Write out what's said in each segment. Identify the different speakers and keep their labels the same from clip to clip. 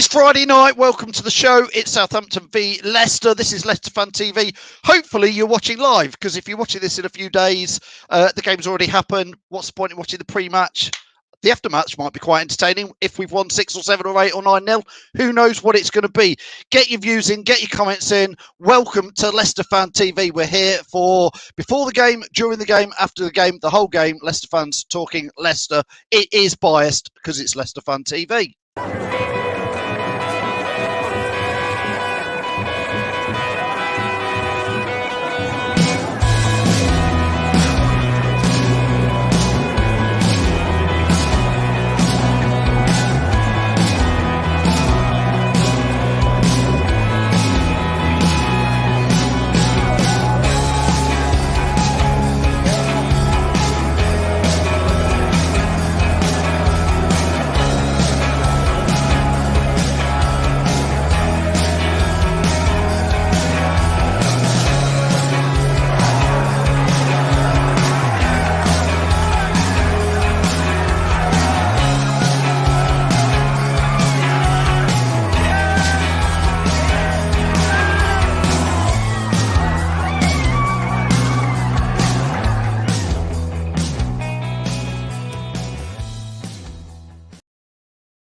Speaker 1: It's Friday night. Welcome to the show. It's Southampton v Leicester. This is Leicester Fan TV. Hopefully you're watching live, because if you're watching this in a few days, the game's already happened. What's the point in watching the pre-match? The aftermatch might be quite entertaining. If we've won 6 or 7 or 8 or 9-0, who knows what it's going to be. Get your views in, get your comments in. Welcome to Leicester Fan TV. We're here for before the game, during the game, after the game, the whole game. Leicester fans talking Leicester. It is biased because it's Leicester Fan TV.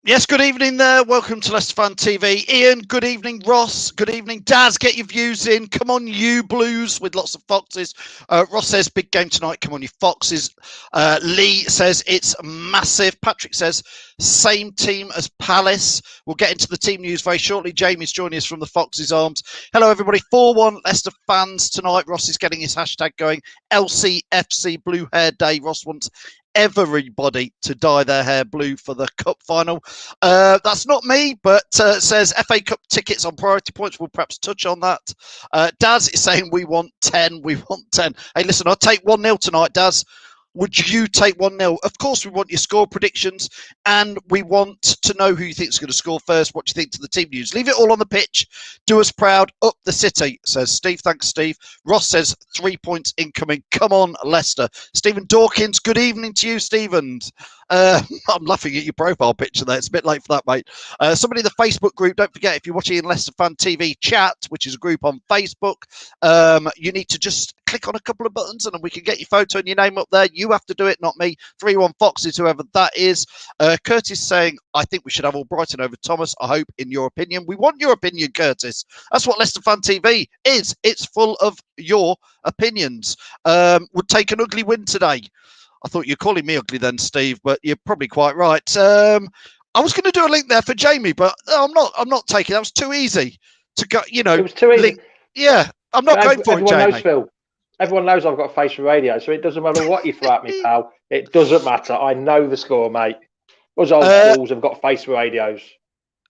Speaker 1: Yes, good evening there. Welcome to Leicester Fan TV. Ian, good evening. Ross, good evening. Daz, get your views in. Come on, you Blues, with lots of Foxes. Ross says, big game tonight. Come on, you Foxes. Lee says, it's massive. Patrick says, same team as Palace. We'll get into the team news very shortly. Jamie's joining us from the Foxes Arms. Hello, everybody. 4-1 Leicester fans tonight. Ross is getting his hashtag going. LCFC Blue Hair Day. Ross wants everybody to dye their hair blue for the cup final. That's not me, but says FA Cup tickets on priority points. We'll perhaps touch on that. Daz is saying we want 10. We want 10. Hey, listen, I'll take 1-0 tonight, Daz. Would you take 1-0? Of course, we want your score predictions, and we want to know who you think is going to score first. What do you think to the team news? Leave it all on the pitch. Do us proud. Up the city, says Steve. Thanks, Steve. Ross says 3 points incoming. Come on, Leicester. Stephen Dawkins, good evening to you, Stephen. I'm laughing at your profile picture there. It's a bit late for that, mate. Somebody in the Facebook group, don't forget, if you're watching in Leicester Fan TV chat, which is a group on Facebook, you need to just click on a couple of buttons and we can get your photo and your name up there. You have to do it, not me. 3-1 Foxes, whoever that is. Curtis saying, I think we should have Albrighton over Thomas. I hope, in your opinion. We want your opinion, Curtis. That's what Leicester Fan TV is. It's full of your opinions. Would take an ugly win today. I thought you were calling me ugly then, Steve, but you're probably quite right. I was going to do a link there for Jamie, but I'm not taking it. That was too easy to go, you know.
Speaker 2: It was too easy.
Speaker 1: Link. Yeah, I'm not going for it, Jamie.
Speaker 2: Knows, Phil. Everyone knows I've got a face for radio, so it doesn't matter what you throw at me, pal. It doesn't matter. I know the score, mate. Us old schools have got face for radios.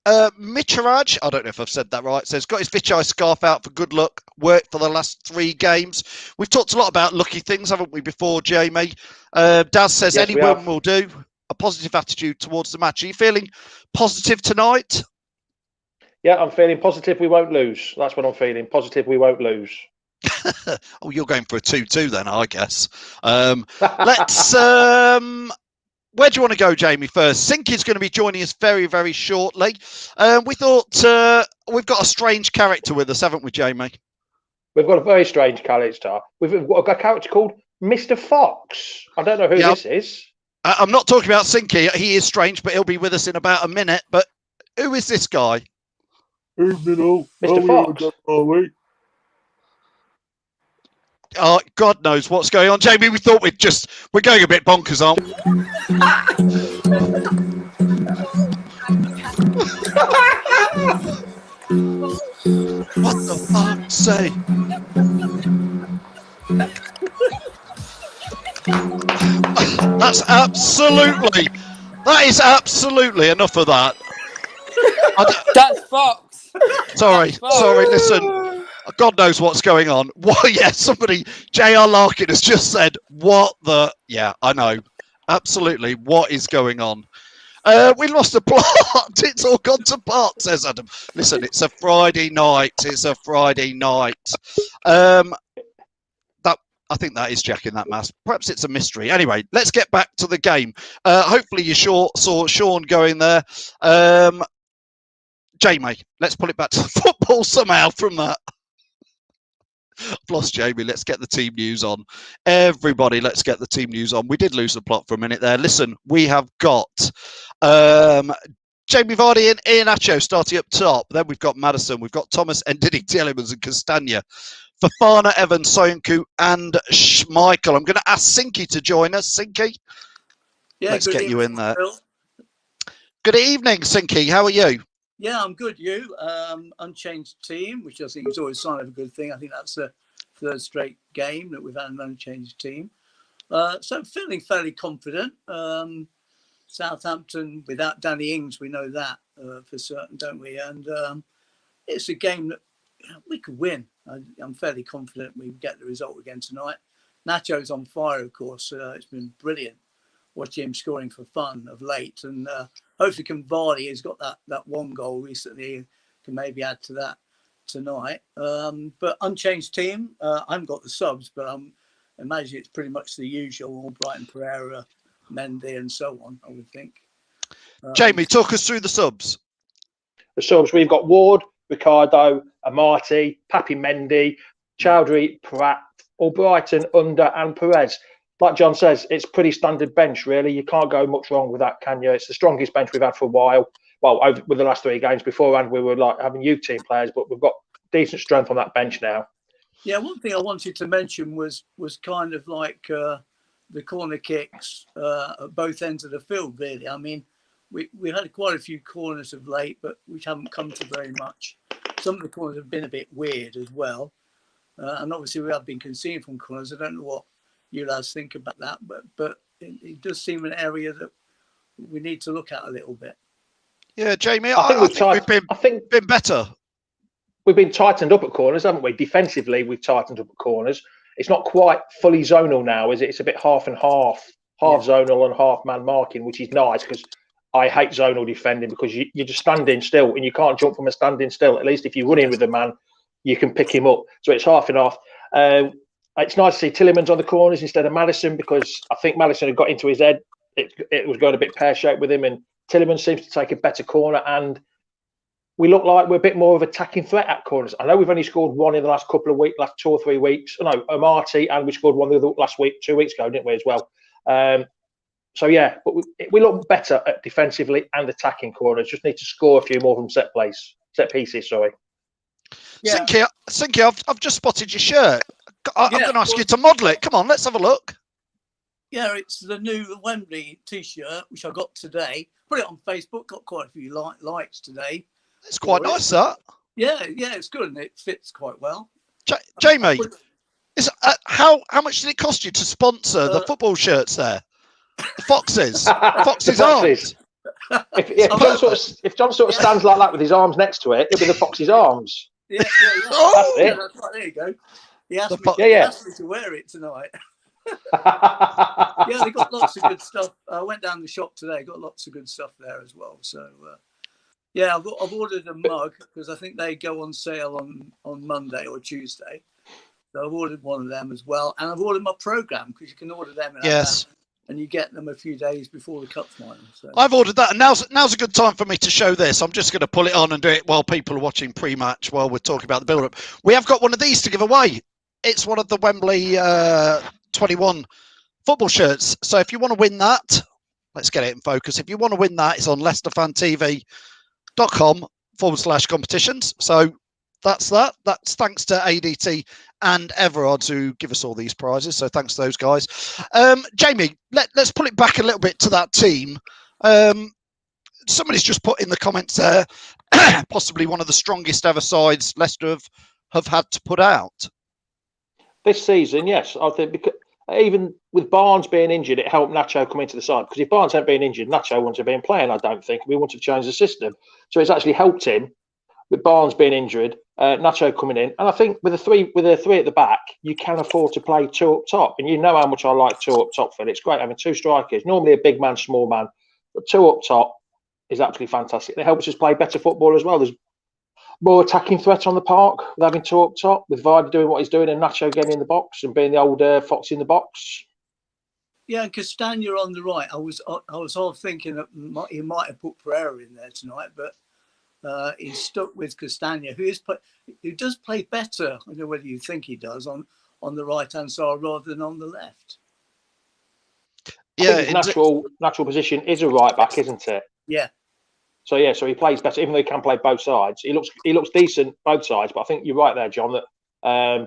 Speaker 1: Micharaj, I don't know if I've said that right, says, got his Vichai scarf out for good luck. Worked for the last 3 games. We've talked a lot about lucky things, haven't we, before, Jamie? Daz says, yes, any win will do. A positive attitude towards the match. Are you feeling positive tonight?
Speaker 2: Yeah, I'm feeling positive we won't lose. That's what I'm feeling. Positive we won't lose.
Speaker 1: Oh, you're going for a 2-2 then, I guess. Let's... where do you want to go, Jamie, first? Sinky's going to be joining us very, very shortly. We thought we've got a strange character with us, haven't we, Jamie?
Speaker 2: We've got a very strange character. We've got a character called Mr. Fox. I don't know who this is.
Speaker 1: I'm not talking about Sinky. He is strange, but he'll be with us in about a minute. But who is this guy?
Speaker 2: Mr. Fox.
Speaker 1: Oh, God knows what's going on. Jamie, we thought we're going a bit bonkers, aren't we? What the fuck? Say. That is absolutely enough of that.
Speaker 3: That's Fox.
Speaker 1: Sorry, listen. God knows what's going on. Well, yeah, somebody, J.R. Larkin has just said, what the... Yeah, I know. Absolutely. What is going on? We lost the plot. It's all gone to pot, says Adam. Listen, it's a Friday night. I think that is Jack in that mask. Perhaps it's a mystery. Anyway, let's get back to the game. Hopefully you saw Sean going there. Jamie, let's pull it back to football somehow from that. I've lost Jamie. Let's get the team news on. Everybody, let's get the team news on. We did lose the plot for a minute there. Listen, we have got Jamie Vardy and Ian Acho starting up top. Then we've got Maddison. We've got Thomas, Ndidi, Tielemans and Castagna. Fofana, Evans, Soyuncu and Schmeichel. I'm going to ask Sinky to join us. Sinky?
Speaker 4: Yeah,
Speaker 1: let's get you in there.
Speaker 4: Phil.
Speaker 1: Good evening, Sinky. How are you?
Speaker 4: Yeah, I'm good. You? Unchanged team, which I think is always a sign of a good thing. I think that's the third straight game that we've had an unchanged team. So feeling fairly confident. Southampton, without Danny Ings, we know that for certain, don't we? And it's a game that we could win. I'm fairly confident we get the result again tonight. Nacho's on fire, of course. It's been brilliant watching him scoring for fun of late. And hopefully Vardy has got that one goal recently, can maybe add to that tonight. But unchanged team. I haven't got the subs, but I imagine it's pretty much the usual. Brighton, Pereira, Mendy and so on, I would think.
Speaker 1: Jamie, talk us through the subs.
Speaker 2: The subs, we've got Ward, Ricardo, Amati, Papi Mendy, Chowdhury, Pratt, Albrighton, Under and Perez. Like John says, it's pretty standard bench, really. You can't go much wrong with that, can you? It's the strongest bench we've had for a while. Well, with the last 3 games beforehand, we were like having youth team players, but we've got decent strength on that bench now.
Speaker 4: Yeah, one thing I wanted to mention was kind of like the corner kicks at both ends of the field, really. I mean, we had quite a few corners of late, but which haven't come to very much. Some of the corners have been a bit weird as well. And obviously we have been conceding from corners. I don't know what you lads think about that, but it does seem an area that we need to look at a little bit.
Speaker 1: Yeah, Jamie, I think we've been better.
Speaker 2: We've been tightened up at corners, haven't we? Defensively, we've tightened up at corners. It's not quite fully zonal now, is it? It's a bit half and half zonal and half man marking, which is nice because I hate zonal defending because you're just standing still and you can't jump from a standing still. At least if you run in with a man, you can pick him up. So it's half and half. It's nice to see Tielemans on the corners instead of Maddison because I think Maddison had got into his head. It was going a bit pear-shaped with him, and Tielemans seems to take a better corner, and we look like we're a bit more of an attacking threat at corners. I know we've only scored one in the last couple of weeks, last 2 or 3 weeks. No, Amati, and we scored one the other last week, 2 weeks ago, didn't we, as well? So, yeah, but we look better at defensively and attacking corners. Just need to score a few more from set pieces, sorry.
Speaker 4: Yeah.
Speaker 1: Sinky, I've just spotted your shirt. I'm going to ask you to model it. Come on, let's have a look.
Speaker 4: Yeah, it's the new Wembley T-shirt, which I got today. Put it on Facebook, got quite a few likes today.
Speaker 1: It's quite nice, that.
Speaker 4: Yeah, it's good, and it fits quite well.
Speaker 1: Jamie, how much did it cost you to sponsor the football shirts there? The Foxes. Foxes arms.
Speaker 2: If John sort of stands like that with his arms next to it, it'll be the Fox's arms.
Speaker 4: Yeah.
Speaker 2: Oh!
Speaker 4: That's right, there you go. He asked me to wear it tonight. Yeah, they got lots of good stuff. I went down the shop today, got lots of good stuff there as well. So, yeah, I've ordered a mug because I think they go on sale on Monday or Tuesday. So I've ordered one of them as well. And I've ordered my programme because you can order them. And you get them a few days before the cup final. So.
Speaker 1: I've ordered that, and now's a good time for me to show this. I'm just going to pull it on and do it while people are watching pre-match, while we're talking about the build-up. We have got one of these to give away. It's one of the Wembley 21 football shirts. So if you want to win that, let's get it in focus. If you want to win that, it's on LeicesterFanTV.com/competitions. So that's that. That's thanks to ADT and Everard who give us all these prizes. So thanks to those guys. Jamie, let's pull it back a little bit to that team. Somebody's just put in the comments there, possibly one of the strongest ever sides Leicester have had to put out.
Speaker 2: This season, yes. I think because even with Barnes being injured, it helped Nacho come into the side. Because if Barnes hadn't been injured, Nacho wouldn't have been playing, I don't think. We wanted to change the system. So it's actually helped him with Barnes being injured, Nacho coming in. And I think with the three at the back, you can afford to play 2 up top. And you know how much I like 2 up top, Phil. It's great having 2 strikers. Normally a big man, small man. But 2 up top is absolutely fantastic. It helps us play better football as well. There's more attacking threat on the park with having 2 up top, with Vardy doing what he's doing and Nacho getting in the box and being the old fox in the box.
Speaker 4: Yeah, and Castagna on the right. I was half thinking that he might have put Pereira in there tonight, but He's stuck with Castagna, who does play better. I don't know whether you think he does on the right hand side rather than on the left.
Speaker 2: I think his natural position is a right back, isn't it?
Speaker 4: Yeah.
Speaker 2: So yeah, so he plays better, even though he can play both sides. He looks decent both sides, but I think you're right there, John. That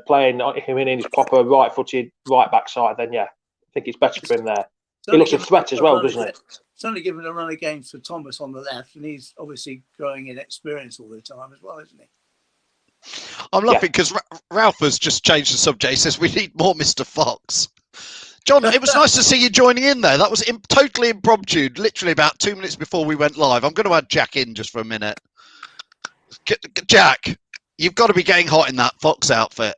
Speaker 2: playing him in his proper right-footed right back side, then yeah, I think it's better for him there. He looks a threat as well, doesn't he?
Speaker 4: It's only given a run of games for Thomas on the left, and he's obviously growing in experience all the time as well, isn't he?
Speaker 1: I'm laughing because Ralph has just changed the subject. He says we need more Mr. Fox. John, it was nice to see you joining in there. That was totally impromptu, literally about 2 minutes before we went live. I'm going to add Jack in just for a minute. Jack, you've got to be getting hot in that Fox outfit.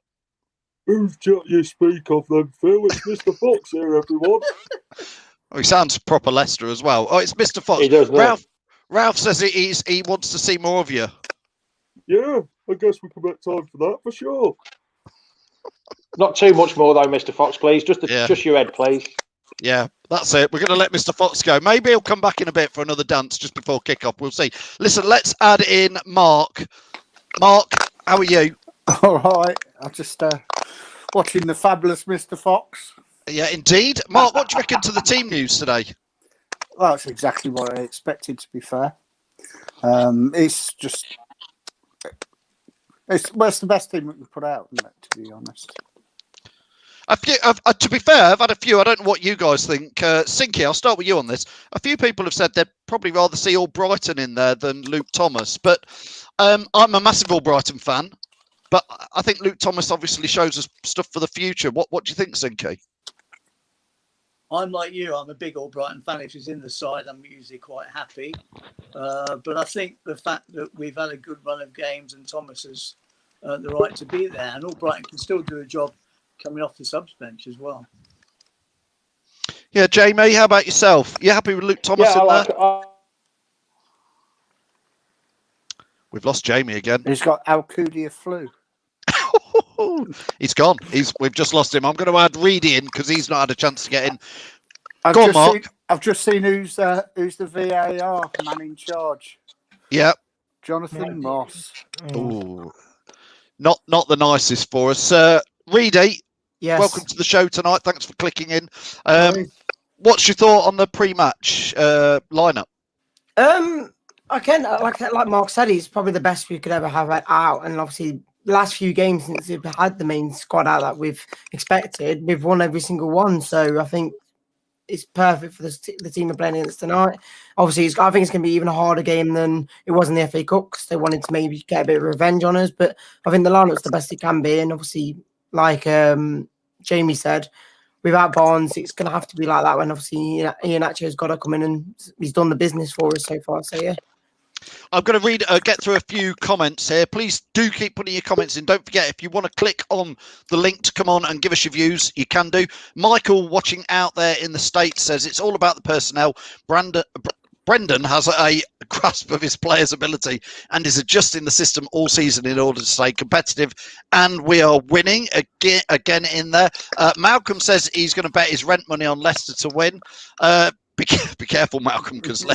Speaker 5: Who's Jack you speak of then, Phil? It's Mr. Fox here, everyone.
Speaker 1: Oh, he sounds proper Leicester as well. Oh, it's Mr. Fox.
Speaker 2: He does,
Speaker 1: Ralph says he wants to see more of you.
Speaker 5: Yeah, I guess we can make time for that, for sure.
Speaker 2: Not too much more though, Mr. Fox, please. Just your head, please.
Speaker 1: Yeah, that's it. We're going to let Mr. Fox go. Maybe he'll come back in a bit for another dance just before kickoff. We'll see. Listen, let's add in Mark. Mark, how are you?
Speaker 6: All right. I'm just watching the fabulous Mr. Fox.
Speaker 1: Yeah, indeed. Mark, what do you reckon to the team news today?
Speaker 6: Well, that's exactly what I expected, to be fair. It's the best team we can put out, isn't it, to be honest?
Speaker 1: To be fair, I've had a few. I don't know what you guys think. Sinky, I'll start with you on this. A few people have said they'd probably rather see Albrighton in there than Luke Thomas. But I'm a massive Albrighton fan. But I think Luke Thomas obviously shows us stuff for the future. What do you think, Sinky?
Speaker 4: I'm like you. I'm a big Albrighton fan. If he's in the side, I'm usually quite happy. But I think the fact that we've had a good run of games and Thomas has the right to be there, and Albrighton can still do a job coming off the subs bench as well.
Speaker 1: Yeah, Jamie, how about yourself? You happy with Luke Thomas in there? We've lost Jamie again.
Speaker 6: He's got Alcudia flu.
Speaker 1: He's gone. We've just lost him. I'm going to add Reedy in because he's not had a chance to get in.
Speaker 6: I've just seen who's the VAR man in charge.
Speaker 1: Yeah,
Speaker 6: Jonathan Moss.
Speaker 1: Ooh. Not the nicest for us. Reedy,
Speaker 7: yes.
Speaker 1: Welcome to the show tonight. Thanks for clicking in. What's your thought on the pre-match lineup?
Speaker 7: Again, like Mark said, he's probably the best we could ever have out, and obviously the last few games since we've had the main squad out that we've expected, we've won every single one. So I think it's perfect for the team we're playing against tonight. Obviously, I think it's going to be even a harder game than it was in the FA Cup because they wanted to maybe get a bit of revenge on us. But I think the lineup's the best it can be, and obviously, like Jamie said, without Barnes, it's going to have to be like that when obviously Iheanacho's got to come in and he's done the business for us so far. So yeah.
Speaker 1: I'm going to get through a few comments here. Please do keep putting your comments in. Don't forget, if you want to click on the link to come on and give us your views, you can do. Michael, watching out there in the States, says it's all about the personnel. Brendan has a grasp of his players' ability and is adjusting the system all season in order to stay competitive. And we are winning again in there. Malcolm says he's going to bet his rent money on Leicester to win. Be careful, Malcolm, because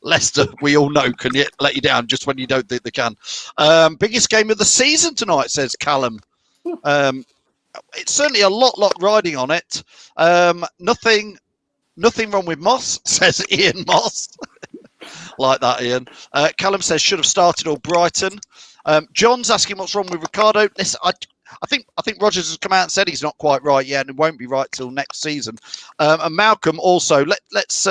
Speaker 1: Leicester, we all know, can let you down just when you don't think they can. Biggest game of the season tonight, says Callum. It's certainly a lot riding on it. Nothing wrong with Moss, says Ian Moss. Like that, Ian. Callum says should have started Albrighton. John's asking what's wrong with Ricardo. Listen, I think Rodgers has come out and said he's not quite right yet, and it won't be right till next season. And Malcolm also, let's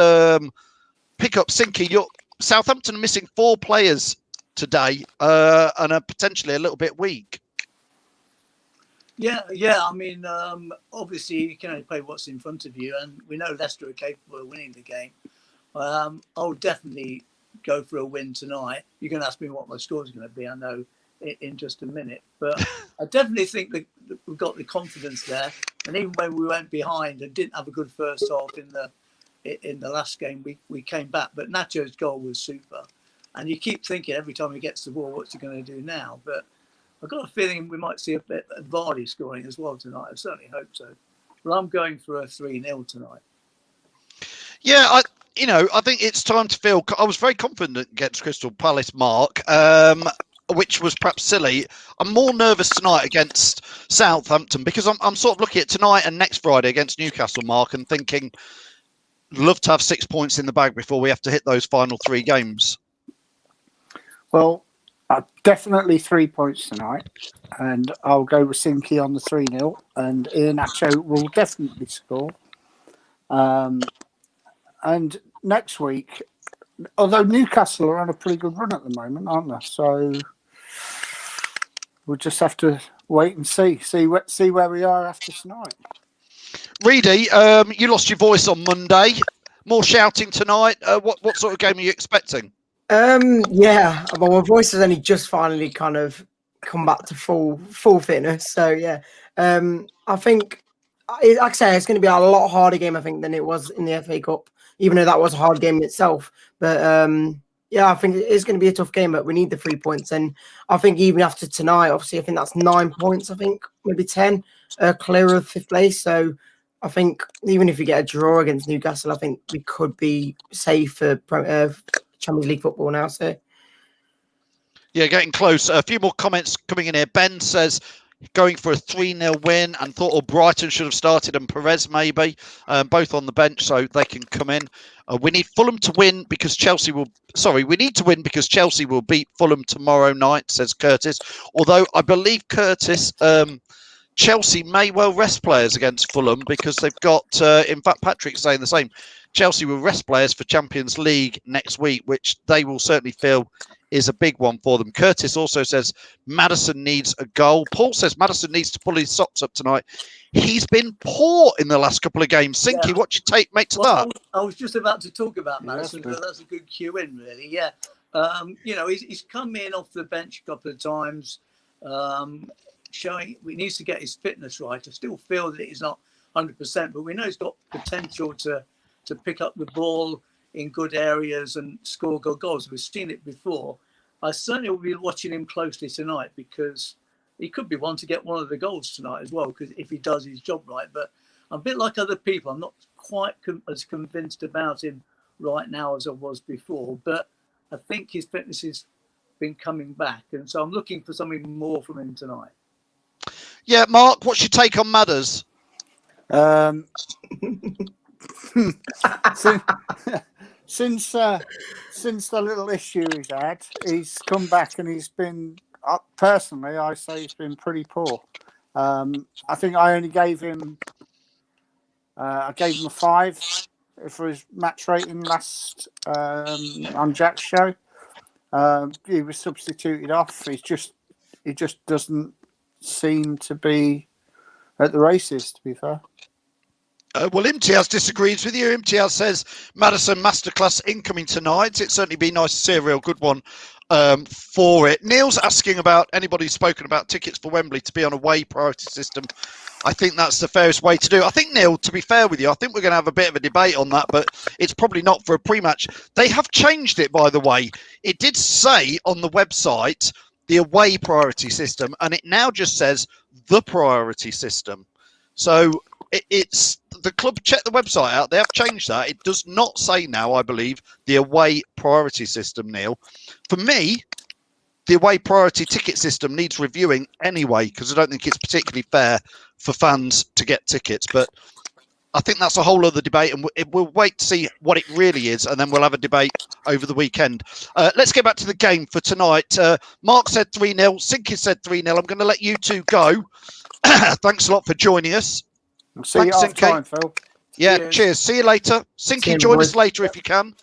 Speaker 1: pick up Sinky. Southampton are missing 4 players today and are potentially a little bit weak.
Speaker 4: Yeah. I mean, obviously you can only play what's in front of you, and we know Leicester are capable of winning the game. I'll definitely go for a win tonight. You're going to ask me what my score is going to be, I know, in just a minute, but I definitely think that we've got the confidence there. And even when we went behind and didn't have a good first half in the last game, we came back. But Nacho's goal was super, and you keep thinking every time he gets the ball, what's he going to do now? But I've got a feeling we might see a bit of Vardy scoring as well tonight. I certainly hope so. But I'm going for a 3-0 tonight.
Speaker 1: Yeah, you know, I think it's time to feel. I was very confident against Crystal Palace, Mark, which was perhaps silly. I'm more nervous tonight against Southampton because I'm sort of looking at tonight and next Friday against Newcastle, Mark, and thinking, love to have 6 points in the bag before we have to hit those final 3 games.
Speaker 6: Well, definitely 3 points tonight, and I'll go with Sinky on the 3-0, and Iheanacho will definitely score. And next week, although Newcastle are on a pretty good run at the moment, aren't they? So we'll just have to wait and see where we are after tonight.
Speaker 1: Reedy, you lost your voice on Monday. More shouting tonight. What sort of game are you expecting?
Speaker 7: Yeah, well, my voice has only just finally kind of come back to full fitness. So yeah, I think, like I say, it's going to be a lot harder game, I think, than it was in the FA Cup, even though that was a hard game in itself. But yeah, I think it's going to be a tough game, but we need the 3 points. And I think even after tonight, obviously, I think that's 9 points. I think maybe 10 clear of 5th place. So I think even if we get a draw against Newcastle, I think we could be safe for Champions League football now. So
Speaker 1: yeah, getting close. A few more comments coming in here. Ben says going for a 3-0 win and thought Brighton should have started and Perez maybe, both on the bench so they can come in. We need Fulham to win because we need to win because Chelsea will beat Fulham tomorrow night, says Curtis. Although I believe, Curtis, Chelsea may well rest players against Fulham because they've got, in fact, Patrick's saying the same. Chelsea will rest players for Champions League next week, which they will certainly feel is a big one for them. Curtis also says Maddison needs a goal. Paul says Maddison needs to pull his socks up tonight. He's been poor in the last couple of games. Sinky,
Speaker 4: Yeah.
Speaker 1: what's your take, mate, to that?
Speaker 4: I was just about to talk about Maddison, but that's a good cue in, really. Yeah. You know, he's come in off the bench a couple of times, showing he needs to get his fitness right. I still feel that he's not 100%, but we know he's got potential to pick up the ball in good areas and score good goals. We've seen it before. I certainly will be watching him closely tonight because he could be one to get one of the goals tonight as well, because if he does his job right. But I'm a bit like other people. I'm not quite as convinced about him right now as I was before, but I think his fitness has been coming back. And so I'm looking for something more from him tonight.
Speaker 1: Yeah, Mark, what's your take on Madders?
Speaker 6: Since the little issue he's had, he's come back and he's been, personally, I say he's been pretty poor. I think I only gave him a 5 for his match rating last on Jack's show. He was substituted off. He just doesn't seem to be at the races, to be fair.
Speaker 1: Well, Imtiaz disagrees with you. Imtiaz says Maddison masterclass incoming tonight. It's certainly been nice to see a real good one for it. Neil's asking about anybody who's spoken about tickets for Wembley to be on a away priority system. I think that's the fairest way to do it. I think, Neil, to be fair with you, I think we're going to have a bit of a debate on that, but it's probably not for a pre-match. They have changed it, by the way. It did say on the website the away priority system, and it now just says the priority system. So it's the club, check the website out. They have changed that. It does not say now, I believe, the away priority system, Neil. For me, the away priority ticket system needs reviewing anyway, because I don't think it's particularly fair for fans to get tickets. But I think that's a whole other debate, and we'll wait to see what it really is, and then we'll have a debate over the weekend. Let's get back to the game for tonight. Mark said 3-0. Sinky said 3-0. I'm going to let you two go. Thanks a lot for joining us.
Speaker 6: I'll see you half time, Phil.
Speaker 1: Yeah, cheers. See you later. Sinky, join us later if you can.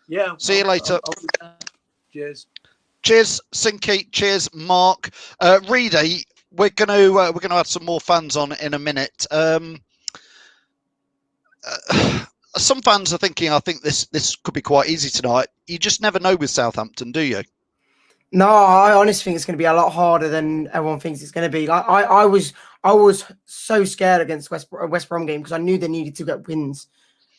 Speaker 4: Yeah.
Speaker 1: See you later.
Speaker 4: Cheers.
Speaker 1: Cheers, Sinky. Cheers, Mark. Reedy, we're gonna have some more fans on in a minute. Some fans are thinking, I think this could be quite easy tonight. You just never know with Southampton, do you?
Speaker 7: No, I honestly think it's going to be a lot harder than everyone thinks it's going to be. Like I was so scared against West Brom game because I knew they needed to get wins,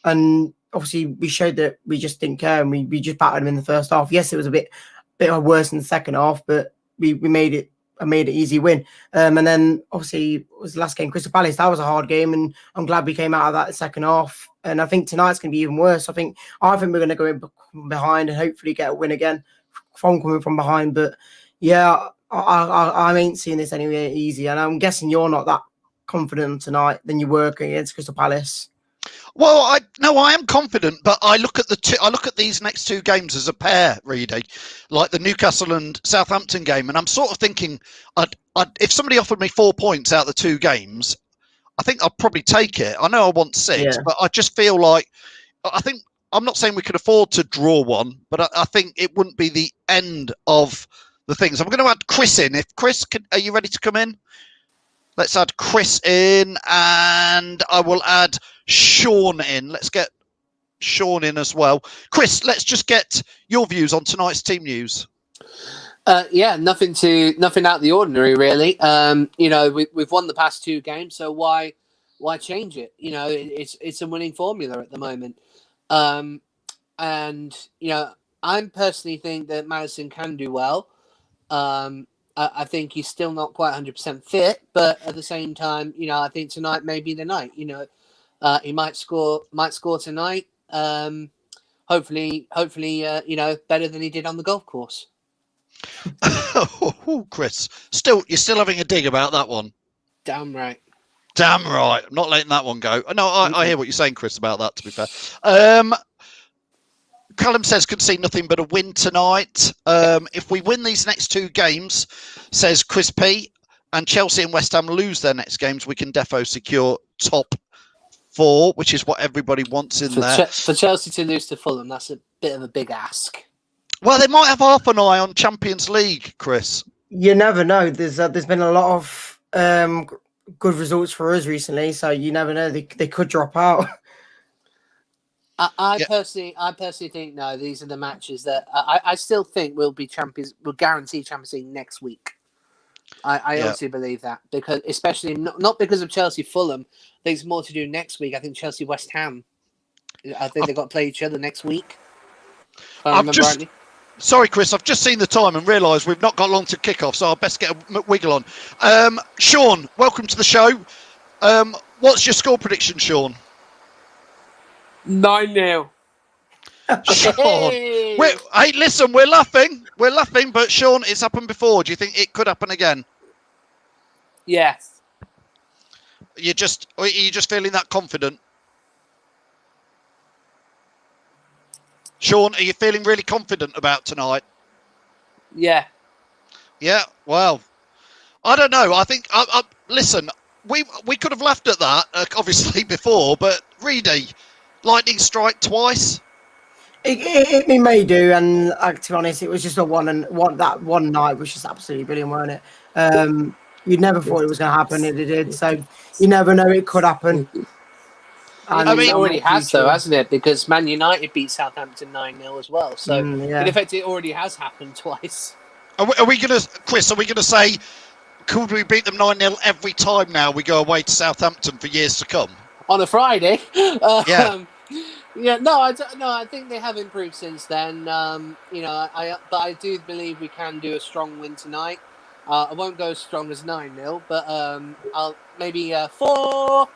Speaker 7: and obviously we showed that we just didn't care and we just battered them in the first half. Yes, it was a bit worse in the second half, but we made it made an easy win. And then obviously it was the last game, Crystal Palace. That was a hard game, and I'm glad we came out of that the second half. And I think tonight's going to be even worse. I think we're going to go in behind and hopefully get a win again from coming from behind. But yeah, I ain't seeing this anywhere easy, and I'm guessing you're not that confident tonight than you were against Crystal Palace.
Speaker 1: Well, I am confident, but I look at these next two games as a pair, really, like the Newcastle and Southampton game, and I'm sort of thinking, if somebody offered me 4 points out of the two games, I think I'd probably take it. I know I want 6, but I just feel like I'm not saying we could afford to draw one, but I think it wouldn't be the end of the things. I'm going to add Chris in. If Chris, are you ready to come in? Let's add Chris in, and I will add Sean in. Let's get Sean in as well. Chris, let's just get your views on tonight's team news.
Speaker 3: Yeah, nothing out of the ordinary, really. We've won the past 2 games, so why change it? It's a winning formula at the moment. And I personally think that Maddison can do well. I think he's still not quite 100% fit, but at the same time, I think tonight may be the night. He might score tonight. Hopefully, better than he did on the golf course.
Speaker 1: Chris, you're still having a dig about that one.
Speaker 3: Damn right.
Speaker 1: I'm not letting that one go. No, I hear what you're saying, Chris, about that, to be fair. Callum says can see nothing but a win tonight. If we win these next 2 games, says Chris P, and Chelsea and West Ham lose their next games, we can defo secure top 4, which is what everybody wants in there.
Speaker 3: For Chelsea to lose to Fulham, that's a bit of a big ask.
Speaker 1: Well, they might have half an eye on Champions League, Chris.
Speaker 7: You never know. There's been a lot of good results for us recently, so you never know. They could drop out.
Speaker 3: I personally think no. These are the matches that I still think we'll guarantee Champions League next week. I honestly believe that, because especially not because of Chelsea Fulham. I think it's more to do next week. I think Chelsea West Ham. I think they've got to play each other next week. If I remember rightly.
Speaker 1: Sorry, Chris, I've just seen the time and realised we've not got long to kick off, so I'll best get a wiggle on. Sean, welcome to the show. What's your score prediction, Sean?
Speaker 3: 9-0.
Speaker 1: Sean, hey, listen, we're laughing, but Sean, it's happened before. Do you think it could happen again?
Speaker 3: Yes.
Speaker 1: Are you just feeling that confident? Sean, are you feeling really confident about tonight?
Speaker 3: Yeah.
Speaker 1: Yeah. Well, I don't know. I think. Listen, we could have laughed at that obviously before, but Reedy, lightning strike twice.
Speaker 7: It may do, and to be honest, it was just that one night was just absolutely brilliant, wasn't it? You never thought it was going to happen, and it did. So you never know; it could happen. And
Speaker 3: I mean, it already has, though, hasn't it? Because Man United beat Southampton 9-0 as well. So, in effect, it already has happened twice.
Speaker 1: Are we going to, Chris, say, could we beat them 9-0 every time now we go away to Southampton for years to come?
Speaker 3: On a Friday?
Speaker 1: Yeah.
Speaker 3: I think they have improved since then. But I do believe we can do a strong win tonight. I won't go as strong as 9-0, but I'll maybe 4.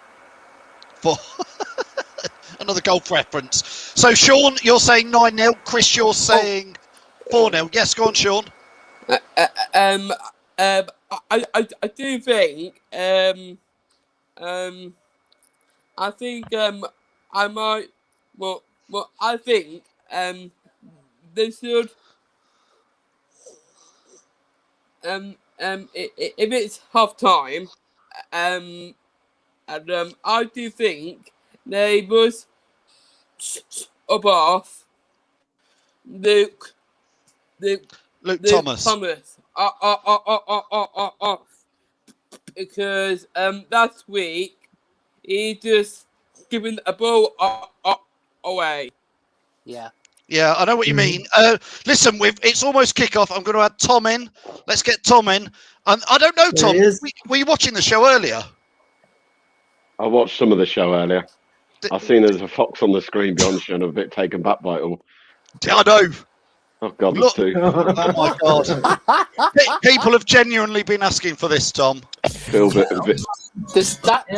Speaker 1: Another golf reference. So, Sean, you're saying 9-0. Chris, you're saying 4-0. Yes, go on, Sean.
Speaker 8: I do think. I think I might. Well, I think they should. If it's half time, and I do think they must off Luke
Speaker 1: Thomas.
Speaker 8: Because last week he just given a ball away.
Speaker 3: Yeah.
Speaker 1: Yeah, I know what you mean. Listen, it's almost kickoff. I'm going to add Tom in. Let's get Tom in. And I don't know, Tom. Were you watching the show earlier?
Speaker 9: I watched some of the show earlier. I've seen there's a fox on the screen beyond you and I'm a bit taken back by it all.
Speaker 1: I know.
Speaker 9: Oh God,
Speaker 1: Look,
Speaker 9: there's two.
Speaker 1: oh my God. People have genuinely been asking for this, Tom.
Speaker 9: Phil,
Speaker 3: This is actually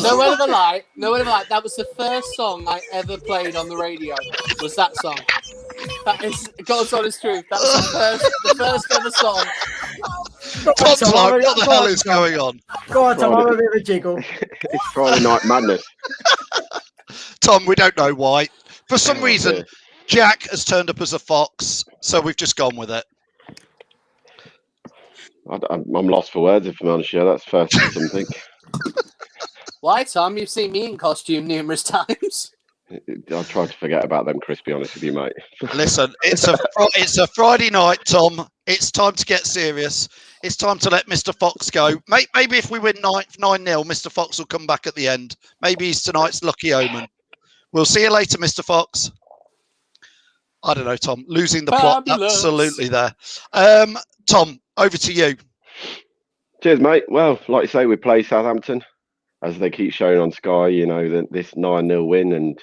Speaker 3: no word of a lie. That was the first song I ever played on the radio. Was that song? That is God's honest truth. That was the first ever song.
Speaker 1: Tom's like, what the hell is going on?
Speaker 7: Go on, Tom, have a bit of a jiggle.
Speaker 9: It's Friday Night Madness.
Speaker 1: Tom, we don't know why. For some
Speaker 9: Oh,
Speaker 1: reason,
Speaker 9: dear.
Speaker 1: Jack has turned up as a fox, so we've just gone with it.
Speaker 9: I'm lost for words, if I'm honest. Yeah, that's first for something.
Speaker 3: Why, Tom? You've seen me in costume numerous times.
Speaker 9: I try to forget about them, Chris, be honest with you, mate.
Speaker 1: Listen, it's a Friday night, Tom. It's time to get serious. It's time to let Mr. Fox go. Maybe if we win 9-0, Mr. Fox will come back at the end. Maybe he's tonight's lucky omen. We'll see you later, Mr. Fox. I don't know, Tom. Losing the plot absolutely there. Tom, over to you.
Speaker 9: Cheers, mate. Well, like you say, we play Southampton, as they keep showing on Sky, you know, this 9-0 win, and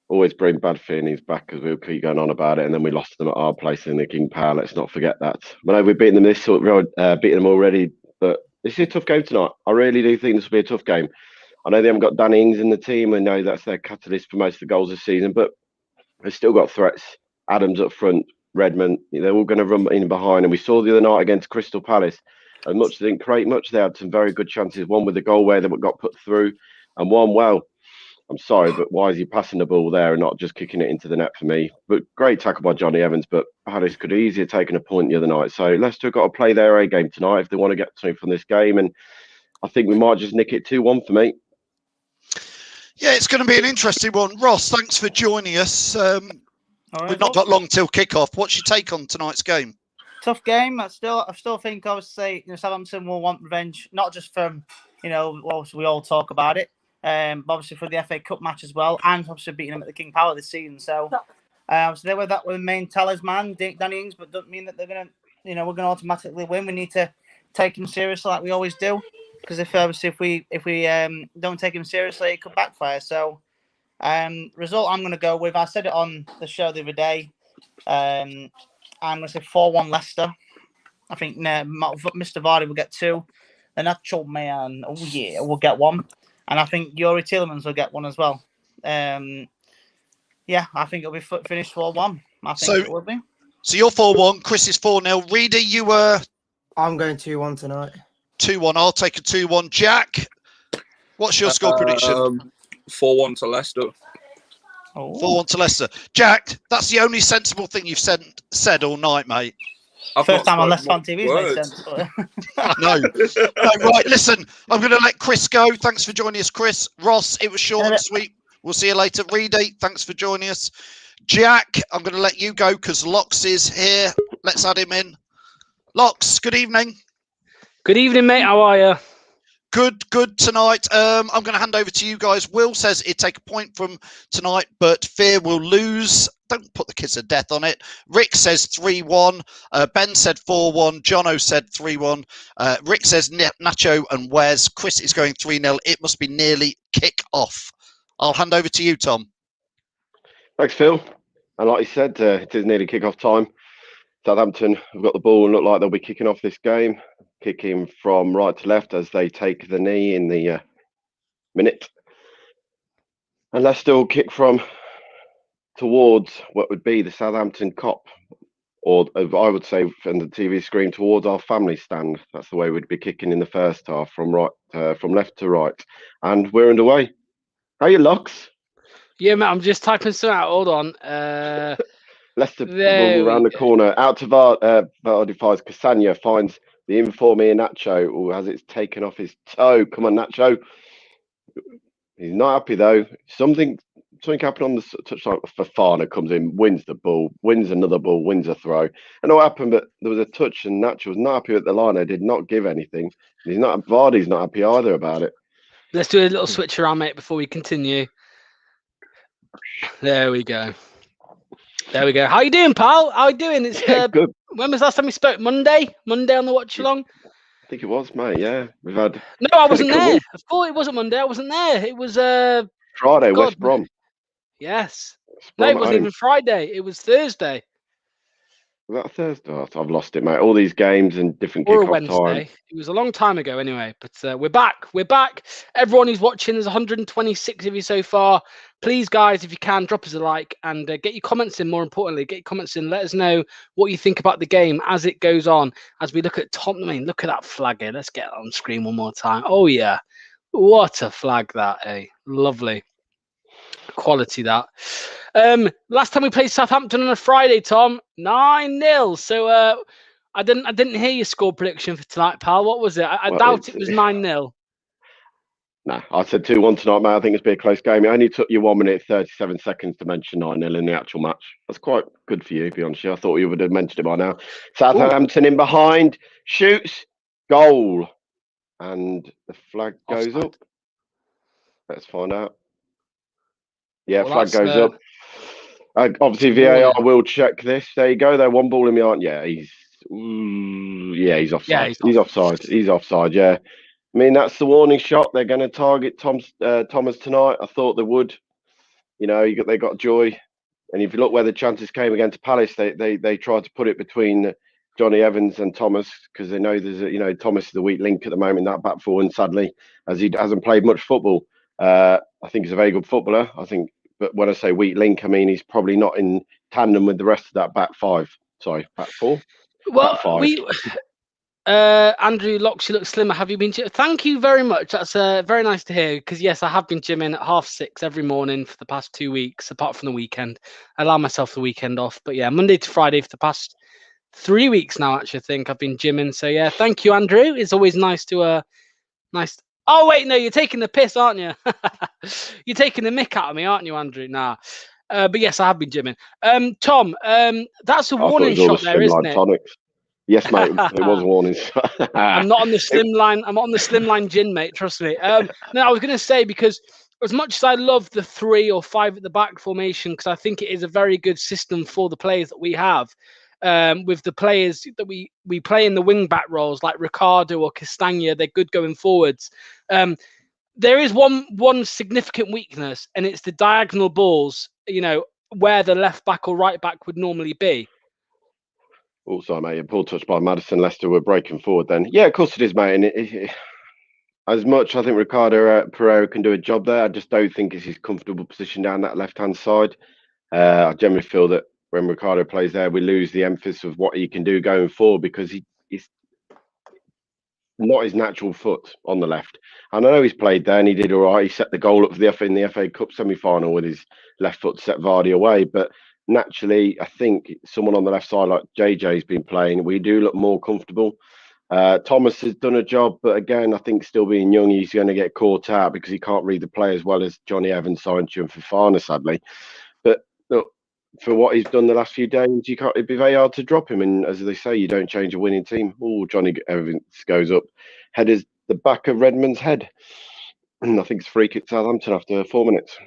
Speaker 9: always bring bad feelings back because we'll keep going on about it, and then we lost them at our place in the King Power. Let's not forget that. I know we've beaten them beaten them already, but this is a tough game tonight. I really do think this will be a tough game. I know they haven't got Danny Ings in the team. I know that's their catalyst for most of the goals this season, but they've still got threats. Adams up front, Redmond, they're all going to run in behind. And we saw the other night against Crystal Palace, as much as they didn't create much, they had some very good chances. One with the goal where they got put through, and one, well, I'm sorry, but why is he passing the ball there and not just kicking it into the net for me? But great tackle by Johnny Evans, but Palace could easily have taken a point the other night. So Leicester have got to play their A game tonight if they want to get something from this game. And I think we might just nick it 2-1 for me.
Speaker 1: Yeah, it's going to be an interesting one. Ross, thanks for joining us. We've not got long till kickoff. What's your take on tonight's game?
Speaker 10: Tough game. I still think obviously Southampton will want revenge, not just from obviously we all talk about it, but obviously for the FA Cup match as well, and obviously beating them at the King Power this season. So obviously they were the main talisman, Danny Ings, but doesn't mean that they're gonna we're gonna automatically win. We need to take him seriously like we always do, because if we don't take him seriously, it could backfire. So result I'm going to go with, I said it on the show the other day, I'm going to say 4-1 Leicester. I think Mr. Vardy will get 2. The Nacho Man, will get 1. And I think Yuri Tielemans will get 1 as well. I think it'll be finished 4-1. I think it will be.
Speaker 1: So you're 4-1, Chris is 4-0. Reader, you were?
Speaker 7: I'm going 2-1 tonight.
Speaker 1: 2-1, I'll take a 2-1. Jack, what's your score prediction?
Speaker 11: 4-1 to Leicester.
Speaker 1: 4-1 to Leicester. Jack, that's the only sensible thing you've said all night, mate.
Speaker 10: First time on Leicester Fan TV made sense.
Speaker 1: No, right, listen, I'm going to let Chris go. Thanks for joining us, Chris. Ross, it was short and sweet. We'll see you later. Reedy, thanks for joining us. Jack, I'm going to let you go because Locks is here. Let's add him in. Locks, good evening.
Speaker 12: Good evening, mate. How are you?
Speaker 1: Good tonight. I'm going to hand over to you guys. Will says he'd take a point from tonight, but Fear will lose. Don't put the kiss of death on it. Rick says 3-1. Ben said 4-1. Jono said 3-1. Rick says Nacho and Wes. Chris is going 3-0. It must be nearly kick off. I'll hand over to you, Tom.
Speaker 9: Thanks, Phil. And like you said, it is nearly kick off time. Southampton have got the ball and look like they'll be kicking off this game. Kicking from right to left as they take the knee in the minute. And Leicester will kick from towards what would be the Southampton Cop, or I would say from the TV screen towards our family stand. That's the way we'd be kicking in the first half, from left to right. And we're underway. How are you, Locks?
Speaker 12: Yeah, mate, I'm just typing some out. Hold on.
Speaker 9: Leicester around the corner. Out to Vardy fires. Cassagna finds the inform Nacho, who has it taken off his toe. Come on, Nacho. He's not happy though. Something happened on the touchline. Fofana comes in, wins the ball, wins another ball, wins a throw. And what happened? But there was a touch, and Nacho was not happy with the line. They did not give anything. Vardy's not happy either about it.
Speaker 12: Let's do a little switch around, mate, before we continue. There we go. There we go. How you doing, pal? How you doing? It's
Speaker 9: good.
Speaker 12: When was the last time we spoke? Monday on the watch along.
Speaker 9: I think it was, mate. Yeah, we've had.
Speaker 12: No, I wasn't there. I thought it wasn't Monday. I wasn't there. It was
Speaker 9: Friday,
Speaker 12: God,
Speaker 9: West Brom.
Speaker 12: Yes.
Speaker 9: West
Speaker 12: No,
Speaker 9: Brom
Speaker 12: it
Speaker 9: at
Speaker 12: wasn't
Speaker 9: home.
Speaker 12: even Friday. It was Thursday
Speaker 9: Was that Thursday? Oh, I've lost it, mate. All these games and different
Speaker 12: or a
Speaker 9: kickoff time.
Speaker 12: Wednesday. It was a long time ago anyway, but we're back. We're back. Everyone who's watching, there's 126 of you so far. Please, guys, if you can, drop us a like and get your comments in. More importantly, get your comments in. Let us know what you think about the game as it goes on. As we look at Tom, I mean, look at that flag here. Let's get it on screen one more time. Oh, yeah. What a flag that, eh? Lovely. Quality that. Last time we played Southampton on a Friday, Tom, 9-0. So I didn't hear your score prediction for tonight, pal. What was it? I
Speaker 9: Well,
Speaker 12: doubt it was 9-0.
Speaker 9: Nah, I said 2-1 tonight, mate. I think it's be a close game. It only took you 1 minute 37 seconds to mention 9-0 in the actual match. That's quite good for you, to be honest. I thought you would have mentioned it by now. Southampton in behind, shoots, goal, and the flag goes up. Let's find out. Yeah,
Speaker 12: Well,
Speaker 9: flag goes up. Obviously, VAR will check this. There you go. They're one ball in behind. Yeah, he's offside.
Speaker 12: Yeah,
Speaker 9: he's offside. He's offside. Yeah. I mean, that's the warning shot. They're going to target Thomas tonight. I thought they would. You know, they got joy. And if you look where the chances came against Palace, they tried to put it between Johnny Evans and Thomas because they know there's Thomas is the weak link at the moment, that back four, and sadly, as he hasn't played much football. I think he's a very good footballer. But when I say weak link, I mean he's probably not in tandem with the rest of that back five. Sorry, back four.
Speaker 12: Well,
Speaker 9: back five.
Speaker 12: Andrew Locks, you look slimmer. Have you been? Thank you very much. That's very nice to hear. Because yes, I have been gymming at 6:30 every morning for the past 2 weeks, apart from the weekend. I allow myself the weekend off. But yeah, Monday to Friday for the past 3 weeks now. Actually, I think I've been gymming. So yeah, thank you, Andrew. It's always nice to Oh wait, no, you're taking the piss, aren't you? You're taking the mick out of me, aren't you, Andrew? Nah. But yes, I have been gymming. Tom, that's a warning shot there, isn't it?
Speaker 9: Tonics. Yes, mate. It was a warning.
Speaker 12: I'm not on the slim line. I'm on the slim line gin, mate. Trust me. No, I was going to say, because as much as I love the 3 or 5 at the back formation, because I think it is a very good system for the players that we have, with the players that we play in the wing back roles like Ricardo or Castagna, they're good going forwards. There is one significant weakness, and it's the diagonal balls, where the left back or right back would normally be.
Speaker 9: Also, mate, a poor touch by Maddison. Leicester were breaking forward then. Yeah, of course it is, mate. And as much I think Ricardo Pereira can do a job there, I just don't think it's his comfortable position down that left-hand side. I generally feel that when Ricardo plays there, we lose the emphasis of what he can do going forward because he's not his natural foot on the left. And I know he's played there and he did all right. He set the goal up in the FA Cup semi-final with his left foot to set Vardy away. But naturally, I think someone on the left side like JJ's been playing, we do look more comfortable. Thomas has done a job, but again, I think still being young, he's going to get caught out because he can't read the play as well as Johnny Evans, Sancho and Fofana, sadly. But look, for what he's done the last few days, it'd be very hard to drop him. And as they say, you don't change a winning team. Oh, Johnny Evans goes up, headers the back of Redmond's head. And I think it's free kick Southampton after 4 minutes.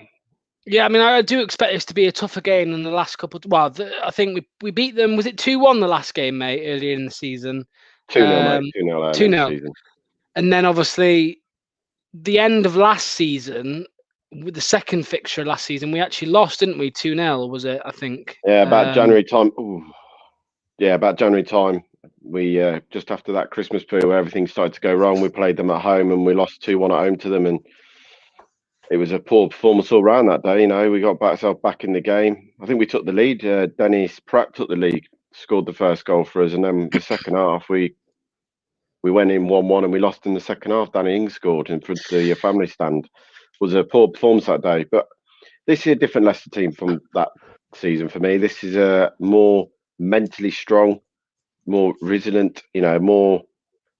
Speaker 12: Yeah, I mean, I do expect this to be a tougher game than the last couple. I think we beat them. Was it 2-1 the last game, mate, earlier in the season?
Speaker 9: 2-0, mate. 2-0
Speaker 12: 2-0. And then obviously the end of last season, with the second fixture last season, we actually lost, didn't we? 2-0, was it? I think.
Speaker 9: Yeah, about January time. Ooh. Yeah, about January time. We just after that Christmas period where everything started to go wrong, we played them at home and we lost 2-1 at home to them, and it was a poor performance all round that day. We got ourselves back in the game. I think we took the lead. Dennis Pratt took the lead, scored the first goal for us, and then the second half we went in 1-1 and we lost in the second half. Danny Ings scored in front of the family stand. It was a poor performance that day, but this is a different Leicester team from that season for me. This is a more mentally strong, more resilient. More.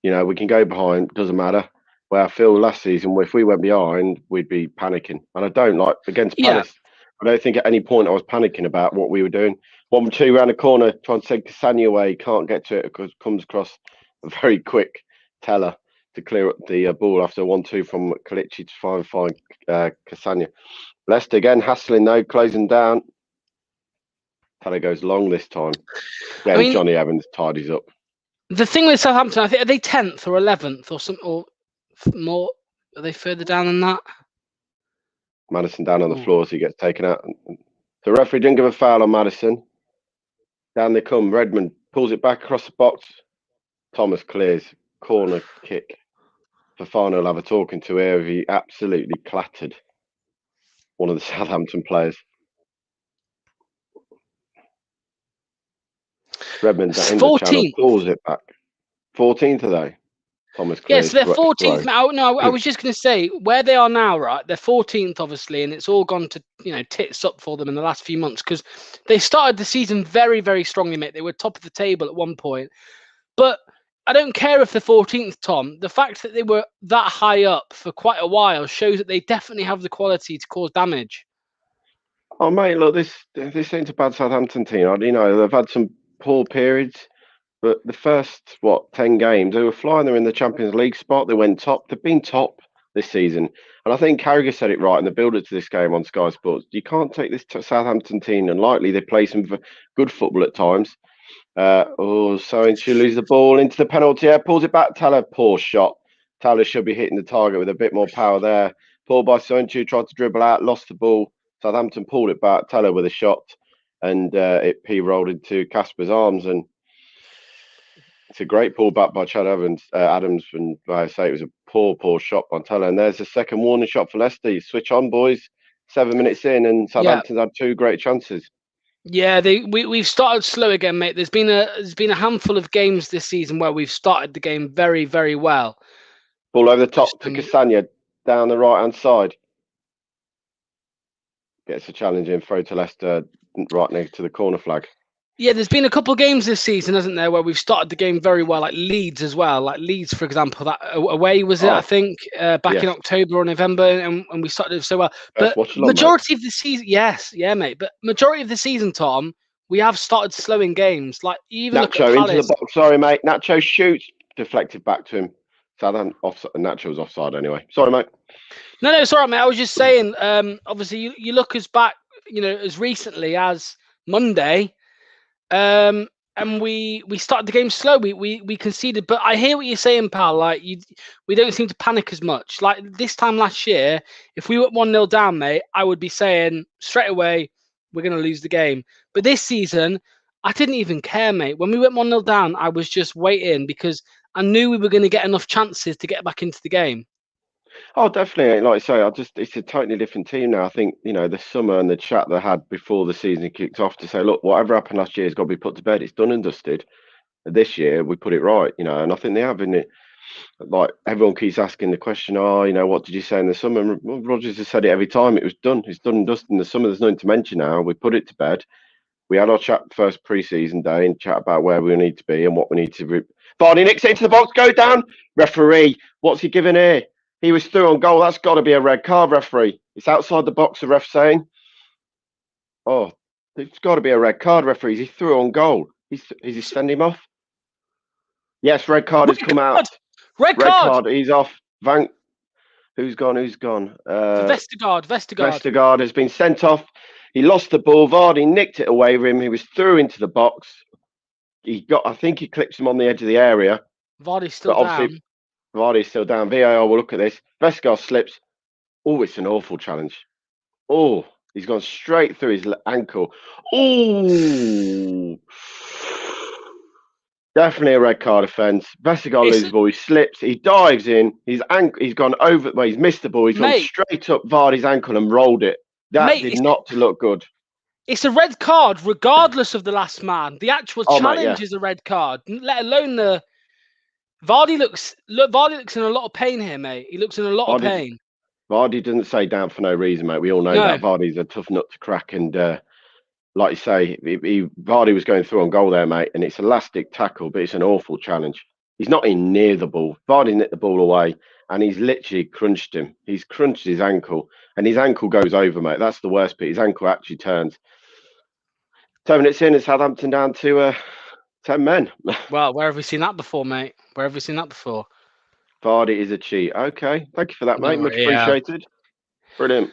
Speaker 9: We can go behind. Doesn't matter. Where I feel last season, if we went behind, we'd be panicking. And I don't like against Palace. I don't think at any point I was panicking about what we were doing. 1-2 round the corner, trying to take Castagna away, can't get to it because it comes across a very quick teller to clear up the ball after 1-2 from Kalichi to find Castagna. Leicester again, hassling though, closing down. Teller goes long this time. Then Johnny Evans tidies up.
Speaker 12: The thing with Southampton, I think, are they 10th or 11th or something, or more? Are they further down than that?
Speaker 9: Maddison down on the floor as he gets taken out. The referee didn't give a foul on Maddison. Down they come. Redmond pulls it back across the box. Thomas clears. Corner kick. Fafana will have a talking to here. He absolutely clattered one of the Southampton players. Redmond in the channel, pulls it back. 14th today. Thomas clears.
Speaker 12: Yes, they're 14th. No, I was just going to say where they are now, right? They're 14th, obviously, and it's all gone to tits up for them in the last few months because they started the season very, very strongly, mate. They were top of the table at one point, but I don't care if they're 14th, Tom. The fact that they were that high up for quite a while shows that they definitely have the quality to cause damage.
Speaker 9: Oh, mate, look, this ain't a bad Southampton team. They've had some poor periods, but the first 10 games they were flying. They're in the Champions League spot. They went top. They've been top this season, and I think Carragher said it right in the build-up to this game on Sky Sports. You can't take this Southampton team and lightly. They play some good football at times. Soinchu loses the ball into the penalty area, pulls it back. Taylor, poor shot. Taylor should be hitting the target with a bit more power there. Pulled by Soinchu, tried to dribble out, lost the ball. Southampton pulled it back. Taylor with a shot, and it rolled into Casper's arms. And it's a great pull back by Chad Adams. And like I say, it was a poor shot by Taylor. And there's a second warning shot for Leicester. Switch on, boys. 7 minutes in, and Southampton's had 2 great chances.
Speaker 12: Yeah, we've started slow again, mate. There's been a handful of games this season where we've started the game very, very well.
Speaker 9: Ball over the top to Castagna down the right hand side. Gets a challenge in, throw to Leicester right next to the corner flag.
Speaker 12: Yeah, there's been a couple of games this season, hasn't there, where we've started the game very well, like Leeds as well. Like Leeds, for example, that away was it, I think, back in October or November, and we started so well. But majority of the season, mate. But majority of the season, Tom, we have started slowing games. Like even
Speaker 9: Nacho into the box. Sorry, mate. Nacho shoots, deflected back to him. Southampton offside. Nacho was offside anyway. Sorry, mate.
Speaker 12: No, it's all right, mate. I was just saying. Obviously, you look as back, as recently as Monday. And we started the game slow. We conceded, but I hear what you're saying, pal. Like we don't seem to panic as much. Like this time last year, if we were 1-0 down, mate, I would be saying straight away we're going to lose the game. But this season, I didn't even care, mate. When we went 1-0 down, I was just waiting because I knew we were going to get enough chances to get back into the game.
Speaker 9: Oh, definitely. Like I say, it's a totally different team now. I think, the summer and the chat they had before the season kicked off to say, look, whatever happened last year has got to be put to bed. It's done and dusted. This year, we put it right, and I think they have, in it. Like, everyone keeps asking the question, what did you say in the summer? And Rodgers has said it every time. It was done. It's done and dusted in the summer. There's nothing to mention now. We put it to bed. We had our chat first pre-season day and chat about where we need to be and what we need to... Vardy nicks it into the box, go down. Referee, what's he giving here? He was through on goal. That's got to be a red card, referee. It's outside the box, the ref saying. Oh, it's got to be a red card, referee. He threw on goal. Is he sending him off? Yes, red card has come out.
Speaker 12: Red card.
Speaker 9: He's off. Who's gone? Vestergaard has been sent off. He lost the ball. Vardy nicked it away from him. He was through into the box. I think he clips him on the edge of the area.
Speaker 12: Vardy's still down.
Speaker 9: Vardy's still down. VAR will look at this. Vestergaard slips. Oh, it's an awful challenge. Oh, he's gone straight through his ankle. Oh, definitely a red card offence. Vestergaard loses the ball. He slips. He dives in. He's gone over. Well, he's missed the ball. He's gone straight up Vardy's ankle and rolled it. That did not look good.
Speaker 12: It's a red card, regardless of the last man. The actual challenge is a red card, let alone the. Vardy looks in a lot of pain here, mate. He looks in a lot of pain.
Speaker 9: Vardy doesn't stay down for no reason, mate. We all know that Vardy's a tough nut to crack, and like you say, Vardy was going through on goal there, mate, and it's a last-ditch tackle, but it's an awful challenge. He's not in near the ball. Vardy nicked the ball away, and he's literally crunched him. He's crunched his ankle, and his ankle goes over, mate. That's the worst bit. His ankle actually turns. 10 minutes in, and Southampton down to 10 men.
Speaker 12: Well, where have we seen that before, mate? Where have we seen that before?
Speaker 9: Vardy is a cheat. Okay. Thank you for that, mate. Much appreciated. Brilliant.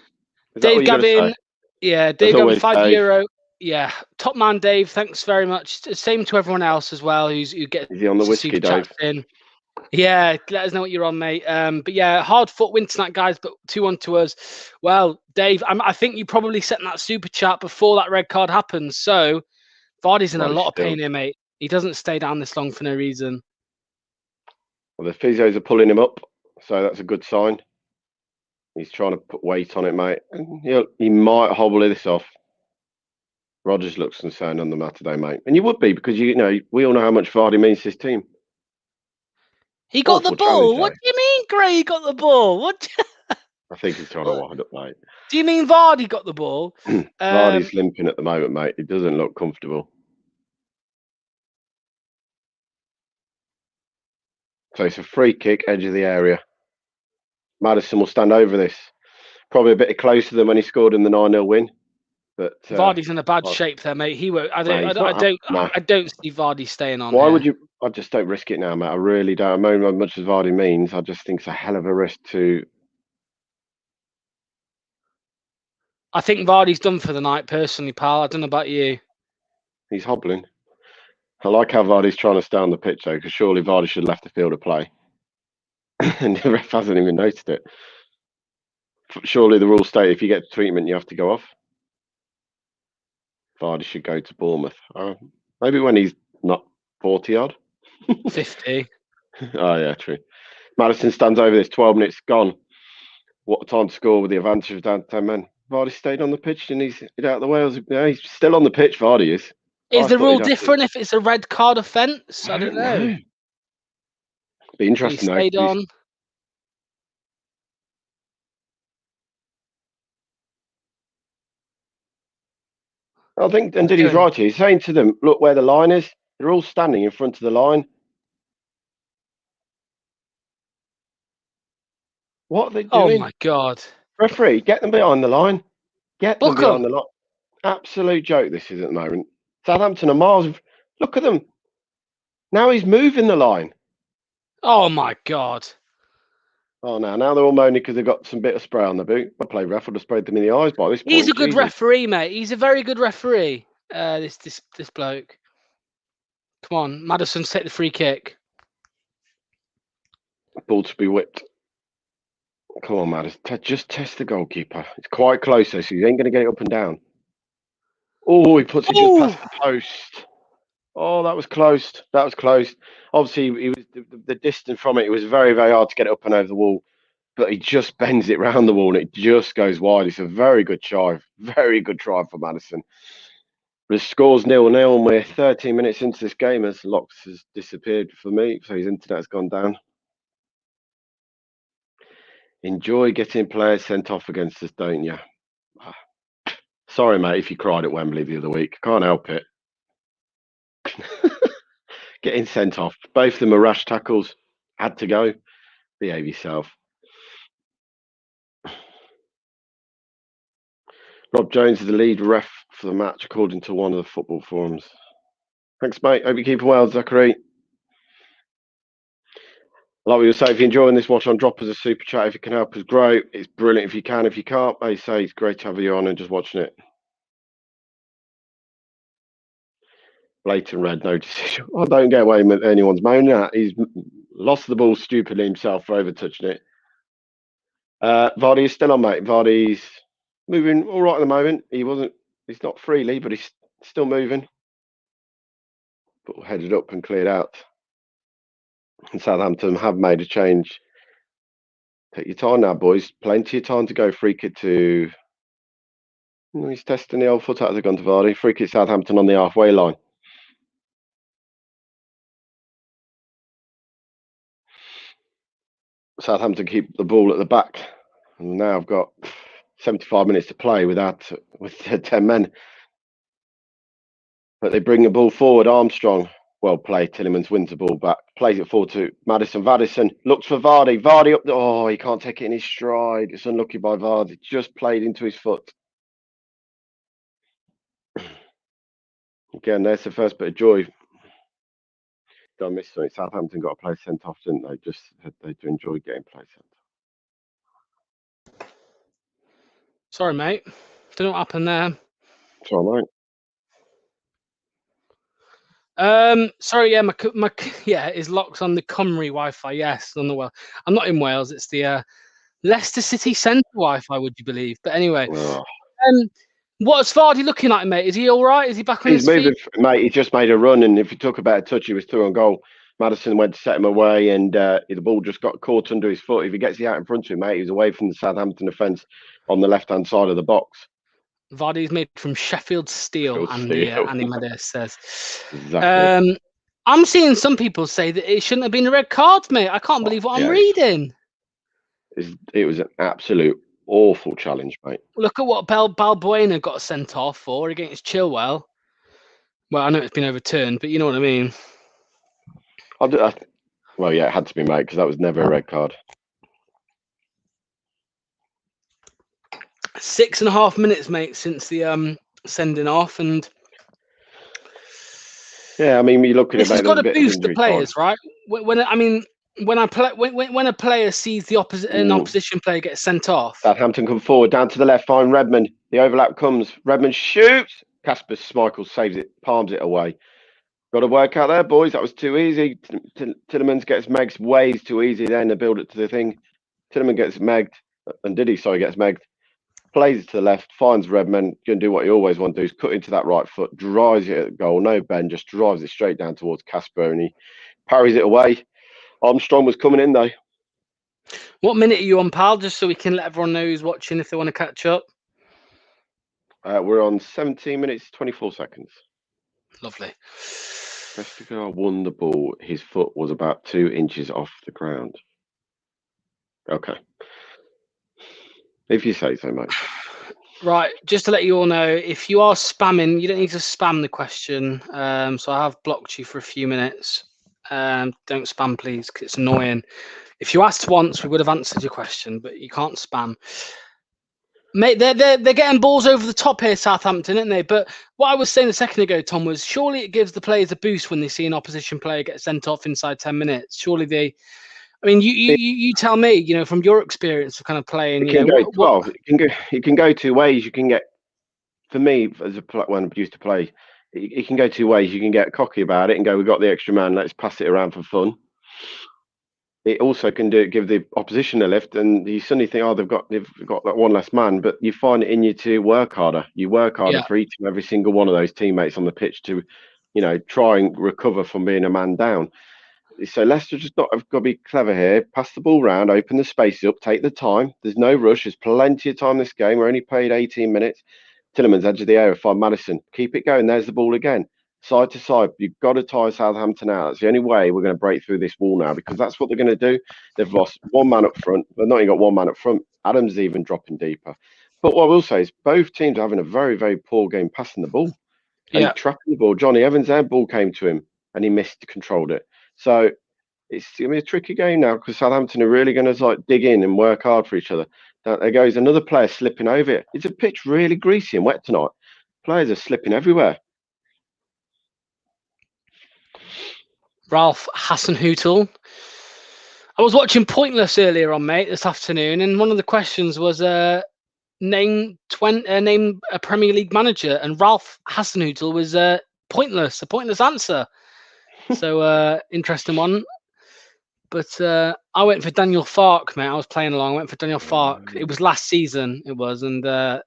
Speaker 12: Dave Gavin. Yeah, Dave Gavin, €5. Yeah. Top man, Dave. Thanks very much. Same to everyone else as well who gets.
Speaker 9: Is he on the whiskey, Dave?
Speaker 12: In. Yeah, let us know what you're on, mate. But yeah, hard fought win tonight, guys. But 2-1 to us. Well, Dave, I think you probably sent that super chat before that red card happened. So Vardy's in a lot of pain here, mate. He doesn't stay down this long for no reason.
Speaker 9: Well, the physios are pulling him up, so that's a good sign. He's trying to put weight on it, mate. And he might hobble this off. Rodgers looks concerned on the matter today, mate. And you would be, because we all know how much Vardy means to his team.
Speaker 12: He got the ball. What do you mean, Gray got the ball? What?
Speaker 9: I think he's trying to wind up, mate.
Speaker 12: Do you mean Vardy got the ball?
Speaker 9: Vardy's limping at the moment, mate. It doesn't look comfortable. So it's a free kick, edge of the area. Maddison will stand over this. Probably a bit closer than when he scored in the 9-0 win. But
Speaker 12: Vardy's in a bad shape there, mate. He won't. I don't see Vardy staying on.
Speaker 9: Why would you? I just don't risk it now, mate. I really don't. I mean, as much as Vardy means, I just think it's a hell of a risk to.
Speaker 12: I think Vardy's done for the night, personally, pal. I don't know about you.
Speaker 9: He's hobbling. I like how Vardy's trying to stay on the pitch, though, because surely Vardy should have left the field of play. And the ref hasn't even noticed it. Surely the rules state if you get treatment, you have to go off. Vardy should go to Bournemouth. Maybe when he's not 40 odd.
Speaker 12: 50.
Speaker 9: Oh, yeah, true. Maddison stands over this. 12 minutes gone. What a time to score with the advantage of down to 10 men. Vardy stayed on the pitch and he's out of the way. Yeah, he's still on the pitch, Vardy is.
Speaker 12: Is the rule different if it's a red card offence? I don't know.
Speaker 9: Be interesting, though.
Speaker 12: Stayed on.
Speaker 9: I think Ndiddy's right here. He's saying to them, look where the line is. They're all standing in front of the line. What are they doing?
Speaker 12: Oh, my God.
Speaker 9: Referee, get them behind the line. Get them behind the line. Absolute joke this is at the moment. Southampton are miles. Look at them. Now he's moving the line.
Speaker 12: Oh, my God.
Speaker 9: Oh, now they're all moaning because they've got some bit of spray on the boot. I play ref would have sprayed them in the eyes by this point.
Speaker 12: He's a good referee, mate. He's a very good referee. This bloke. Come on, Maddison, take the free kick.
Speaker 9: Ball to be whipped. Come on, Maddison. Just test the goalkeeper. It's quite close, though, so he ain't going to get it up and down. Oh, he puts it just past the post. Oh, that was close. That was close. Obviously, he was the distance from it. It was very, very hard to get it up and over the wall. But he just bends it round the wall and it just goes wide. It's a very good try. Very good try for Maddison. The score's 0-0 and we're 13 minutes into this game as Locks has disappeared for me. So his internet's gone down. Enjoy getting players sent off against us, don't you? Sorry, mate, if you cried at Wembley the other week. Can't help it. Getting sent off. Both of them are rash tackles. Had to go. Behave yourself. Rob Jones is the lead ref for the match, according to one of the football forums. Thanks, mate. Hope you keep well, Zachary. Like we were saying, if you're enjoying this watch on, drop us a super chat if it can help us grow. It's brilliant if you can. If you can't, I say it's great to have you on and just watching it. Blatant red, no decision. I don't get away with anyone's moaning at. He's lost the ball stupidly himself for over touching it. Vardy is still on, mate. Vardy's moving all right at the moment. He's not freely, but he's still moving. But headed up and cleared out. And Southampton have made a change. Take your time now, boys. Plenty of time to go. Free kick to... He's testing the old foot out of the gun to Vardy. Free kick Southampton on the halfway line. Southampton keep the ball at the back. And now I've got 75 minutes to play with 10 men. But they bring the ball forward. Armstrong. Well played. Tillemans wins the ball back. Plays it forward to Maddison. Maddison looks for Vardy. Vardy up. Oh, he can't take it in his stride. It's unlucky by Vardy. Just played into his foot. Again, there's the first bit of joy. Don't miss something. Southampton got a player sent off, didn't they? Just they do enjoy getting players sent off.
Speaker 12: Sorry, mate. Don't know what happened there.
Speaker 9: It's all right.
Speaker 12: Sorry, yeah, yeah, is locked on the Cymru Wi-Fi. Yes, on the well. I'm not in Wales. It's the Leicester City Centre Wi-Fi. Would you believe? But anyway,
Speaker 9: Oh.
Speaker 12: what's Vardy looking like, mate? Is he all right? Is he back on
Speaker 9: He's
Speaker 12: his
Speaker 9: moving,
Speaker 12: feet?
Speaker 9: mate. He just made a run, and if you talk about a touch, he was through on goal. Madison went to set him away, and the ball just got caught under his foot. If he gets it out in front of him, mate, he's away from the Southampton defence on the left-hand side of the box.
Speaker 12: Vardy's made from Sheffield steel, Andy Meadows says.
Speaker 9: Exactly.
Speaker 12: I'm seeing some people say that it shouldn't have been a red card, mate. I can't believe what I'm reading.
Speaker 9: It was an absolute awful challenge, mate.
Speaker 12: Look at what Balbuena got sent off for against Chilwell. Well, I know it's been overturned, but you know what I mean.
Speaker 9: Well, yeah, it had to be, mate, because that was never a red card.
Speaker 12: 6.5 minutes, mate, since the sending off, and
Speaker 9: yeah, I mean, you look at it.
Speaker 12: This has got to boost the players, right? When a player sees the opposition player get sent off.
Speaker 9: Southampton come forward down to the left, find Redmond. The overlap comes. Redmond shoots. Kasper Schmeichel saves it, palms it away. Got to work out there, boys. That was too easy. Tillemans gets megged way too easy. Then the build it to the thing. Tilleman gets megged, and gets megged. Plays it to the left, finds Redmond. Going to do what he always wants to do: is cut into that right foot, drives it at goal. No bend, just drives it straight down towards Kasper, and he parries it away. Armstrong was coming in though.
Speaker 12: What minute are you on, pal? Just so we can let everyone know who's watching if they want to catch up.
Speaker 9: We're on 17 minutes, 24 seconds.
Speaker 12: Lovely.
Speaker 9: Vestergaard won the ball. His foot was about 2 inches off the ground. Okay. If you say so, mate.
Speaker 12: Right, just to let you all know, if you are spamming, you don't need to spam the question. So I have blocked you for a few minutes. Don't spam, please, because it's annoying. If you asked once, we would have answered your question, but you can't spam. Mate, they're getting balls over the top here, Southampton, aren't they? But what I was saying a second ago, Tom, was surely it gives the players a boost when they see an opposition player get sent off inside 10 minutes. Surely they... I mean, you tell me, you know, from your experience of kind of playing,
Speaker 9: it can go 2 ways. You can get, for me, when I used to play, it can go 2 ways. You can get cocky about it and go, we've got the extra man, let's pass it around for fun. It also can give the opposition a lift, and you suddenly think, oh, they've got that one less man, but you find it in you to work harder. You work harder for each and every single one of those teammates on the pitch to, you know, try and recover from being a man down. So Leicester just have got to be clever here. Pass the ball round, open the spaces up, take the time. There's no rush. There's plenty of time in this game. We're only played 18 minutes. Tillemans edge of the area, find Madison. Keep it going. There's the ball again. Side to side. You've got to tire Southampton out. That's the only way we're going to break through this wall now, because that's what they're going to do. They've lost one man up front. They've not even got one man up front. Adams is even dropping deeper. But what I will say is both teams are having a very, very poor game passing the ball and trapping the ball. Johnny Evans, their ball came to him and he controlled it. So it's going to be a tricky game now, because Southampton are really going to dig in and work hard for each other. There goes another player slipping over it. It's a pitch really greasy and wet tonight. Players are slipping everywhere.
Speaker 12: Ralph Hasenhüttl. I was watching Pointless earlier on, mate, this afternoon, and one of the questions was name a Premier League manager, and Ralph Hasenhüttl was pointless, a pointless answer. So interesting one. But I went for Daniel Farke, mate. I was playing along. I went for Daniel Farke. It was last season, and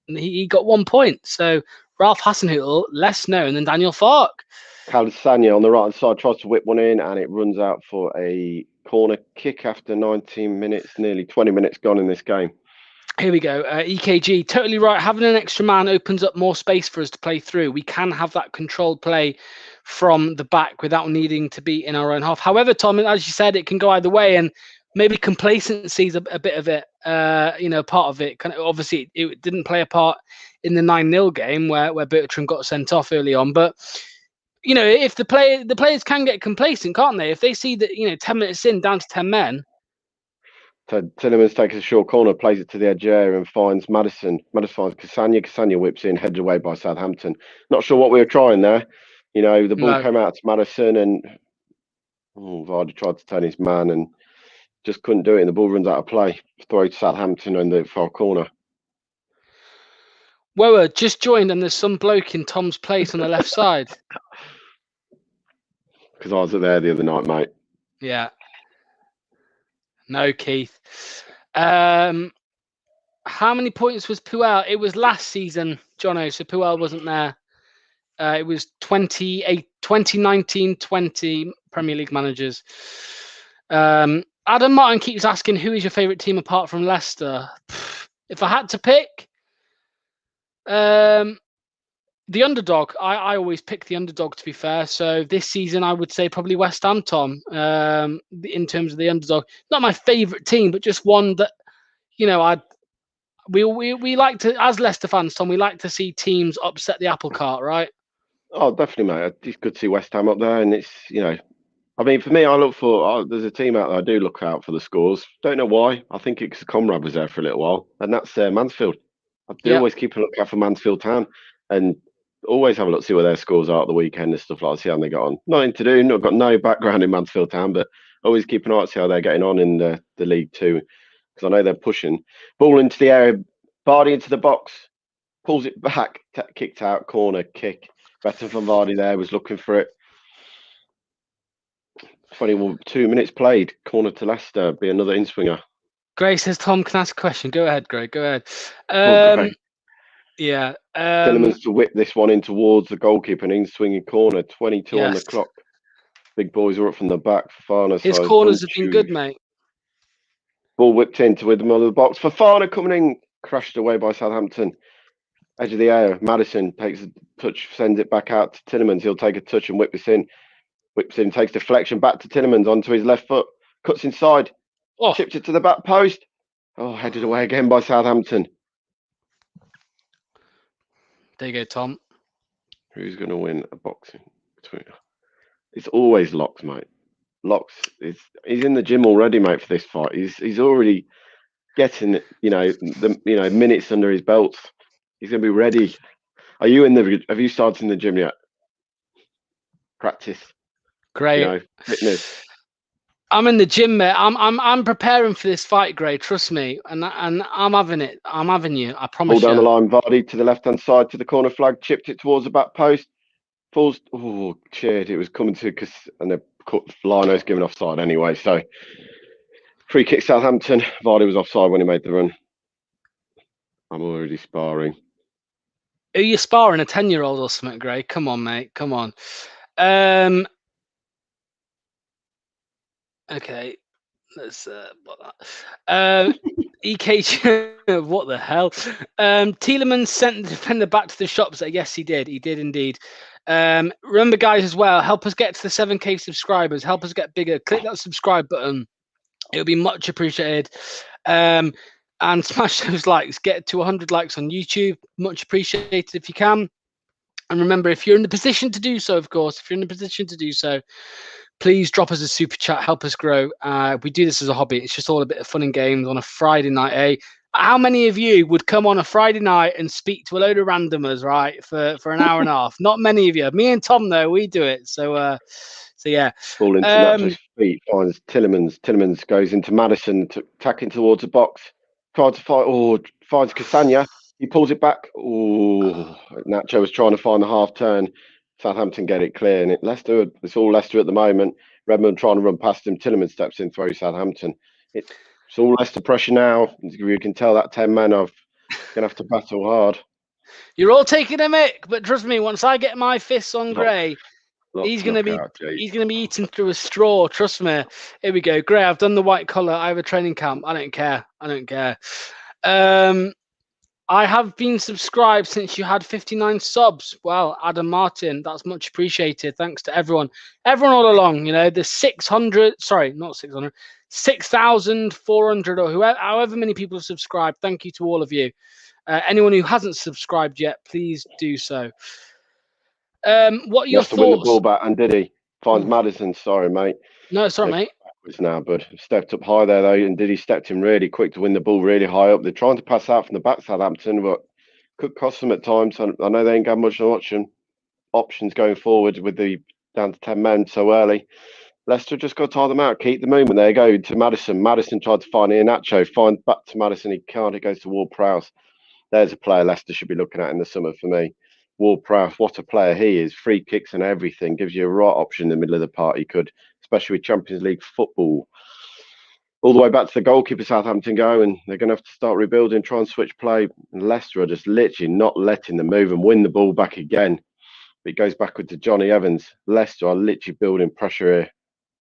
Speaker 12: he got 1 point. So Ralph Hasenhüttl, less known than Daniel Farke.
Speaker 9: Calzagna on the right-hand side tries to whip one in, and it runs out for a corner kick after 19 minutes, nearly 20 minutes gone in this game.
Speaker 12: Here we go. EKG, totally right. Having an extra man opens up more space for us to play through. We can have that controlled play from the back without needing to be in our own half. However, Tom, as you said, it can go either way, and maybe complacency is a bit of it, part of it. Obviously, it didn't play a part in the 9-0 game where Bertrand got sent off early on. But, you know, if the players can get complacent, can't they? If they see that, 10 minutes in, down to 10 men.
Speaker 9: Tillemans takes a short corner, plays it to the edge area and finds Madison. Madison finds Cassagna. Cassagna whips in, heads away by Southampton. Not sure what we were trying there. The ball came out to Madison, and Vardy tried to turn his man and just couldn't do it. And the ball runs out of play. Throw to Southampton in the far corner.
Speaker 12: Weber just joined, and there's some bloke in Tom's place on the left side.
Speaker 9: because I was there the other night, mate.
Speaker 12: Yeah. No, Keith. How many points was Puel? It was last season, Jono, so Puel wasn't there. It was 2019-20 Premier League managers. Adam Martin keeps asking, who is your favourite team apart from Leicester? If I had to pick, the underdog. I always pick the underdog, to be fair. So this season, I would say probably West Ham, Tom, in terms of the underdog. Not my favourite team, but just one that, you know, we like to, as Leicester fans, Tom, we like to see teams upset the apple cart, right?
Speaker 9: Oh, definitely, mate. It's good to see West Ham up there, and it's, you know, I mean, for me, I look for, there's a team out there, I do look out for the scores. Don't know why. I think it's Conrad was there for a little while, and that's Mansfield. I do always keep a look out for Mansfield Town, and always have a look, see where their scores are at the weekend and stuff like that, see how they got on. Nothing to do, I've got no background in Mansfield Town, but always keep an eye out, see how they're getting on in the League Two, because I know they're pushing. Ball into the area, Vardy into the box, pulls it back, kicked out, corner, kick. Better from Vardy there, was looking for it. 22 minutes played, corner to Leicester, be another in-swinger.
Speaker 12: Gray says, Tom, can I ask a question? Go ahead, Gray, go ahead. Yeah.
Speaker 9: Tillemans to whip this one in towards the goalkeeper, an in-swinging corner, 22 on the clock. Big boys are up from the back. Fafana.
Speaker 12: His corners have been good, mate.
Speaker 9: Ball whipped into with the middle of the box. Fafana coming in, crashed away by Southampton. Edge of the area. Maddison takes a touch, sends it back out to Tillemans. He'll take a touch and whip this in. Whips in, takes deflection back to Tillemans onto his left foot. Cuts inside. Chipped it to the back post. Oh, headed away again by Southampton.
Speaker 12: There you go, Tom.
Speaker 9: Who's going to win a boxing between? It's always Locks, mate. Locks he's in the gym already, mate, for this fight. He's already getting the minutes under his belt. He's going to be ready. Have you started in the gym yet? Practice.
Speaker 12: Great.
Speaker 9: Fitness.
Speaker 12: I'm in the gym, mate. I'm preparing for this fight, Gray. Trust me, and I'm having it. I'm having you. I promise.
Speaker 9: Ball down the line, Vardy to the left-hand side to the corner flag, chipped it towards the back post. Falls. Oh, cheered. It was coming to and the Lino's given offside anyway. So free kick Southampton. Vardy was offside when he made the run. I'm already sparring.
Speaker 12: Are you sparring a 10-year-old or something, Gray? Come on, mate. Come on. Okay, let's what that. EKG, what the hell? Tielemans sent the defender back to the shops. Yes, he did. He did indeed. Remember, guys, as well, help us get to the 7K subscribers. Help us get bigger. Click that subscribe button. It'll be much appreciated. And smash those likes. Get to 100 likes on YouTube. Much appreciated if you can. And remember, if you're in the position to do so, of course, if you're in the position to do so, please drop us a super chat, help us grow. We do this as a hobby. It's just all a bit of fun and games on a Friday night, eh? How many of you would come on a Friday night and speak to a load of randomers, right, for an hour and a half? Not many of you. Me and Tom, though, we do it. So yeah.
Speaker 9: Ball into Nacho's feet, finds Tillemans. Tillemans goes into Maddison, attacking towards the box. Tries to fight, finds Cassagna. He pulls it back. Oh, Nacho was trying to find the half turn. Southampton get it clear, and Leicester. It's all Leicester at the moment. Redmond trying to run past him. Tillemans steps in, throws Southampton. It's all Leicester pressure now. You can tell that 10 men are going to have to battle hard.
Speaker 12: You're all taking a mick, but trust me, once I get my fists on Gray, he's going to be eaten through a straw. Trust me. Here we go, Gray. I've done the white collar. I have a training camp. I don't care. I have been subscribed since you had 59 subs. Well, Adam Martin, that's much appreciated. Thanks to everyone all along. You know, the 6,400 or however many people have subscribed. Thank you to all of you. Anyone who hasn't subscribed yet, please do so. What are your thoughts?
Speaker 9: Win the ball back, and did he? Finds Maddison. Sorry, mate.
Speaker 12: No, sorry, mate.
Speaker 9: Now, but stepped up high there though, and Diddy stepped in really quick to win the ball really high up. They're trying to pass out from the back, Southampton, but could cost them at times. I know they ain't got much options going forward with the down to 10 men so early. Leicester just got to tie them out, keep the movement. There you go to Maddison. Maddison tried to find Iheanacho, finds back to Maddison. He can't. It goes to Ward-Prowse. There's a player Leicester should be looking at in the summer for me. Ward-Prowse, what a player he is. Free kicks and everything. Gives you a right option in the middle of the park. He could, especially with Champions League football. All the way back to the goalkeeper, Southampton go, and they're going to have to start rebuilding, try and switch play. And Leicester are just literally not letting them move and win the ball back again. It goes backward to Johnny Evans. Leicester are literally building pressure here.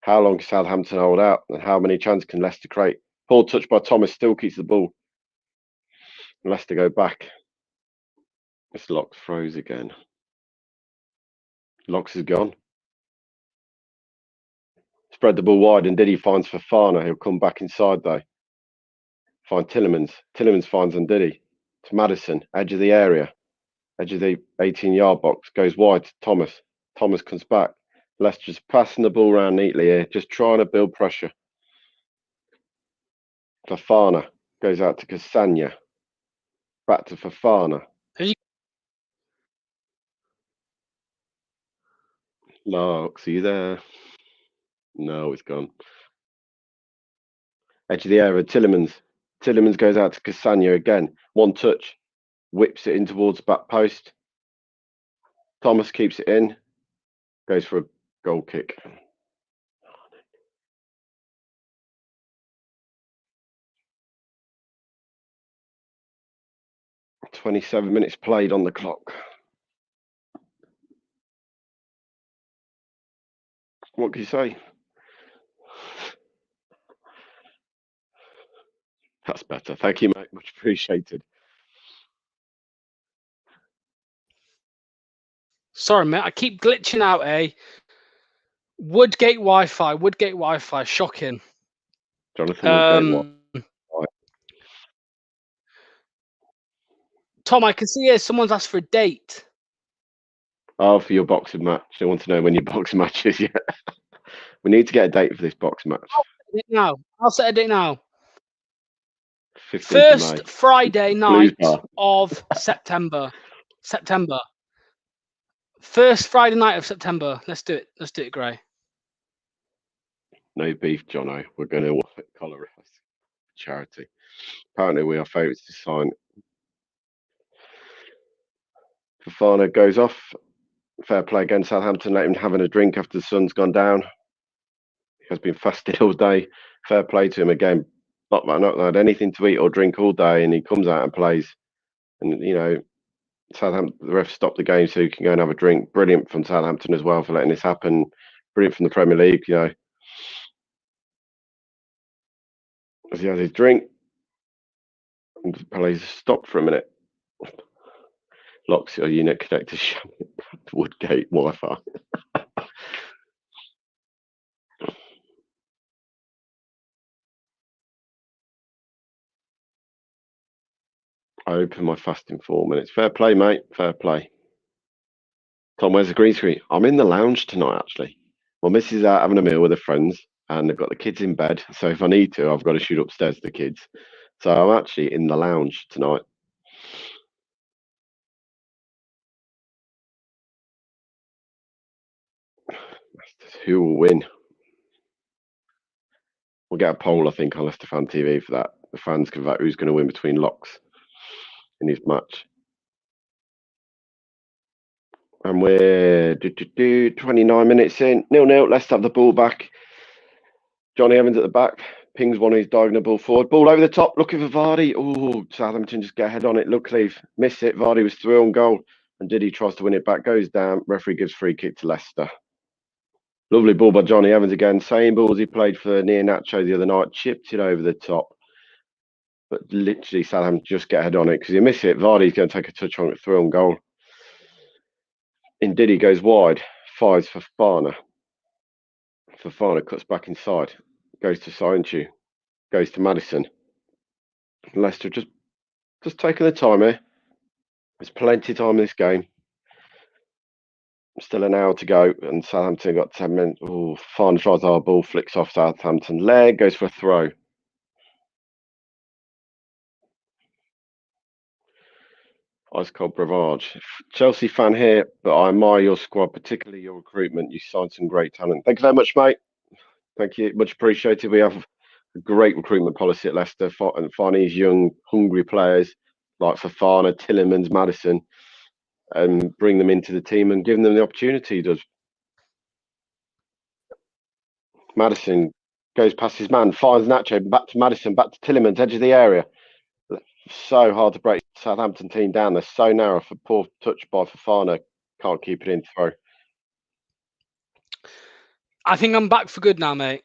Speaker 9: How long can Southampton hold out? And how many chances can Leicester create? Poor touch by Thomas, still keeps the ball. Leicester go back. This Locks throws again. Locks is gone. Spread the ball wide, and Ndidi finds Fofana. He'll come back inside though. Find Tillemans. Tillemans finds Ndidi. To Maddison, edge of the area. Edge of the 18-yard box. Goes wide to Thomas. Thomas comes back. Leicester's passing the ball around neatly here, just trying to build pressure. Fofana goes out to Cassagna. Back to Fofana. Locks, are you there? No, it's gone. Edge of the area, Tillemans. Tillemans goes out to Cassagna again. One touch. Whips it in towards back post. Thomas keeps it in. Goes for a goal kick. 27 minutes played on the clock. What can you say? That's better. Thank you, mate. Much appreciated.
Speaker 12: Sorry, mate. I keep glitching out, eh? Woodgate Wi-Fi. Shocking.
Speaker 9: Jonathan Woodgate
Speaker 12: Tom, I can see here someone's asked for a date.
Speaker 9: Oh, for your boxing match. I want to know when your boxing match is. Yeah. We need to get a date for this boxing match.
Speaker 12: I'll set a date now.
Speaker 9: 15th
Speaker 12: First
Speaker 9: of May.
Speaker 12: Friday night of September. First Friday night of September. Let's do it. Let's do it, Gray.
Speaker 9: No beef, Jono. We're going to collar charity. Apparently, we are favourites to sign. Fofana goes off. Fair play against Southampton. Let him having a drink after the sun's gone down. He has been fasted all day. Fair play to him again. Not had anything to eat or drink all day, and he comes out and plays. And you know, Southampton, the ref stopped the game so he can go and have a drink. Brilliant from Southampton as well for letting this happen. Brilliant from the Premier League, you know. As he has his drink, and plays stopped for a minute. Locks your unit connected to Woodgate Wi-Fi. I open my fast in 4 minutes. Fair play, mate. Fair play. Tom, where's the green screen? I'm in the lounge tonight, actually. My missus is out having a meal with her friends, and they've got the kids in bed. So if I need to, I've got to shoot upstairs to the kids. So I'm actually in the lounge tonight. Who will win? We'll get a poll, I think, on Leicester Fan TV for that. The fans can vote who's going to win between Locks in his match. And we're 29 minutes in. 0-0. Let's have the ball back. Johnny Evans at the back. Pings one of his diagonal ball forward. Ball over the top. Looking for Vardy. Oh, Southampton just get ahead on it. Luckily, miss it. Vardy was through on goal. And Diddy tries to win it back. Goes down. Referee gives free kick to Leicester. Lovely ball by Johnny Evans again. Same balls he played for near Nacho the other night. Chipped it over the top. But literally, Southampton just get ahead on it because you miss it. Vardy's going to take a touch on it through on goal. Ndidi goes wide. Fires for Fofana. Fofana cuts back inside. Goes to Southampton. Goes to Maddison. Leicester just taking the time here. There's plenty of time in this game. Still an hour to go, and Southampton got 10 minutes. Oh, Fofana tries our ball, flicks off Southampton. Leg goes for a throw. Ice cold bravage. Chelsea fan here, but I admire your squad, particularly your recruitment. You signed some great talent. Thank you very much, mate. Thank you. Much appreciated. We have a great recruitment policy at Leicester and find these young, hungry players like Fofana, Tillemans, Maddison. and bring them into the team and giving them the opportunity he does. Maddison goes past his man, finds Nacho, back to Maddison, back to Tielemans, edge of the area. So hard to break the Southampton team down. They're so narrow for poor touch by Fofana. Can't keep it in throw.
Speaker 12: I think I'm back for good now, mate.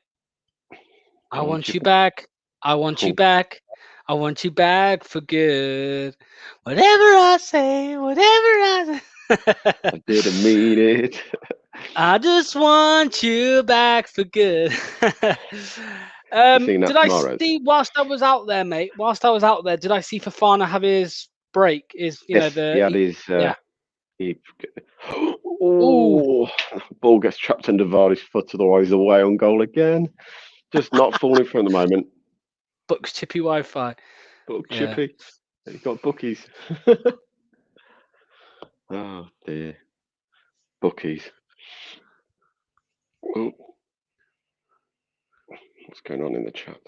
Speaker 12: I want you back. I want you back. I want you back for good. Whatever I say, whatever I say.
Speaker 9: I didn't mean it.
Speaker 12: I just want you back for good. Did I see, whilst I was out there, mate, did I see Fofana have his break?
Speaker 9: Ball gets trapped under Vardy's foot, otherwise away on goal again. Just not falling for the moment.
Speaker 12: Bucks chippy Wi-Fi.
Speaker 9: Chippy. You've got bookies. Oh dear. Bookies. Oh. What's going on in the chat?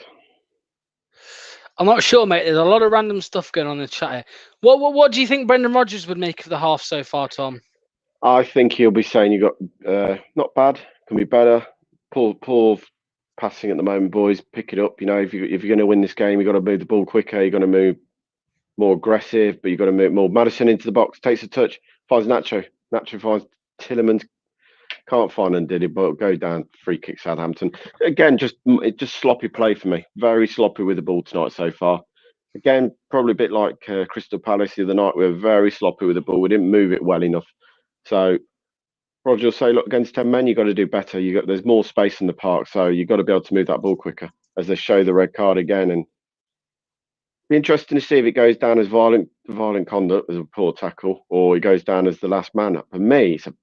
Speaker 12: I'm not sure, mate. There's a lot of random stuff going on in the chat here. What do you think Brendan Rodgers would make of the half so far, Tom?
Speaker 9: I think he'll be saying you got not bad, can be better. Poor passing at the moment, boys. Pick it up. You know, if you're going to win this game, you've got to move the ball quicker. You've got to move more aggressive, but you've got to move more. Maddison into the box, takes a touch, finds Nacho. Nacho finds Tielemans. Can't find Ndidi, but go down. Free kick Southampton. Again, just sloppy play for me. Very sloppy with the ball tonight so far. Again, probably a bit like Crystal Palace the other night. We were very sloppy with the ball. We didn't move it well enough. So Roger will say, look, against 10 men, you've got to do better. There's more space in the park, so you've got to be able to move that ball quicker, as they show the red card again. And be interesting to see if it goes down as violent conduct, as a poor tackle, or it goes down as the last man up. For me, it's an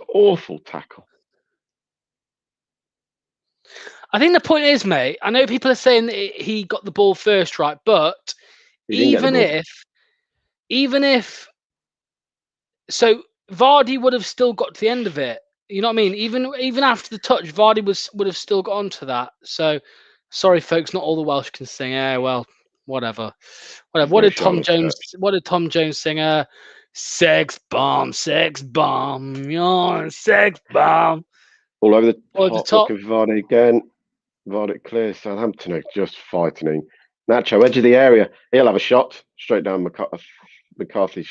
Speaker 9: awful tackle.
Speaker 12: I think the point is, mate, I know people are saying that he got the ball first, right? But even if so Vardy would have still got to the end of it. You know what I mean? Even after the touch, Vardy would have still got onto that. So sorry, folks, not all the Welsh can sing. Well, whatever. What did Tom Jones sing? Sex bomb, you're sex bomb.
Speaker 9: All over the top. Looking for Vardy again. Vardy clear. Southampton are just fighting. Nacho, edge of the area. He'll have a shot straight down McCarthy's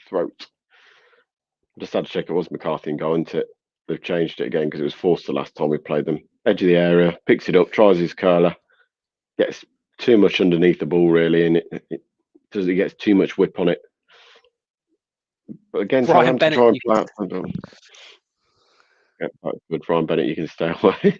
Speaker 9: throat. Just had to check it was McCarthy and go into it. They've changed it again because it was forced the last time we played them. Edge of the area, picks it up, tries his curler, gets too much underneath the ball really, and it gets too much whip on it. But again,
Speaker 12: Ryan Bennett.
Speaker 9: Good, Ryan Bennett, you can stay away.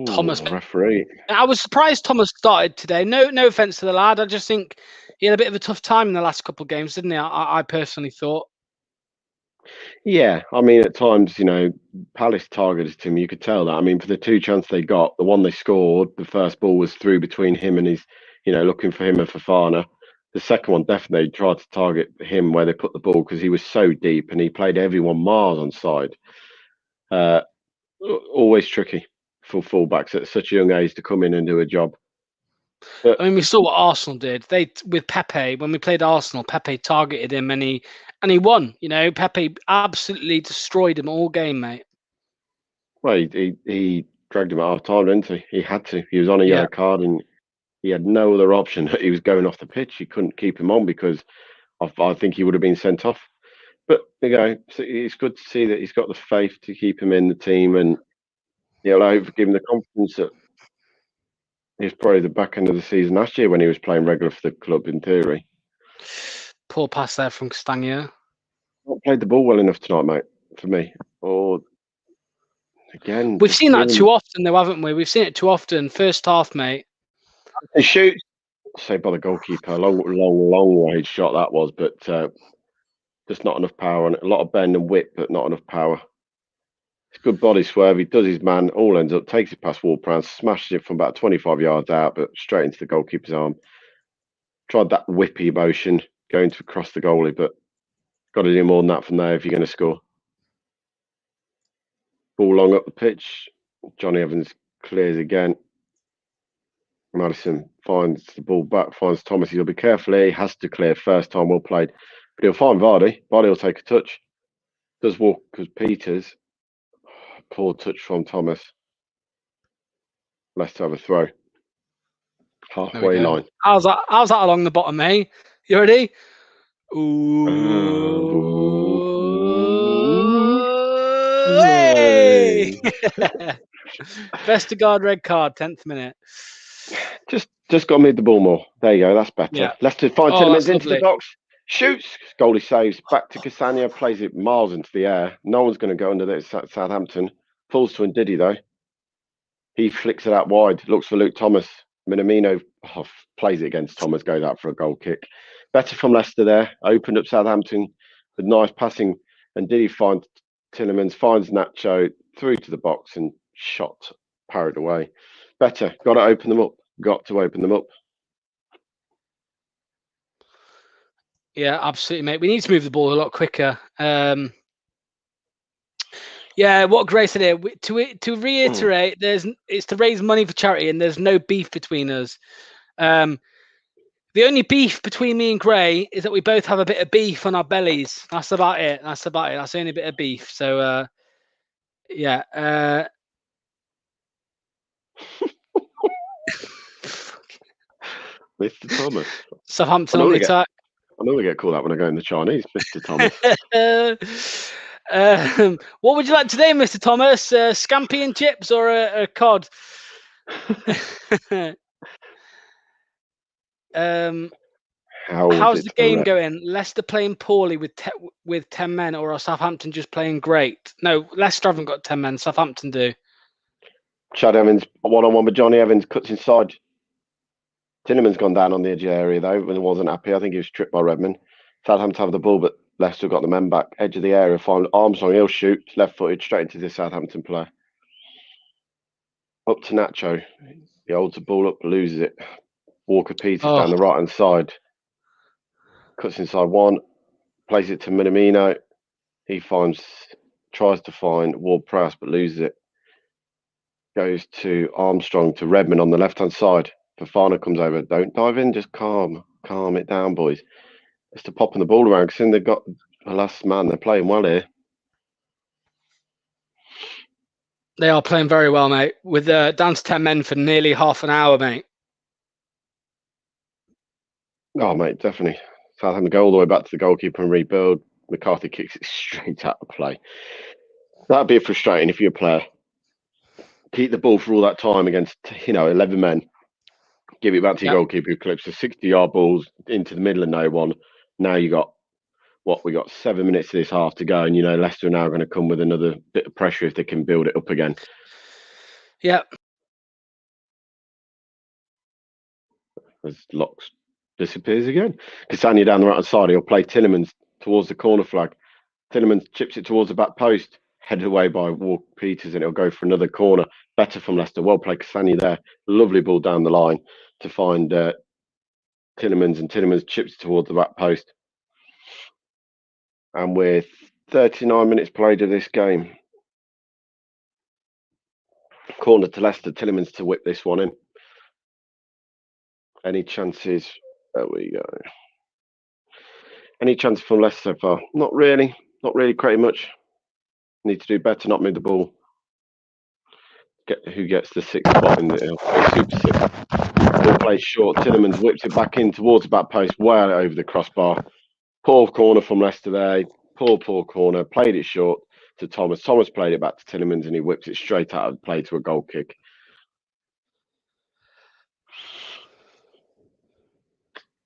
Speaker 12: Thomas,
Speaker 9: referee.
Speaker 12: I was surprised Thomas started today. No offense to the lad. I just think he had a bit of a tough time in the last couple of games, didn't he? I personally thought.
Speaker 9: Yeah, I mean, at times, Palace targeted him. You could tell that. I mean, for the two chances they got, the one they scored, the first ball was through between him and his, looking for him and Fofana. The second one definitely tried to target him where they put the ball because he was so deep and he played everyone miles on side. Always tricky for fullbacks at such a young age to come in and do a job.
Speaker 12: But, I mean, we saw what Arsenal did. With Pepe, when we played Arsenal, Pepe targeted him and he won. Pepe absolutely destroyed him all game, mate.
Speaker 9: Well, he dragged him at half time, didn't he? He had to. He was on a yellow card and he had no other option. He was going off the pitch. He couldn't keep him on because I think he would have been sent off. But it's good to see that he's got the faith to keep him in the team, and I give him the confidence that he was probably the back end of the season last year when he was playing regular for the club. In theory,
Speaker 12: poor pass there from Castagna.
Speaker 9: Not played the ball well enough tonight, mate. For me, again,
Speaker 12: we've seen that too often, though, haven't we? We've seen it too often. First half, mate.
Speaker 9: The shoot, say by the goalkeeper, long range shot that was, but. Just not enough power on it. A lot of bend and whip, but not enough power. It's good body swerve. He does his man, all ends up, takes it past Ward-Prowse, smashes it from about 25 yards out, but straight into the goalkeeper's arm. Tried that whippy motion going to cross the goalie, but got to do more than that from there if you're going to score. Ball long up the pitch. Johnny Evans clears again. Madison finds the ball back, finds Thomas. He'll be careful here. He has to clear. First time, well played. But he'll find Vardy. Vardy will take a touch. Does walk because Peters. Poor touch from Thomas. Let's have a throw. Halfway line.
Speaker 12: How's that along the bottom, eh? You ready? Hey! Vestergaard red card, 10th minute.
Speaker 9: Just got to move the ball more. There you go. That's better.
Speaker 12: Yeah.
Speaker 9: Leicester find Tillemans into
Speaker 12: lovely.
Speaker 9: the box. Shoots. Goalie saves. Back to Cassania. Plays it miles into the air. No one's going to go under this at Southampton. Falls to Ndidi though. He flicks it out wide. Looks for Luke Thomas. Minamino plays it against Thomas. Goes out for a goal kick. Better from Leicester there. Opened up Southampton with nice passing. Ndidi finds Tillemans. Finds Nacho through to the box and shot parried away. Better. Got to open them up. Got to open them up.
Speaker 12: Yeah, absolutely, mate. We need to move the ball a lot quicker. Yeah, what Gray said here. To reiterate, it's to raise money for charity, and there's no beef between us. The only beef between me and Gray is that we both have a bit of beef on our bellies. That's about it. That's the only bit of beef. So, yeah.
Speaker 9: Mr. Thomas.
Speaker 12: Southampton on the attack.
Speaker 9: I normally get called that when I go in the Chinese, Mr. Thomas.
Speaker 12: What would you like today, Mr. Thomas? Scampi and chips or a cod? How's the game going? Leicester playing poorly with 10 men, or are Southampton just playing great? No, Leicester haven't got 10 men. Southampton do.
Speaker 9: Chad Evans, one-on-one with Johnny Evans, cuts inside. Tillemans gone down on the edge of the area though, when he wasn't happy. I think he was tripped by Redmond. Southampton have the ball, but Leicester got the men back. Edge of the area, find Armstrong, he'll shoot, left-footed, straight into the Southampton player. Up to Nacho. He holds the ball up, loses it. Walker Peters down the right-hand side. Cuts inside one, plays it to Minamino. He tries to find Ward-Prowse, but loses it. Goes to Armstrong, to Redmond on the left-hand side. Fafana comes over. Don't dive in, just calm it down, boys. It's to popping the ball around because they've got the last man. They're playing well here.
Speaker 12: They are playing very well, mate. With down to 10 men for nearly half an hour, mate.
Speaker 9: Oh, mate, definitely. Southampton go all the way back to the goalkeeper and rebuild. McCarthy kicks it straight out of play. That'd be frustrating if you're a player. Keep the ball for all that time against 11 men. Give it back to your goalkeeper who clips the 60-yard balls into the middle of no one. Now we got 7 minutes of this half to go, and Leicester are now going to come with another bit of pressure if they can build it up again.
Speaker 12: Yeah.
Speaker 9: As Locks disappears again. Cassania down the right side, he'll play Tillemans towards the corner flag. Tillemans chips it towards the back post, headed away by Walker Peters, and it'll go for another corner. Better from Leicester. Well played, Cassania there. Lovely ball down the line to find Tillemans, and Tillemans chips towards the back post. And with 39 minutes played of this game, corner to Leicester, Tillemans to whip this one in. Any chances? There we go. Any chance from Leicester so far? Not really creating much. Need to do better, not move the ball. Who gets the sixth spot in the Super Six? Ball plays short. Tillemans whips it back in towards the back post, well over the crossbar. Poor corner from Leicester there. Poor corner. Played it short to Thomas. Thomas played it back to Tillemans, and he whips it straight out of play to a goal kick.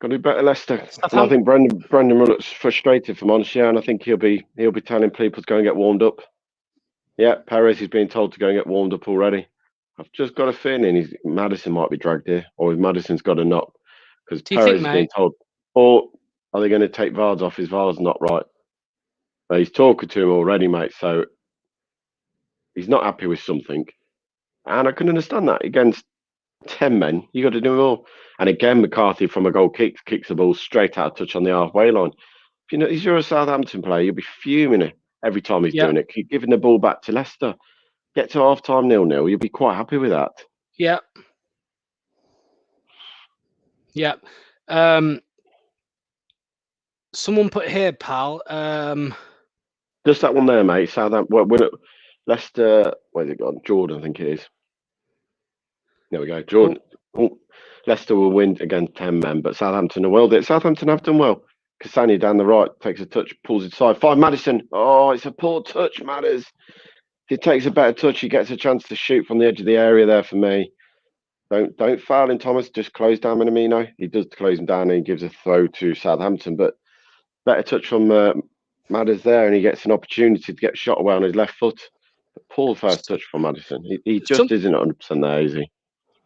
Speaker 9: Got to do better, Leicester. And I think Brendan Rullett's frustrated, if I'm honest, and I think he'll be telling people to go and get warmed up. Yeah, Perez is being told to go and get warmed up already. I've just got a feeling Maddison might be dragged here, or if Maddison's got a knock, because Perez is being told. Or are they going to take Vards off? His Vards not right. But he's talking to him already, mate. So he's not happy with something, and I can understand that. Against 10 men, you got to do more. And again, McCarthy from a goal kicks the ball straight out of touch on the halfway line. If you're a Southampton player, you'll be fuming every time he's doing it. Keep giving the ball back to Leicester. Get to half time 0-0. You'll be quite happy with that.
Speaker 12: Yeah. Yeah. Someone put here, pal.
Speaker 9: Just that one there, mate. Southampton. Leicester. Where's it gone? Jordan, I think it is. There we go. Jordan. Leicester will win against 10 men, but Southampton are well. Southampton have done well. Cassani down the right takes a touch, pulls it side. 5 Maddison. Oh, it's a poor touch, Matters. If he takes a better touch, he gets a chance to shoot from the edge of the area there for me. Don't foul him, Thomas. Just close down Minamino. He does close him down and he gives a throw to Southampton, but better touch from Madders there, and he gets an opportunity to get shot away on his left foot. Poor first touch from Maddison. He just isn't 100% there, is he?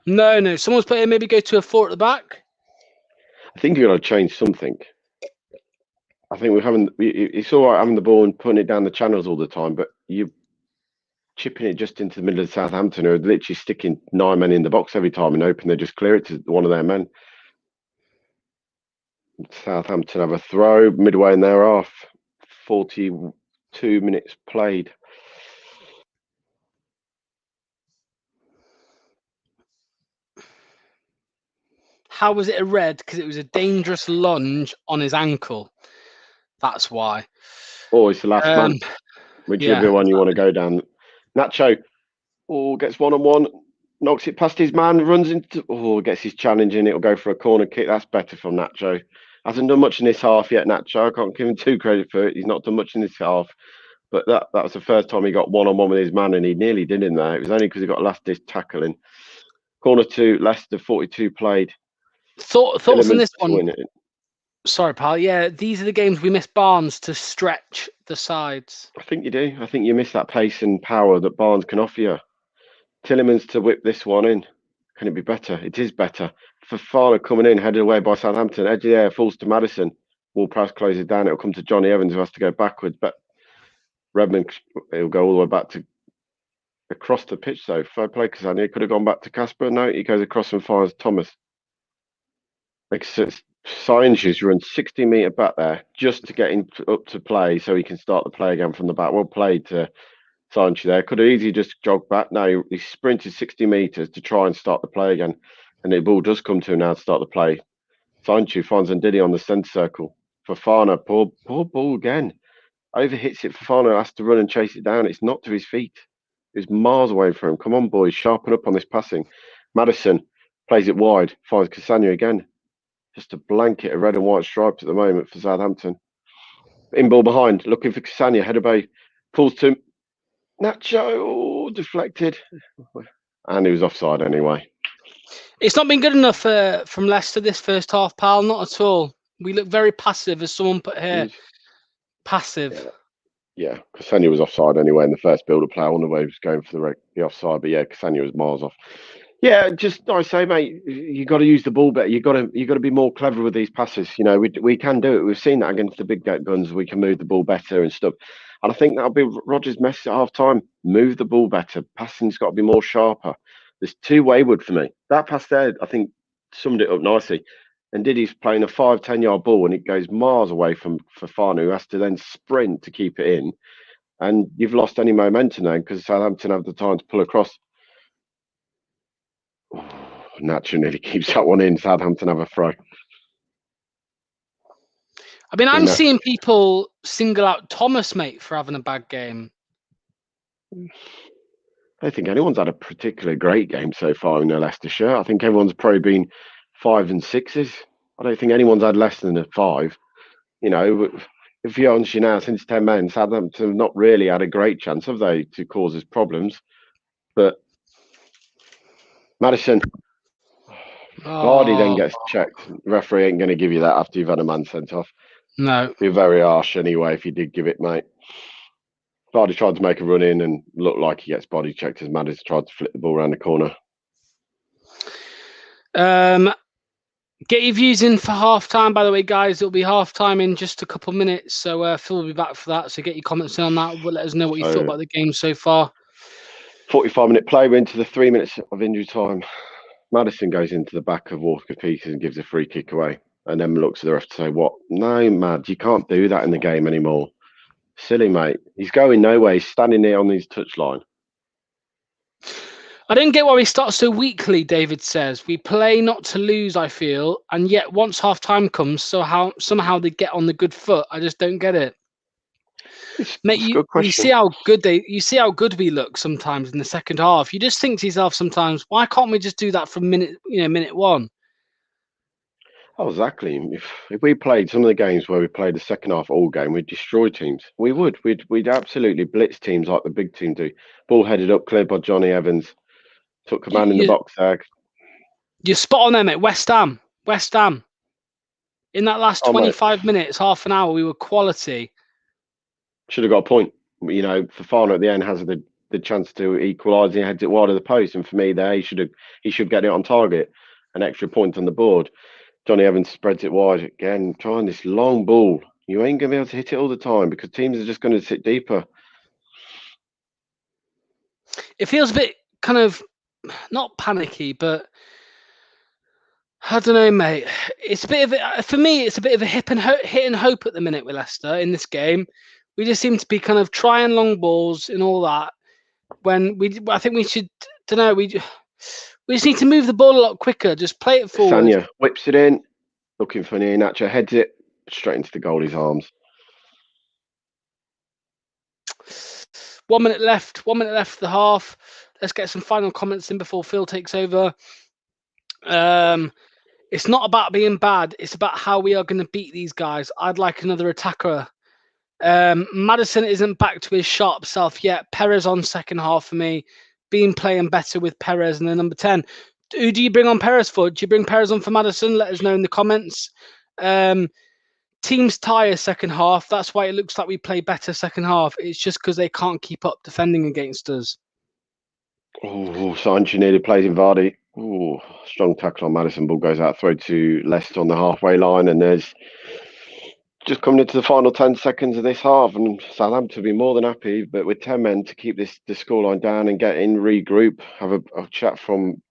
Speaker 12: No. Someone's put here, maybe go to a 4 at the back.
Speaker 9: I think you've got to change something. I think it's all right having the ball and putting it down the channels all the time, but you're chipping it just into the middle of Southampton, who are literally sticking 9 men in the box every time and hoping they just clear it to one of their men. Southampton have a throw midway in their half. 42 minutes played.
Speaker 12: How was it a red? Because it was a dangerous lunge on his ankle. That's why.
Speaker 9: Oh, it's the last man. Whichever one you want to go down. Nacho, gets 1-on-1, knocks it past his man, runs into, gets his challenge in. It'll go for a corner kick. That's better from Nacho. Hasn't done much in this half yet, Nacho. I can't give him too credit for it. He's not done much in this half. But that was the first time he got 1-on-1 with his man, and he nearly did in there. It was only because he got last ditch tackling. Corner 2, Leicester, 42 played.
Speaker 12: Thoughts on this one? Sorry, pal. Yeah, these are the games we miss Barnes to stretch the sides.
Speaker 9: I think you do. I think you miss that pace and power that Barnes can offer you. Tillemans to whip this one in. Can it be better? It is better. Fofana coming in, headed away by Southampton. Edge of the air, falls to Maddison. Wall-Prowse closes down. It'll come to Johnny Evans, who has to go backwards. But Redmond, he'll go all the way back to across the pitch, though. Fair play, Cassani. He could have gone back to Casper. No, he goes across and finds Thomas. Sainz runs 60 metre back there just to get him up to play so he can start the play again from the back. Well played to Sainz there. Could have easily just jogged back. No, he sprinted 60 metres to try and start the play again. And the ball does come to him now to start the play. Sainz finds Ndidi on the centre circle. Fofana, poor ball again. Overhits it. Fofana has to run and chase it down. It's not to his feet. It's miles away from him. Come on, boys. Sharpen up on this passing. Maddison plays it wide. Finds Cassani again. Just a blanket of red and white stripes at the moment for Southampton. In ball behind, looking for Cassani, head away, pulls to Nacho, deflected, and he was offside anyway.
Speaker 12: It's not been good enough from Leicester this first half, pal. Not at all. We look very passive, as someone put here. Passive.
Speaker 9: Yeah, Cassani was offside anyway in the first build-up play. I wonder where he was going for the offside, but yeah, Cassani was miles off. Yeah, just I say, mate, you got to use the ball better. You got to be more clever with these passes. You know, we can do it. We've seen that against the big guns. We can move the ball better and stuff. And I think that'll be Rodgers' message at half time. Move the ball better. Passing's got to be more sharper. There's too wayward for me. That pass there, I think, summed it up nicely. And Didi's playing a 5-10 yard ball and it goes miles away from Fofana, who has to then sprint to keep it in. And you've lost any momentum then because Southampton have the time to pull across. Nacho nearly keeps that one in. Southampton have a throw.
Speaker 12: I mean, I'm seeing people single out Thomas, mate, for having a bad game.
Speaker 9: I don't think anyone's had a particularly great game so far in the Leicester shirt. I think everyone's probably been 5 and 6s. I don't think anyone's had less than a 5. You know, if you're honest now, since 10 men, Southampton have not really had a great chance, have they, to cause us problems. But Maddison, Vardy then gets checked. The referee ain't going to give you that after you've had a man sent off.
Speaker 12: No.
Speaker 9: Be very harsh anyway if you did give it, mate. Vardy tried to make a run in and looked like he gets body checked as Maddison tried to flip the ball around the corner.
Speaker 12: Get your views in for half time, by the way, guys. It'll be half time in just a couple of minutes. So Phil will be back for that. So get your comments in on that. We'll let us know what you thought about the game so far.
Speaker 9: 45-minute play. We're into the 3 minutes of injury time. Maddison goes into the back of Walker Peters and gives a free kick away. And then looks at the ref to say, what? No, Mad, you can't do that in the game anymore. Silly, mate. He's going nowhere. He's standing there on his touchline.
Speaker 12: I don't get why we start so weakly, David says. We play not to lose, I feel, and yet once half-time comes, somehow they get on the good foot. I just don't get it. Mate, you see how good we look sometimes in the second half. You just think to yourself sometimes, why can't we just do that from minute one?
Speaker 9: Oh, exactly. If we played some of the games where we played the second half all game, we'd destroy teams. We would. We'd absolutely blitz teams like the big team do. Ball headed up, cleared by Johnny Evans. Took command in the box there.
Speaker 12: You're spot on there, mate. West Ham. In that last 25 minutes, half an hour, we were quality.
Speaker 9: Should have got a point. You know, Fofana at the end has the chance to equalise. He heads it wide of the post, and for me, there he should get it on target. An extra point on the board. Johnny Evans spreads it wide again, trying this long ball. You ain't going to be able to hit it all the time because teams are just going to sit deeper.
Speaker 12: It feels a bit kind of not panicky, but I don't know, mate. It's a bit of for me. It's a bit of a hit and hope at the minute with Leicester in this game. We just seem to be kind of trying long balls and all that. When I think we should. Don't know. We just need to move the ball a lot quicker. Just play it forward.
Speaker 9: Sanya whips it in, looking for Iheanacho, heads it straight into the goalie's arms.
Speaker 12: 1 minute left. 1 minute left for the half. Let's get some final comments in before Phil takes over. It's not about being bad. It's about how we are going to beat these guys. I'd like another attacker. Maddison isn't back to his sharp self yet. Perez on second half for me. Been playing better with Perez and the number 10. Who do you bring on Perez for? Do you bring Perez on for Maddison? Let us know in the comments. Teams tire second half. That's why it looks like we play better second half. It's just because they can't keep up defending against us.
Speaker 9: Oh, Sancho nearly plays in Vardy. Oh, strong tackle on Maddison. Ball goes out, throw to Leicester on the halfway line, and there's just coming into the final 10 seconds of this half, and Southampton will be more than happy, but with 10 men to keep the scoreline down and get in, regroup, have a chat from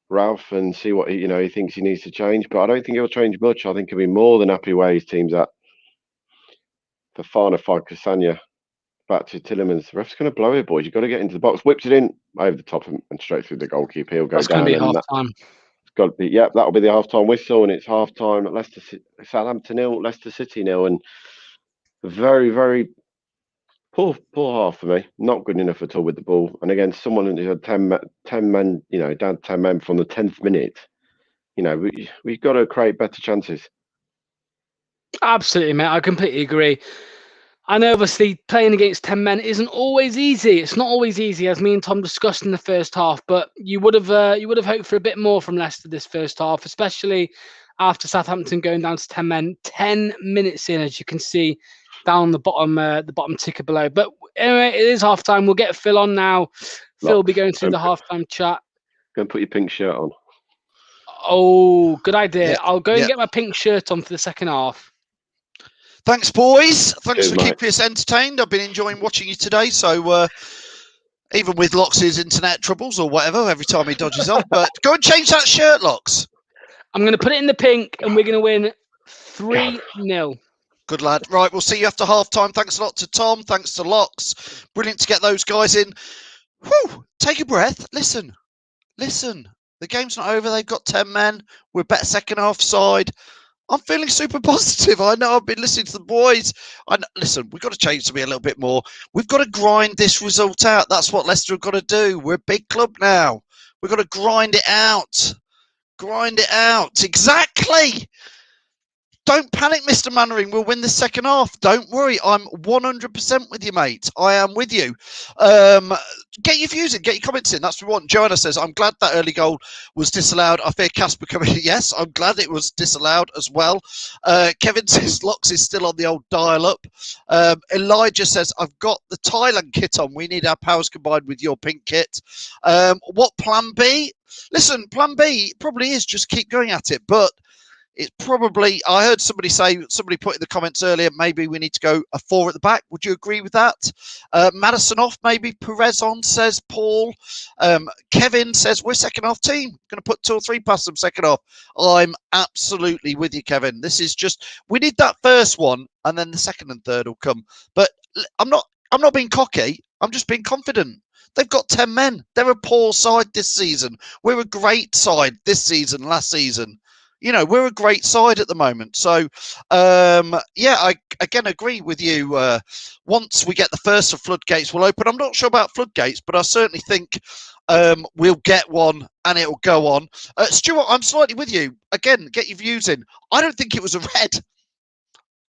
Speaker 9: Ralph and see what he thinks he needs to change. But I don't think he'll change much. I think he'll be more than happy where his team's at. Fofana, Sanya, back to Tillemans. The ref's going to blow it, boys. You've got to get into the box. Whips it in over the top and straight through the goalkeeper. He'll go down.
Speaker 12: That's going to be half time.
Speaker 9: Got to be, that'll be the half-time whistle, and it's half-time at Southampton 0, Leicester City 0, and very, very poor half for me. Not good enough at all with the ball, and again, someone who had 10 men, down to 10 men from the 10th minute. We've got to create better chances.
Speaker 12: Absolutely, mate. I completely agree. I know, obviously, playing against 10 men isn't always easy. It's not always easy, as me and Tom discussed in the first half. But you would have hoped for a bit more from Leicester this first half, especially after Southampton going down to 10 men. 10 minutes in, as you can see down the bottom ticker below. But anyway, it is half time. We'll get Phil on now. Phil will be going through the halftime chat.
Speaker 9: Go and put your pink shirt on.
Speaker 12: Oh, good idea.
Speaker 1: Yeah,
Speaker 12: I'll go and get my pink shirt on for the second half.
Speaker 1: Thanks, boys. Thanks
Speaker 9: Cheers,
Speaker 1: for
Speaker 9: mate.
Speaker 1: keeping us entertained. I've been enjoying watching you today. So even with Lox's internet troubles or whatever, every time he dodges off, but go and change that shirt, Lox.
Speaker 12: I'm going to put it in the pink, and we're going to win 3-0.
Speaker 1: Good lad. Right, we'll see you after half time. Thanks a lot to Tom. Thanks to Lox. Brilliant to get those guys in. Whew, take a breath. Listen. The game's not over. They've got 10 men. We're better second half side. I'm feeling super positive. I know I've been listening to the boys. Listen, we've got to change to be a little bit more. We've got to grind this result out. That's what Leicester have got to do. We're a big club now. We've got to grind it out. Grind it out. Exactly. Don't panic, Mr. Mannering. We'll win the second half. Don't worry. I'm 100% with you, mate. I am with you. Get your views in. Get your comments in. That's what we want. Joanna says, I'm glad that early goal was disallowed. I fear Casper coming. Yes, I'm glad it was disallowed as well. Kevin says, Lox is still on the old dial-up. Elijah says, I've got the Thailand kit on. We need our powers combined with your pink kit. What plan B? Listen, plan B probably is just keep going at it, but it's probably, I heard somebody put in the comments earlier, maybe we need to go a 4 at the back. Would you agree with that? Maddison off, maybe Perez on, says Paul. Kevin says, we're second half team. Going to put 2 or 3 past them second half. I'm absolutely with you, Kevin. This is just, we need that first one, and then the second and third will come. But I'm not being cocky. I'm just being confident. They've got 10 men. They're a poor side this season. We're a great side this season, last season. You know, we're a great side at the moment. So, yeah, I again agree with you. Once we get the first of floodgates will open. I'm not sure about floodgates, but I certainly think we'll get one and it'll go on. Stuart, I'm slightly with you. Again, get your views in. I don't think it was a red.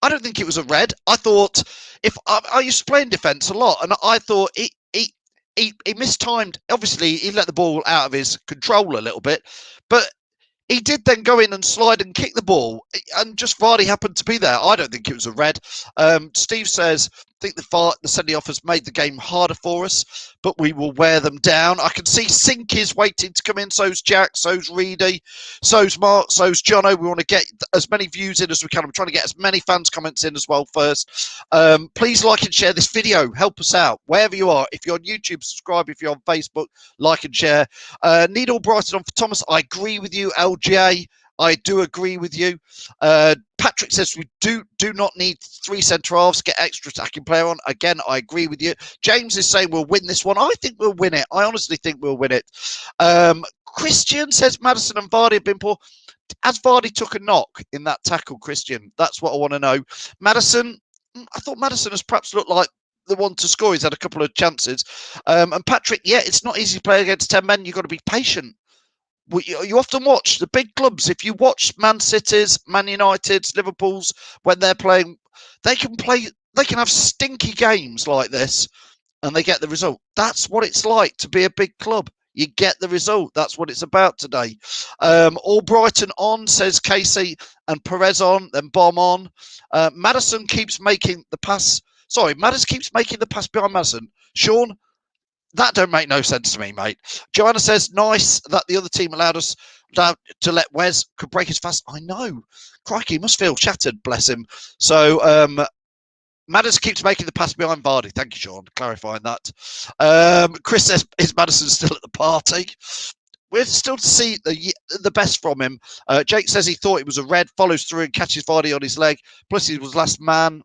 Speaker 1: I don't think it was a red. I thought if I used to play in defence a lot, and I thought he mistimed. Obviously, he let the ball out of his control a little bit, but he did then go in and slide and kick the ball, and just Vardy happened to be there. I don't think it was a red. Steve says, I think the sending-off has made the game harder for us, but we will wear them down. I can see Sink is waiting to come in. So's Jack, so's Reedy, so's Mark, so's Jono. We want to get as many views in as we can. I'm trying to get as many fans' comments in as well first. Please like and share this video. Help us out, wherever you are. If you're on YouTube, subscribe. If you're on Facebook, like and share. Need Albrighton on for Thomas. I agree with you, LJ. I do agree with you. Patrick says we do not need 3 centre halves, get extra attacking player on. Again, I agree with you. James is saying we'll win this one. I think we'll win it. I honestly think we'll win it. Christian says Maddison and Vardy have been poor. Has Vardy took a knock in that tackle, Christian? That's what I want to know. Maddison, I thought Maddison has perhaps looked like the one to score. He's had a couple of chances. And Patrick, yeah, it's not easy to play against 10 men. You've got to be patient. You often watch the big clubs. If you watch Man City's, Man United's, Liverpool's, when they're playing, they can have stinky games like this and they get the result. That's what it's like to be a big club. You get the result. That's what it's about today. Albrighton on, says Casey, and Perez on, then Bomb on. Maddison keeps making the pass. Sorry, Maddison keeps making the pass behind Maddison. Sean, that don't make no sense to me, mate. Joanna says, nice that the other team allowed us to let Wes could break his fast. I know. Crikey, he must feel shattered, bless him. So, Maddison keeps making the pass behind Vardy. Thank you, Sean, clarifying that. Chris says, is Maddison still at the party? We're still to see the best from him. Jake says he thought it was a red, follows through and catches Vardy on his leg. Plus, he was last man.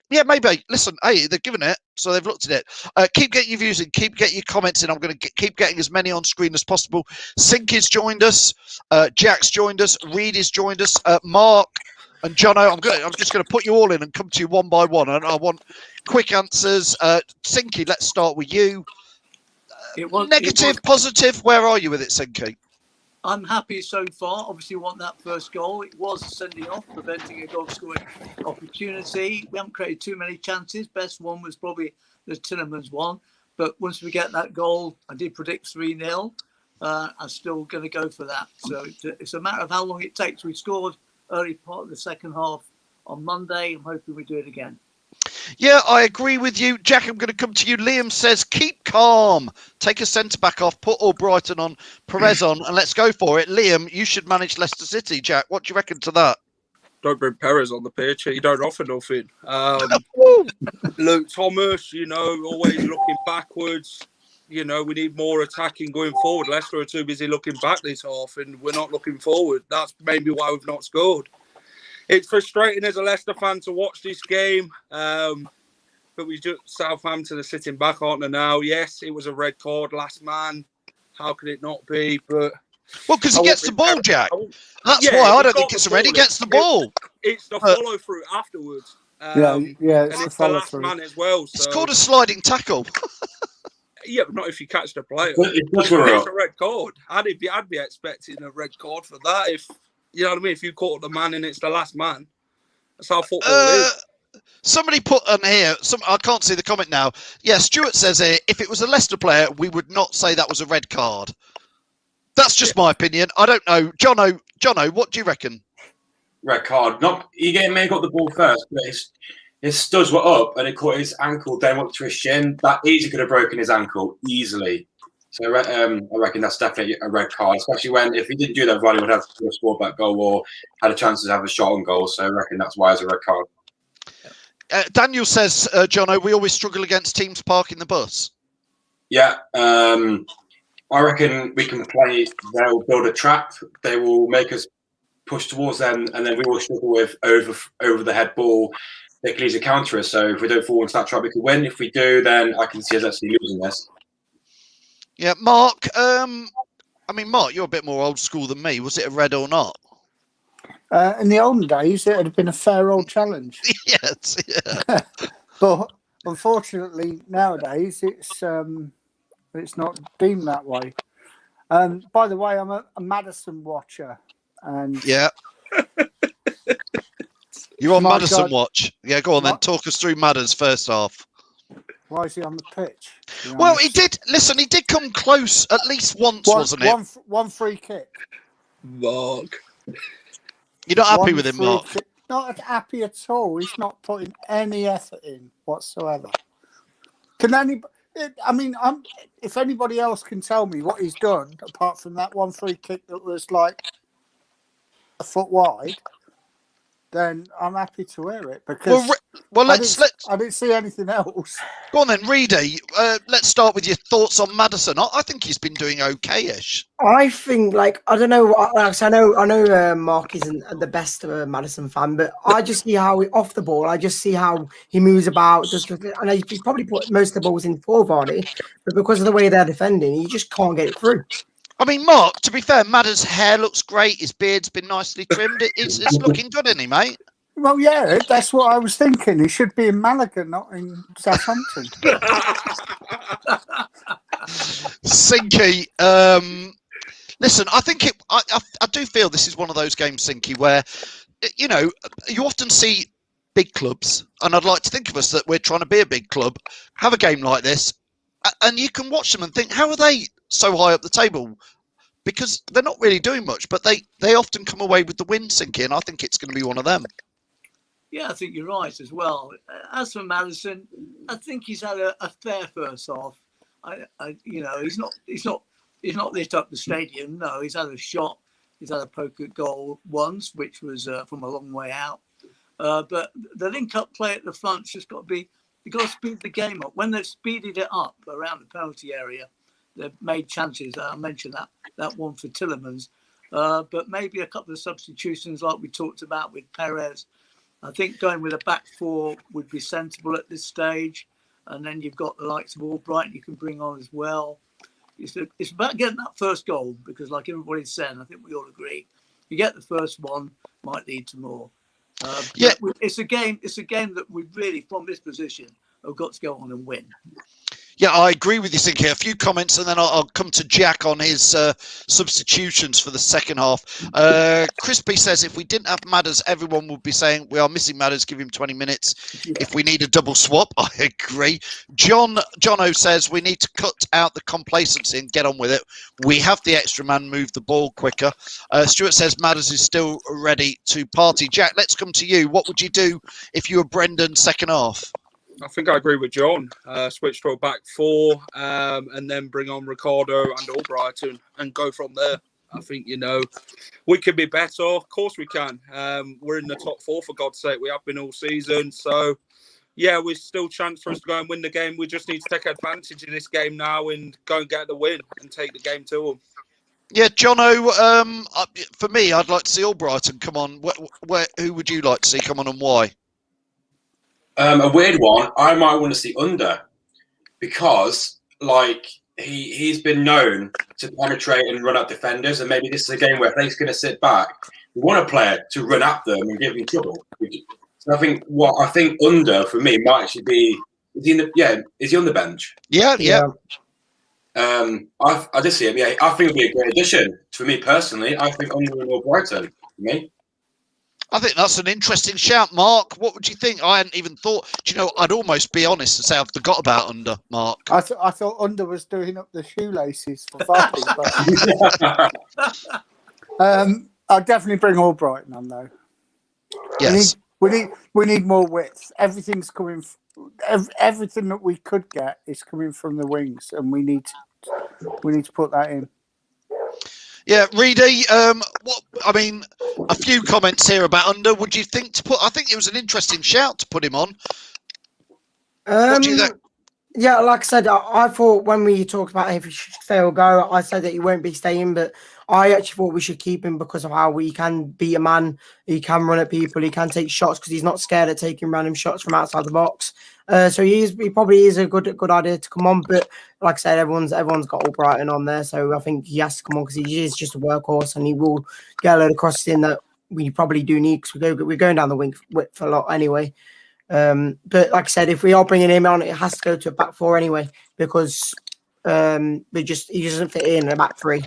Speaker 1: Yeah, maybe. Listen, hey, they're giving it, so they've looked at it. Keep getting your views in, keep getting your comments in. I'm going to keep getting as many on screen as possible. Sinky's joined us, Jack's joined us, Reed has joined us, Mark and Jono. I'm just going to put you all in and come to you one by one, and I want quick answers. Sinky, let's start with you. Negative, positive. Where are you with it, Sinky?
Speaker 4: I'm happy so far. Obviously, want that first goal. It was sending off, preventing a goal scoring opportunity. We haven't created too many chances. Best one was probably the Tillemans one. But once we get that goal, I did predict 3-0. I'm still going to go for that. So it's a matter of how long it takes. We scored early part of the second half on Monday. I'm hoping we do it again.
Speaker 1: Yeah, I agree with you. Jack, I'm going to come to you. Liam says, keep calm. Take a centre-back off, put Albrighton on, Perez on, and let's go for it. Liam, you should manage Leicester City. Jack, what do you reckon to that?
Speaker 8: Don't bring Perez on the pitch. He don't offer nothing. Luke Thomas, always looking backwards. We need more attacking going forward. Leicester are too busy looking back this half, and we're not looking forward. That's maybe why we've not scored. It's frustrating as a Leicester fan to watch this game, but Southampton are sitting back, aren't they now? Yes, it was a red card, last man. How could it not be? But
Speaker 1: because he gets the ball, Jack. That's why I don't think it's a red. He gets the ball.
Speaker 8: It's the follow through afterwards.
Speaker 6: It's the
Speaker 8: last man as well. So.
Speaker 1: It's called a sliding tackle.
Speaker 8: Yeah, but not if you catch the player. It's a red card. I'd be expecting a red card for that. If you know what I mean, if you caught the man and it's the last man, that's how football is.
Speaker 1: Somebody put on here. I can't see the comment now. Yeah, Stuart says here, if it was a Leicester player, we would not say that was a red card. That's just my opinion. I don't know, Jono, what do you reckon?
Speaker 11: Red card. He may have got the ball first, but his studs were up and it caught his ankle down up to his shin. That easily could have broken his ankle easily. So I reckon that's definitely a red card, especially when if he didn't do that, Vardy would have scored that goal or had a chance to have a shot on goal. So I reckon that's why it's a red card.
Speaker 1: Daniel says, Jono, we always struggle against teams parking the bus.
Speaker 11: Yeah, I reckon we can play. They'll build a trap. They will make us push towards them, and then we will struggle with over the head ball. they can easily counter us. So if we don't fall into that trap, we can win. If we do, then I can see us actually losing this.
Speaker 1: Yeah, Mark. Mark, you're a bit more old school than me. Was it a red or not?
Speaker 6: In the olden days, it would have been a fair old challenge.
Speaker 1: Yes. Yeah.
Speaker 6: But unfortunately, nowadays, it's not deemed that way. By the way, I'm a Madison watcher, and
Speaker 1: Yeah. You're on
Speaker 6: My
Speaker 1: Madison
Speaker 6: God.
Speaker 1: watch. Yeah, go on then.
Speaker 6: My-
Speaker 1: Talk us through Madders first half.
Speaker 6: why is he on the pitch? to be
Speaker 1: Well,
Speaker 6: honest?
Speaker 1: he did. Listen, he did come close at least once, wasn't it?
Speaker 6: One free kick.
Speaker 8: Mark.
Speaker 1: You're not happy
Speaker 6: One
Speaker 1: with him,
Speaker 6: free
Speaker 1: Mark?
Speaker 6: kick. Not happy at all. He's not putting any effort in whatsoever. Can anybody? If anybody else can tell me what he's done apart from that one free kick that was like a foot wide, then I'm happy to hear it because I didn't see anything else.
Speaker 1: Go on then, Reedy. Let's start with your thoughts on Maddison. I think he's been doing okay-ish.
Speaker 7: I think, I don't know. I know Mark isn't the best of a Madison fan, but I just see how off the ball. I just see how he moves about. And he's probably put most of the balls in for Vardy, but because of the way they're defending, he just can't get it through.
Speaker 1: I mean, Mark, to be fair, Madders' hair looks great. His beard's been nicely trimmed. It's looking good, isn't he, mate?
Speaker 6: Well, yeah, that's what I was thinking. He should be in Malaga, not in Southampton.
Speaker 1: Sinky, listen, I think I do feel this is one of those games, Sinky, where, you often see big clubs, and I'd like to think of us that we're trying to be a big club, have a game like this, and you can watch them and think, how are they so high up the table? Because they're not really doing much, but they often come away with the win, Sinky, and I think it's going to be one of them.
Speaker 4: Yeah, I think you're right as well. As for Madison, I think he's had a fair first half. He's not lit up the stadium. No, he's had a shot. He's had a poke at goal once, which was from a long way out. But the link-up play at the front's just got to be. You've got to speed the game up. When they've speeded it up around the penalty area, they've made chances. I mentioned that one for Tillemans, but maybe a couple of substitutions like we talked about with Perez. I think going with a back four would be sensible at this stage. And then you've got the likes of Albright you can bring on as well. It's about getting that first goal because, like everybody said, I think we all agree, you get the first one, might lead to more. It's a game that we really, from this position, have got to go on and win.
Speaker 1: Yeah, I agree with you, Sinky. A few comments, and then I'll come to Jack on his substitutions for the second half. Crispy says, if we didn't have Madders, everyone would be saying, we are missing Madders, give him 20 minutes. Yeah. If we need a double swap, I agree. Jono says, we need to cut out the complacency and get on with it. We have the extra man move the ball quicker. Stuart says, Madders is still ready to party. Jack, let's come to you. What would you do if you were Brendan second half?
Speaker 8: I think I agree with John. Switch to a back four and then bring on Ricardo and Albrighton and go from there. I think, we can be better. Of course we can. We're in the top four, for God's sake. We have been all season. So, yeah, we're still a chance for us to go and win the game. We just need to take advantage of this game now and go and get the win and take the game to them.
Speaker 1: Yeah, Jono, for me, I'd like to see Albrighton come on. Who would you like to see come on and why?
Speaker 11: A weird one. I might want to see Under because, he's been known to penetrate and run at defenders, and maybe this is a game where if he's going to sit back, we want a player to run at them and give them trouble. So I think Under for me might actually be. Is he on the bench?
Speaker 1: Yeah.
Speaker 11: I just see him. Yeah, I think it'd be a great addition for me personally. I think Under and Albrighton for me.
Speaker 1: I think that's an interesting shout, Mark. What would you think? I hadn't even thought. I'd almost be honest and say I forgot about Under, Mark.
Speaker 6: I thought Under was doing up the shoelaces for Vardy. I'll definitely bring Albrighton on though.
Speaker 1: Yes,
Speaker 6: we need more width. Everything's coming. Everything that we could get is coming from the wings, and we need to put that in.
Speaker 1: Yeah, Reedy, a few comments here about Under. Would you think I think it was an interesting shout to put him on. What do you think?
Speaker 7: Yeah, like I said, I thought when we talked about if he should stay or go, I said that he won't be staying, but I actually thought we should keep him because of how he can beat a man, he can run at people, he can take shots because he's not scared of taking random shots from outside the box. So he probably is a good idea to come on. But like I said, everyone's got Albrighton on there, so I think he has to come on because he is just a workhorse and he will get a load of crosses in that we probably do need because we're going down the wing width a lot anyway. But like I said, if we are bringing him on, it has to go to a back four anyway because he doesn't fit in a back three.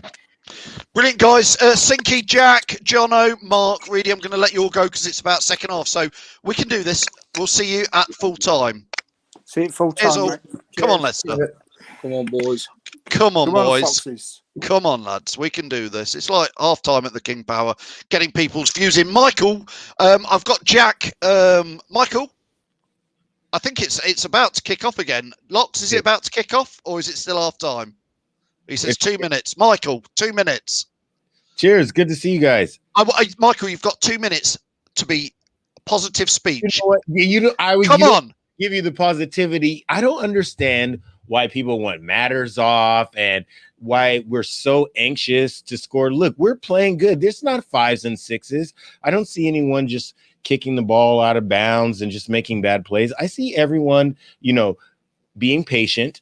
Speaker 1: Brilliant, guys. Sinky, Jack, Jono, Mark, Reedy, I'm going to let you all go because it's about second half. So we can do this. We'll see you at full time.
Speaker 6: See you at full time, mate.
Speaker 1: Come on, Leicester.
Speaker 8: Come on, boys.
Speaker 1: Come on, boys.
Speaker 6: Foxes.
Speaker 1: Come on, lads. We can do this. It's like half time at the King Power, getting people's views in. Michael, I've got Jack. Michael, I think it's about to kick off again. Locks, is it about to kick off or is it still half time? He says 2 minutes. Michael, 2 minutes.
Speaker 13: Cheers. Good to see you guys.
Speaker 1: Michael, you've got 2 minutes to be positive speech.
Speaker 13: You know what? I would
Speaker 1: Come on.
Speaker 13: give you the positivity. I don't understand why people want Matters off and why we're so anxious to score. Look, we're playing good. There's not 5s and 6s. I don't see anyone just kicking the ball out of bounds and just making bad plays. I see everyone, being patient,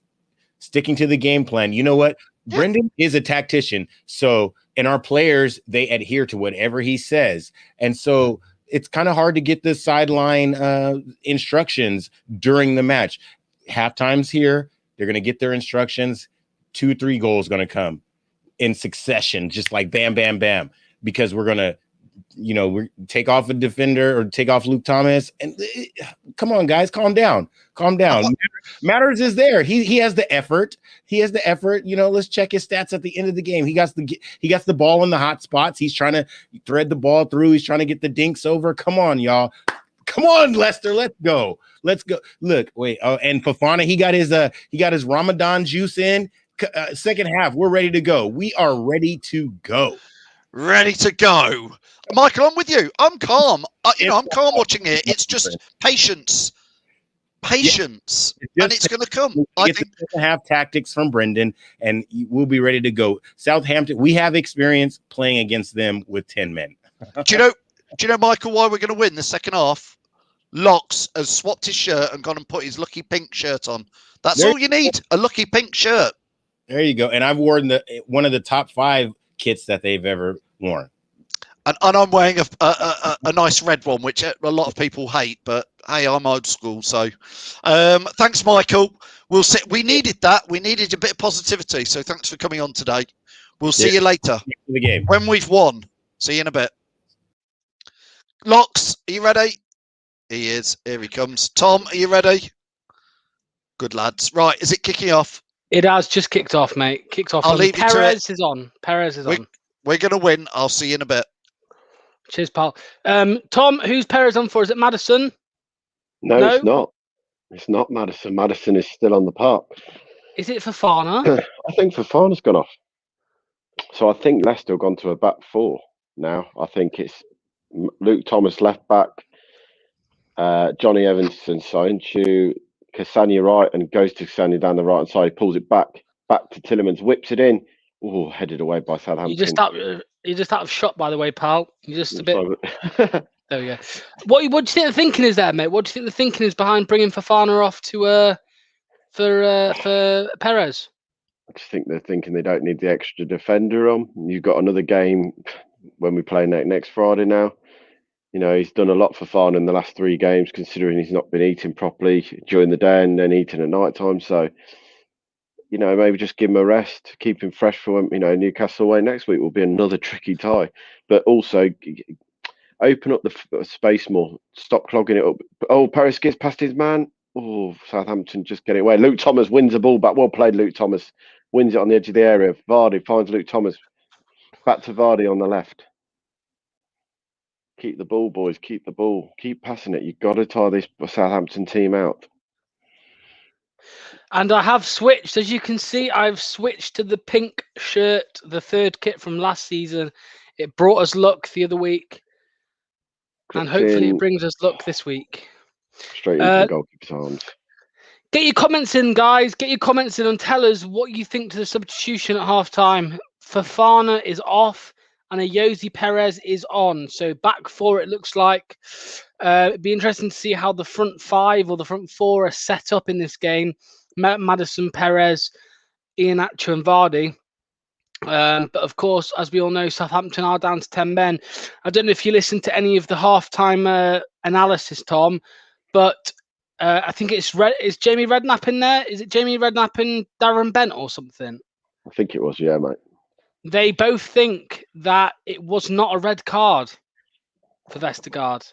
Speaker 13: sticking to the game plan. You know what? Yeah. Brendan is a tactician. And our players, they adhere to whatever he says. And so it's kind of hard to get the sideline instructions during the match. Halftime's here. They're going to get their instructions. 2-3 goals going to come in succession, just like bam, bam, bam, because we're going to, we take off a defender or take off Luke Thomas. And come on, guys, calm down. Calm down. Matters is there. He has the effort. Let's check his stats at the end of the game. He got the ball in the hot spots. He's trying to thread the ball through. He's trying to get the dinks over. Come on, y'all. Come on, Leicester. Let's go. Look, wait. Oh, and Fofana, he got his Ramadan juice in. Second half, we're ready to go. We are ready to go.
Speaker 1: Ready to go. Michael, I'm with you. I'm calm. I'm calm watching it. It's just patience. Patience. And it's going to come. I think
Speaker 13: to have tactics from Brendan, and we'll be ready to go. Southampton, we have experience playing against them with 10 men.
Speaker 1: Do you know, Michael, why we're going to win the second half? Locks has swapped his shirt and gone and put his lucky pink shirt on. That's all you need, a lucky pink shirt.
Speaker 13: There you go. And I've worn one of the top 5 kits that they've ever worn.
Speaker 1: And I'm wearing a nice red one, which a lot of people hate, but hey, I'm old school. So thanks, Michael. We needed that. We needed a bit of positivity. So thanks for coming on today. We'll see you later.
Speaker 13: The game.
Speaker 1: When we've won. See you in a bit. Locks, are you ready? He is. Here he comes. Tom, are you ready? Good lads. Right, is it kicking off?
Speaker 12: It has just kicked off, mate. Kicked off.
Speaker 1: I'll leave you to it.
Speaker 12: Perez is on.
Speaker 1: We're going to win. I'll see you in a bit.
Speaker 12: Cheers, pal. Tom, who's Perez on for? Is it Maddison?
Speaker 9: No, it's not. It's not Maddison. Maddison is still on the park.
Speaker 12: Is it Fofana?
Speaker 9: I think Fofana's gone off. So I think Leicester have gone to a back 4 now. I think it's Luke Thomas left back, Johnny Evans and Soinchu, Cassania right, and goes to Cassania down the right hand side. He pulls it back to Tillemans, whips it in. Oh, headed away by Southampton.
Speaker 12: You're just out of shot, by the way, pal. You're just a bit. There we go. What do you think the thinking is there, mate? What do you think the thinking is behind bringing Fofana off to for Perez?
Speaker 9: I just think they're thinking they don't need the extra defender on. You've got another game when we play next Friday now. He's done a lot for Fofana in the last 3 games, considering he's not been eating properly during the day and then eating at night time. So, maybe just give him a rest, keep him fresh for when, Newcastle away next week will be another tricky tie. But also open up the space more, stop clogging it up. Oh, Perez gets past his man. Oh, Southampton just get it away. Luke Thomas wins the ball back. Well played, Luke Thomas. Wins it on the edge of the area. Vardy finds Luke Thomas. Back to Vardy on the left. Keep the ball, boys. Keep the ball. Keep passing it. You've got to tie this Southampton team out.
Speaker 12: And I have switched. As you can see, I've switched to the pink shirt, the 3rd kit from last season. It brought us luck the other week. And hopefully it brings us luck this week.
Speaker 9: Straight into the goalkeeper's arms.
Speaker 12: Get your comments in, guys. Get your comments in and tell us what you think to the substitution at half-time Fafana is off, and a Jose Perez is on. So back four, it looks like. It'd be interesting to see how the front five or the front four are set up in this game. Maddison, Perez, Iheanacho and Vardy. But of course, as we all know, Southampton are down to 10 men. I don't know if you listened to any of the halftime analysis, Tom, but I think is Jamie Redknapp in there? Is it Jamie Redknapp and Darren Bent or something?
Speaker 9: I think it was, yeah, mate.
Speaker 12: They both think that it was not a red card for Vestergaard.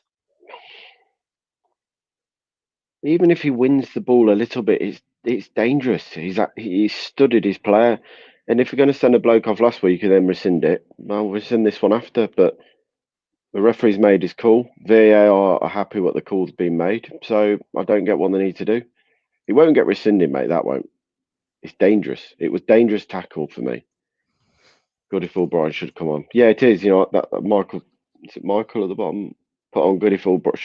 Speaker 9: Even if he wins the ball a little bit, it's dangerous. He's studied his player, and if you're going to send a bloke off last week and then rescind it, well, rescind this one after. But the referee's made his call. VAR are happy what the call's been made, so I don't get what they need to do. He won't get rescinded, mate. That won't. It's dangerous. It was dangerous tackle for me. Good if Albright should come on. Yeah, it is. You know that Michael. Is it Michael at the bottom? Put on good if Albright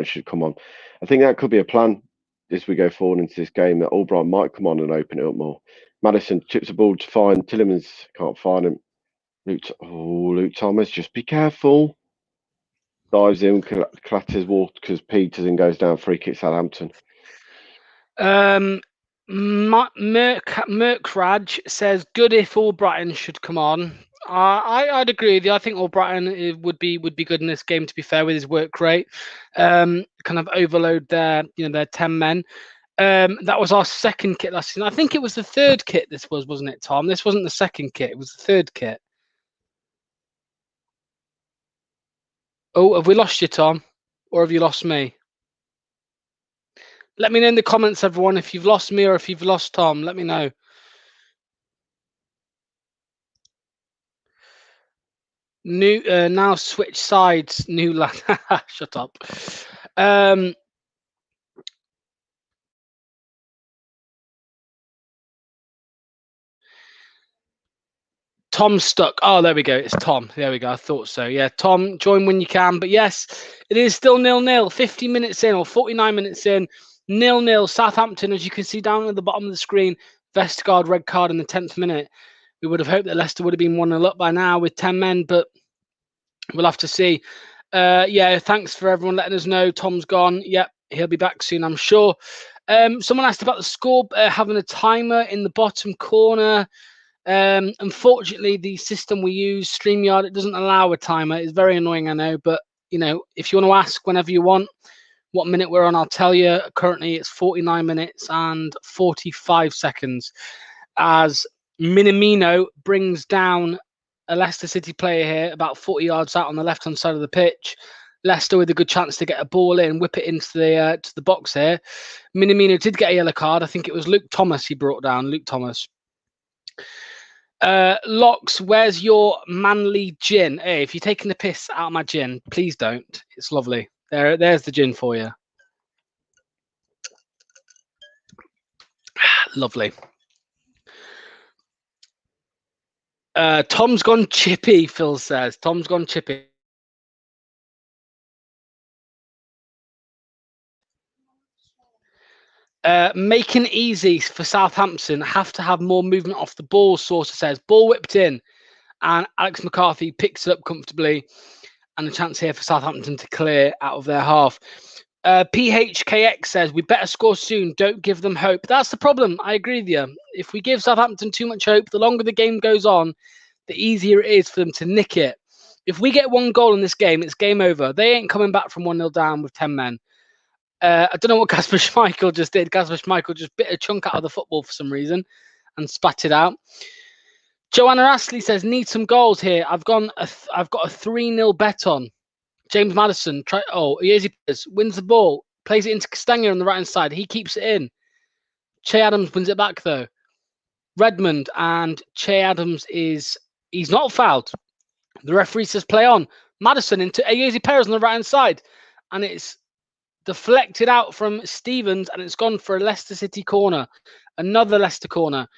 Speaker 9: should come on. I think that could be a plan as we go forward into this game, that Albright might come on and open it up more. Maddison chips the ball to find Tillemans, can't find him. Luke Thomas, just be careful. Dives in, clatters Walker's Peters and goes down, free kick Southampton.
Speaker 12: Merkraj says good if Albrighton should come on. I'd agree with you. I think Albrighton would be good in this game, to be fair, with his work rate. Kind of overload their 10 men. That was our second kit last season. I think it was the third kit this was, wasn't it, Tom? This wasn't the second kit, it was the third kit. Oh, have we lost you, Tom? Or have you lost me? Let me know in the comments, everyone, if you've lost me or if you've lost Tom. Let me know. Now switch sides, new lad. Shut up. Tom's stuck. Oh, there we go. It's Tom. There we go. I thought so. Yeah, Tom, join when you can. But yes, it is still 0-0. 50 minutes in or 49 minutes in. 0-0. Southampton, as you can see down at the bottom of the screen, Vestergaard red card in the 10th minute. We would have hoped that Leicester would have been 1-0 up by now with 10 men, but we'll have to see. Yeah, thanks for everyone letting us know. Tom's gone. Yep, he'll be back soon, I'm sure. Someone asked about the score, having a timer in the bottom corner. Unfortunately, the system we use, StreamYard, it doesn't allow a timer. It's very annoying, I know, but if you want to ask whenever you want what minute we're on, I'll tell you. Currently, it's 49 minutes and 45 seconds as Minamino brings down a Leicester City player here about 40 yards out on the left-hand side of the pitch. Leicester with a good chance to get a ball in, whip it into the box here. Minamino did get a yellow card. I think it was Luke Thomas he brought down. Luke Thomas. Locks, where's your manly gin? Hey, if you're taking the piss out of my gin, please don't. It's lovely. There's the gin for you. Lovely. Tom's gone chippy, Phil says. Tom's gone chippy. Making easy for Southampton, have to have more movement off the ball, Sourcer says. Ball whipped in, and Alex McCarthy picks it up comfortably, and a chance here for Southampton to clear out of their half. PHKX says, we better score soon, don't give them hope. That's the problem, I agree with you. If we give Southampton too much hope, the longer the game goes on, the easier it is for them to nick it. If we get one goal in this game, it's game over. They ain't coming back from 1-0 down with 10 men. I don't know what Kasper Schmeichel just did. Kasper Schmeichel just bit a chunk out of the football for some reason and spat it out. Joanna Astley says, need some goals here. I've got a 3-0 bet on. James Maddison, Easy wins the ball, plays it into Castagna on the right-hand side. He keeps it in. Che Adams wins it back, though. Redmond and Che Adams he's not fouled. The referee says play on. Maddison into Ayezi Perez on the right-hand side. And it's deflected out from Stevens, and it's gone for a Leicester City corner. Another Leicester corner.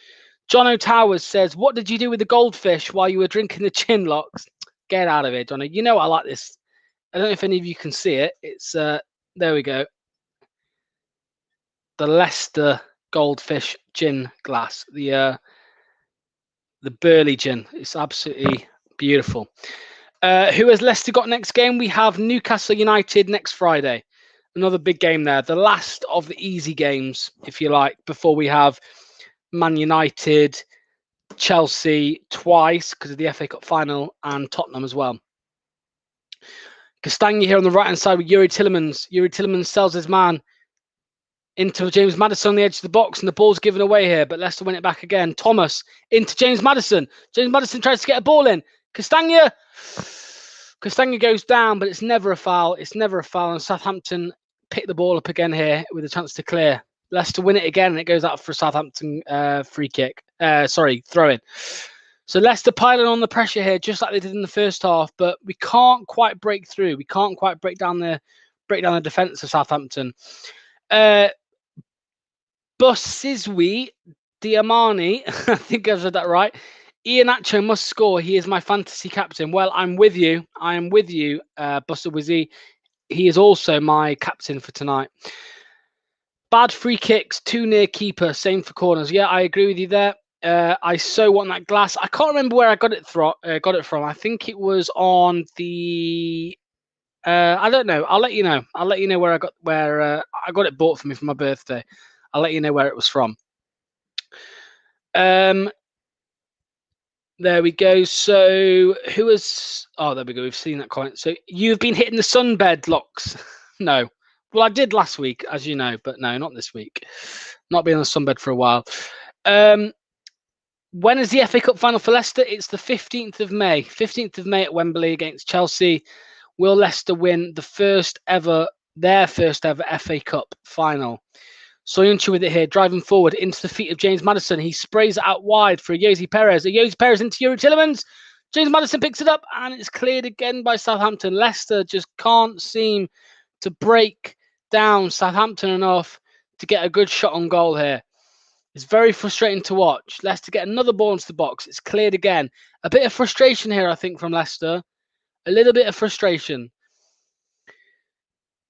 Speaker 12: John O'Towers says, what did you do with the goldfish while you were drinking the chin locks? Get out of here, Johnny. You know I like this. I don't know if any of you can see it. It's there we go. The Leicester goldfish gin glass. The The Burley gin. It's absolutely beautiful. Who has Leicester got next game? We have Newcastle United next Friday. Another big game there. The last of the easy games, if you like, before we have Man United, Chelsea twice because of the FA Cup final, and Tottenham as well. Castagna here on the right-hand side with Yuri Tillemans. Yuri Tillemans sells his man into James Maddison on the edge of the box, and the ball's given away here, but Leicester win it back again. Thomas into James Maddison. James Maddison tries to get a ball in. Castagna goes down, but it's never a foul. It's never a foul, and Southampton pick the ball up again here with a chance to clear. Leicester win it again, and it goes out for a Southampton throw-in. So Leicester piling on the pressure here, just like they did in the first half, but we can't quite break through. We can't quite break down the defence of Southampton. Busizwi Diamani, I think I've said that right. Iheanacho must score. He is my fantasy captain. Well, I'm with you. I am with you, Busizwi. He is also my captain for tonight. Bad free kicks, too near keeper, same for corners. Yeah, I agree with you there. I so want that glass. I can't remember where I got it from. I think it was on the. I don't know. I'll let you know. I'll let you know where I got it bought for me for my birthday. I'll let you know where it was from. There we go. So who has? Oh, there we go. We've seen that comment. So you've been hitting the sunbed, Locks. No. Well, I did last week, as you know, but no, not this week. Not been on the sunbed for a while. When is the FA Cup final for Leicester? It's the 15th of May. 15th of May at Wembley against Chelsea. Will Leicester win their first ever FA Cup final? Soyuncu with it here, driving forward into the feet of James Maddison. He sprays it out wide for Jose Perez. Jose Perez into Yuri Tillemans. James Maddison picks it up, and it's cleared again by Southampton. Leicester just can't seem to break down Southampton enough to get a good shot on goal here. It's very frustrating to watch. Leicester get another ball into the box. It's cleared again. A bit of frustration here, I think, from Leicester. A little bit of frustration.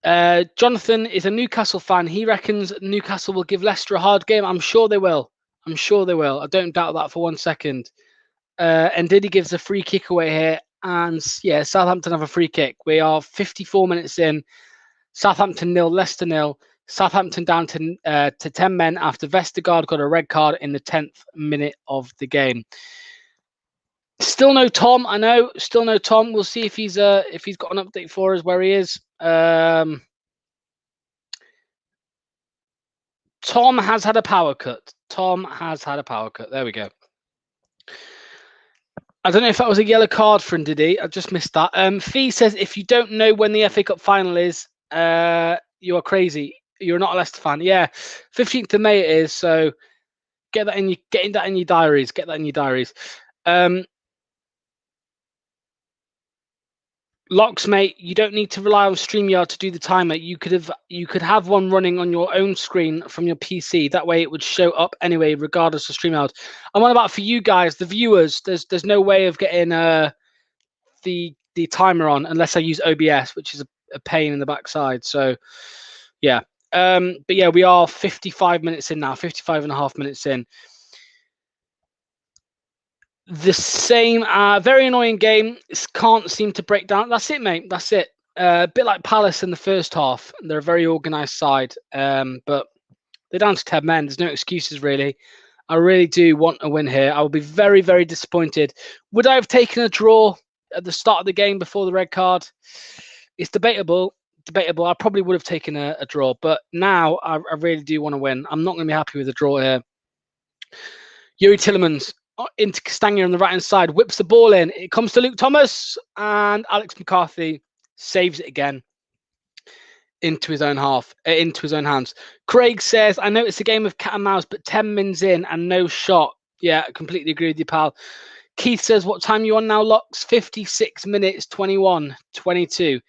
Speaker 12: Jonathan is a Newcastle fan. He reckons Newcastle will give Leicester a hard game. I'm sure they will. I don't doubt that for 1 second. And Diddy gives a free kick away here. And yeah, Southampton have a free kick. We are 54 minutes in. Southampton 0, Leicester 0. Southampton down to 10 men after Vestergaard got a red card in the 10th minute of the game. Still no Tom, I know. Still no Tom. We'll see if he's got an update for us where he is. Tom has had a power cut. There we go. I don't know if that was a yellow card for Ndidi. I just missed that. Fee says if you don't know when the FA Cup final is, you are crazy. You're not a Leicester fan. Yeah, 15th of May it is. So get that in your diaries. Get that in your diaries. Locks, mate, you don't need to rely on StreamYard to do the timer. You could have one running on your own screen from your PC. That way it would show up anyway, regardless of StreamYard. And what about for you guys, the viewers? There's no way of getting the timer on unless I use OBS, which is a pain in the backside. So yeah. But yeah, we are 55 minutes in now, 55 and a half minutes in. The same, very annoying game. Can't seem to break down. That's it, mate. That's it. A bit like Palace in the first half. They're a very organised side, but they're down to 10 men. There's no excuses, really. I really do want a win here. I will be very, very disappointed. Would I have taken a draw at the start of the game before the red card? It's debatable. I probably would have taken a draw, but now I really do want to win. I'm not going to be happy with a draw here. Yuri Tillemans into Castagna on the right-hand side, whips the ball in. It comes to Luke Thomas, and Alex McCarthy saves it again into his own hands. Craig says, I know it's a game of cat and mouse, but 10 mins in and no shot. Yeah, I completely agree with you, pal. Keith says, what time are you on now, Locks? 56 minutes, 21, 22,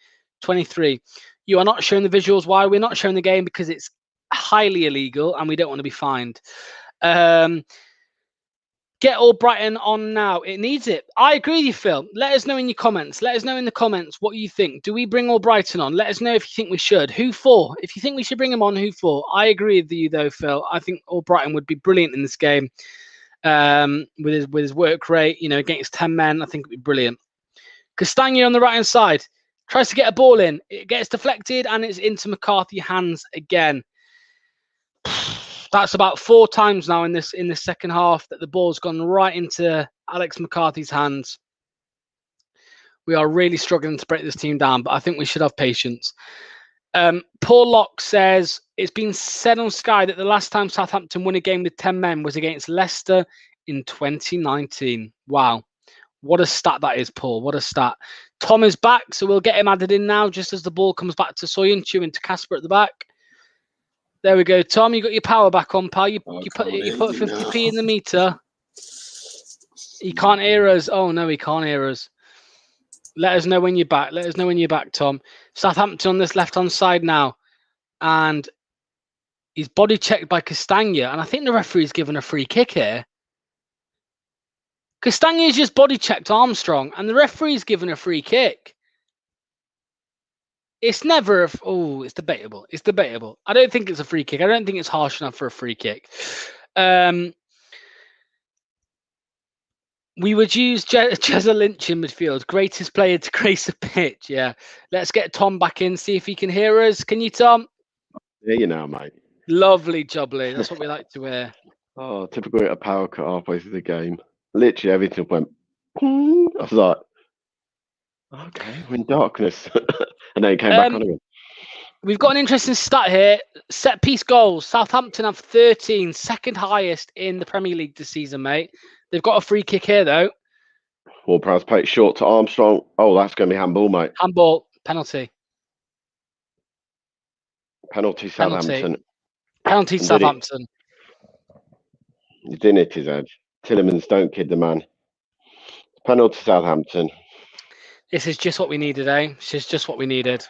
Speaker 12: 23. You are not showing the visuals. Why? We're not showing the game because it's highly illegal and we don't want to be fined. Get Albrighton on now. It needs it. I agree with you, Phil. Let us know in your comments. Let us know in the comments what you think. Do we bring Albrighton on? Let us know if you think we should. Who for? If you think we should bring him on, who for? I agree with you, though, Phil. I think Albrighton would be brilliant in this game. with his work rate, against 10 men. I think it'd be brilliant. Castagna on the right hand side tries to get a ball in. It gets deflected and it's into McCarthy's hands again. That's about 4 times now in this second half that the ball's gone right into Alex McCarthy's hands. We are really struggling to break this team down, but I think we should have patience. Paul Locke says, it's been said on Sky that the last time Southampton won a game with 10 men was against Leicester in 2019. Wow. What a stat that is, Paul. What a stat. Tom is back, so we'll get him added in now just as the ball comes back to Soyuncu and to Casper at the back. There we go. Tom, you got your power back on, pal. You put 50p in the meter. He can't hear us. Oh, no, he can't hear us. Let us know when you're back. Let us know when you're back, Tom. Southampton on this left-hand side now. And he's body checked by Castagna. And I think the referee's given a free kick here. Castagna's just body checked Armstrong. And the referee's given a free kick. It's never... it's debatable. It's debatable. I don't think it's a free kick. I don't think it's harsh enough for a free kick. We would use Jezza Lynch in midfield. Greatest player to grace a pitch. Yeah. Let's get Tom back in, see if he can hear us. Can you, Tom?
Speaker 9: Yeah, you know, mate.
Speaker 12: Lovely jubbly. That's what we like to hear.
Speaker 9: Oh, typically a power cut halfway through the game. Literally everything went... I was like, okay, we're in darkness. And then it came back on again.
Speaker 12: We've got an interesting stat here. Set piece goals. Southampton have 13, second highest in the Premier League this season, mate. They've got a free kick here, though.
Speaker 9: Ward-Prowse play it short to Armstrong. Oh, that's going to be handball, mate.
Speaker 12: Handball. Penalty.
Speaker 9: Penalty, Southampton.
Speaker 12: Penalty, Southampton.
Speaker 9: He didn't hit his head. Tillemans, don't kid the man. Penalty, Southampton.
Speaker 12: This is just what we needed, eh? This is just what we needed.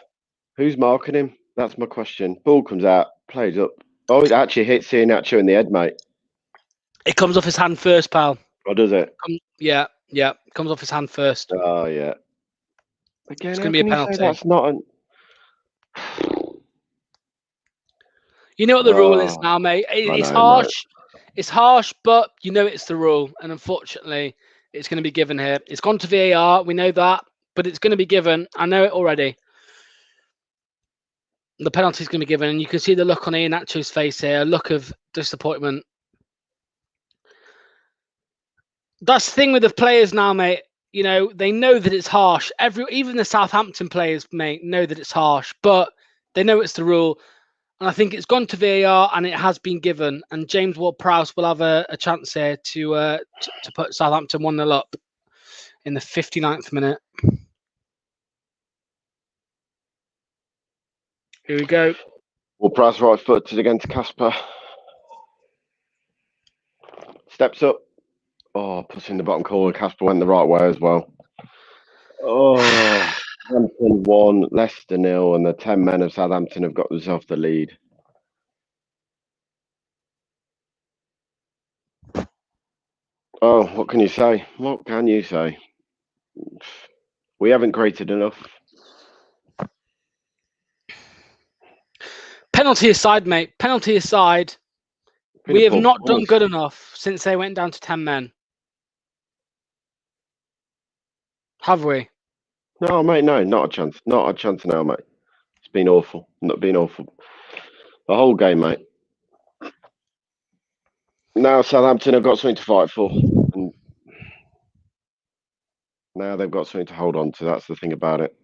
Speaker 9: Who's marking him? That's my question. Ball comes out, plays up. Oh, it actually hits Iheanacho in the head, mate.
Speaker 12: It comes off his hand first, pal.
Speaker 9: Oh, does it?
Speaker 12: Yeah. Comes off his hand first.
Speaker 9: Oh, yeah. Again,
Speaker 12: it's going to be a penalty.
Speaker 9: That's not an...
Speaker 12: You know what the rule is now, mate. It's harsh. Mate. It's harsh, but you know it's the rule. And unfortunately, it's going to be given here. It's gone to VAR. We know that. But it's going to be given. I know it already. The penalty is going to be given. And you can see the look on Iheanacho's face here. A look of disappointment. That's the thing with the players now, mate. You know, they know that it's harsh. Even the Southampton players, mate, know that it's harsh. But they know it's the rule. And I think it's gone to VAR and it has been given. And James Ward-Prowse will have a chance here to put Southampton 1-0 up in the 59th minute. Here we go.
Speaker 9: Ward-Prowse right footed against Casper. Steps up. Oh, puts in the bottom corner. Casper went the right way as well. Oh, Southampton 1, Leicester 0, and the 10 men of Southampton have got themselves the lead. Oh, what can you say? What can you say? We haven't created enough.
Speaker 12: Penalty aside, mate. Penalty aside. We have not done good enough since they went down to 10 men. Have we?
Speaker 9: No, mate, no, not a chance. Not a chance now, mate. It's been awful. Not been awful. The whole game, mate. Now Southampton have got something to fight for. And now they've got something to hold on to. That's the thing about it.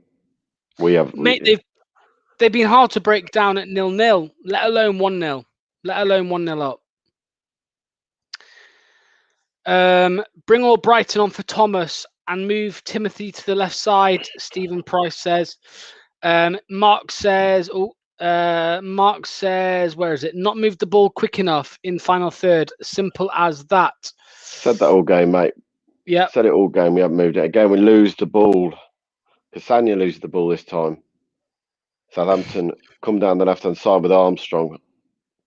Speaker 9: We have...
Speaker 12: Mate, they've been hard to break down at 0-0, let alone 1-0. Let alone 1-0 up. Bring all Brighton on for Thomas and move Timothy to the left side, Stephen Price says. Mark says, where is it? Not move the ball quick enough in final third. Simple as that.
Speaker 9: Said that all game, mate.
Speaker 12: Yeah.
Speaker 9: Said it all game. We haven't moved it. Again, we lose the ball. Castagna loses the ball this time. Southampton come down the left-hand side with Armstrong.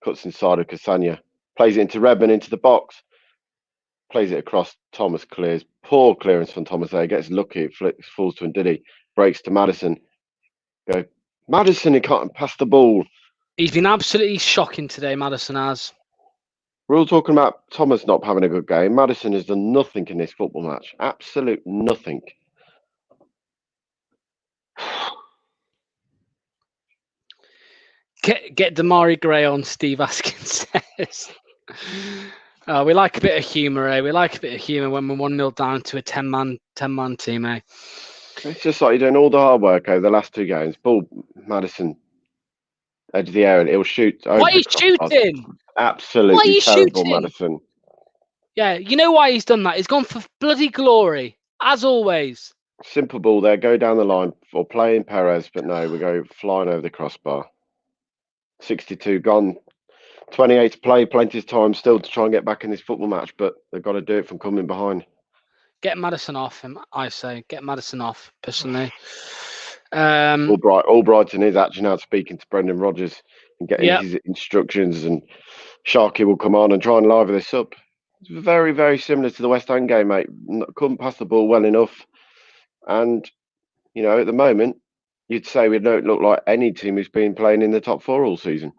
Speaker 9: Cuts inside of Castagna. Plays it into Redmond, into the box. Plays it across. Thomas clears. Poor clearance from Thomas there. Gets lucky. It flicks, falls to Ndidi. Breaks to Maddison. Go. Maddison, he can't pass the ball.
Speaker 12: He's been absolutely shocking today, Maddison has.
Speaker 9: We're all talking about Thomas not having a good game. Maddison has done nothing in this football match. Absolute nothing.
Speaker 12: Get Damari Gray on, Steve Askins says. We like a bit of humour, eh? We like a bit of humour when we're 1-0 down to a 10-man team, eh?
Speaker 9: It's just like you're doing all the hard work over the last 2 games. Ball, Maddison, edge of the area, and he'll shoot.
Speaker 12: Why are you shooting?
Speaker 9: Absolutely
Speaker 12: Why are you
Speaker 9: terrible,
Speaker 12: shooting?
Speaker 9: Maddison.
Speaker 12: Yeah, you know why he's done that? He's gone for bloody glory, as always.
Speaker 9: Simple ball there, go down the line or play in Perez, but no, we go flying over the crossbar. 62 gone, 28 to play, plenty of time still to try and get back in this football match, but they've got to do it from coming behind.
Speaker 12: Get Maddison off him, I say. Get Maddison off, personally.
Speaker 9: Albrighton is actually now speaking to Brendan Rodgers and getting his instructions, and Sharkey will come on and try and liven this up. It's very, very similar to the West Ham game, mate. Couldn't pass the ball well enough. And, you know, at the moment, you'd say we don't look like any team who's been playing in the top 4 all season.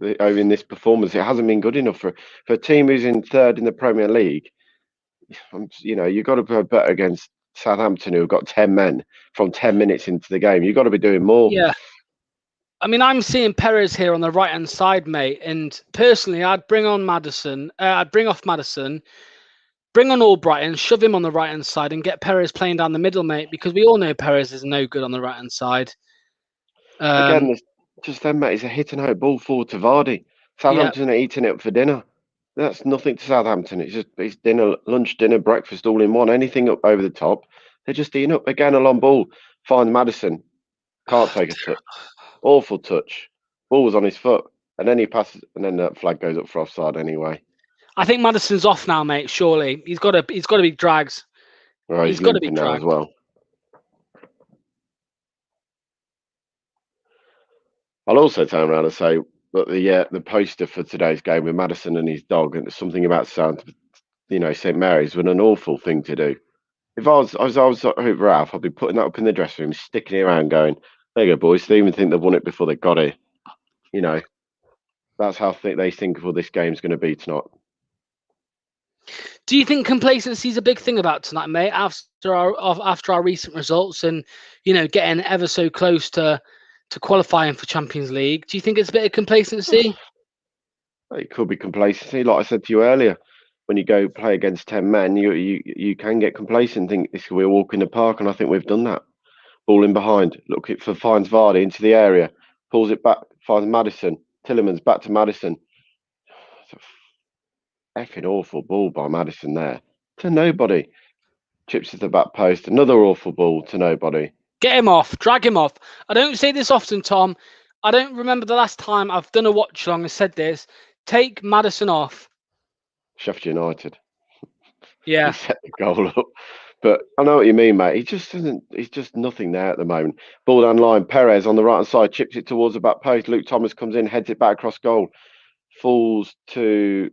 Speaker 9: In this performance, it hasn't been good enough for a team who's in 3rd in the Premier League. You know, you've got to play better against Southampton, who have got 10 men from 10 minutes into the game. You've got to be doing more.
Speaker 12: Yeah. I mean, I'm seeing Perez here on the right-hand side, mate. And personally, I'd bring on Maddison. I'd bring off Maddison, bring on Albrighton, shove him on the right-hand side and get Perez playing down the middle, mate, because we all know Perez is no good on the right-hand side.
Speaker 9: Again, just then, mate, it's a hit and hope ball forward to Vardy. Southampton are eating it up for dinner. That's nothing to Southampton. It's dinner, lunch, dinner, breakfast, all in one. Anything up over the top, they're just eating up. Again, a long ball. Find Maddison. Can't take a touch. Awful touch. Ball was on his foot. And then he passes, and then that flag goes up for offside anyway.
Speaker 12: I think Maddison's off now, mate, surely. He's got to be dragged.
Speaker 9: Right, he's got to be dragged now as well. I'll also turn around and say that the poster for today's game with Maddison and his dog, and something about St Mary's, was an awful thing to do. If I was over Ralph, I'd be putting that up in the dressing room, sticking it around, going, "There you go, boys. They even think they've won it before they got it." You know, that's how they think of this game's going to be tonight.
Speaker 12: Do you think complacency is a big thing about tonight, mate? After our recent results and getting ever so close to qualifying for Champions League, do you think it's a bit of complacency?
Speaker 9: It could be complacency. Like I said to you earlier, when you go play against 10 men, you can get complacent. Think this could be a walk in the park, and I think we've done that. Ball in behind, finds Vardy into the area, pulls it back, finds Maddison. Tillemans back to Maddison. It's a effing awful ball by Maddison there to nobody. Chips to the back post. Another awful ball to nobody.
Speaker 12: Get him off. Drag him off. I don't say this often, Tom. I don't remember the last time I've done a watch along and said this. Take Maddison off.
Speaker 9: Sheffield United.
Speaker 12: Yeah.
Speaker 9: He set the goal up. But I know what you mean, mate. He's just nothing there at the moment. Ball down line. Perez on the right hand side chips it towards the back post. Luke Thomas comes in, heads it back across goal. Falls to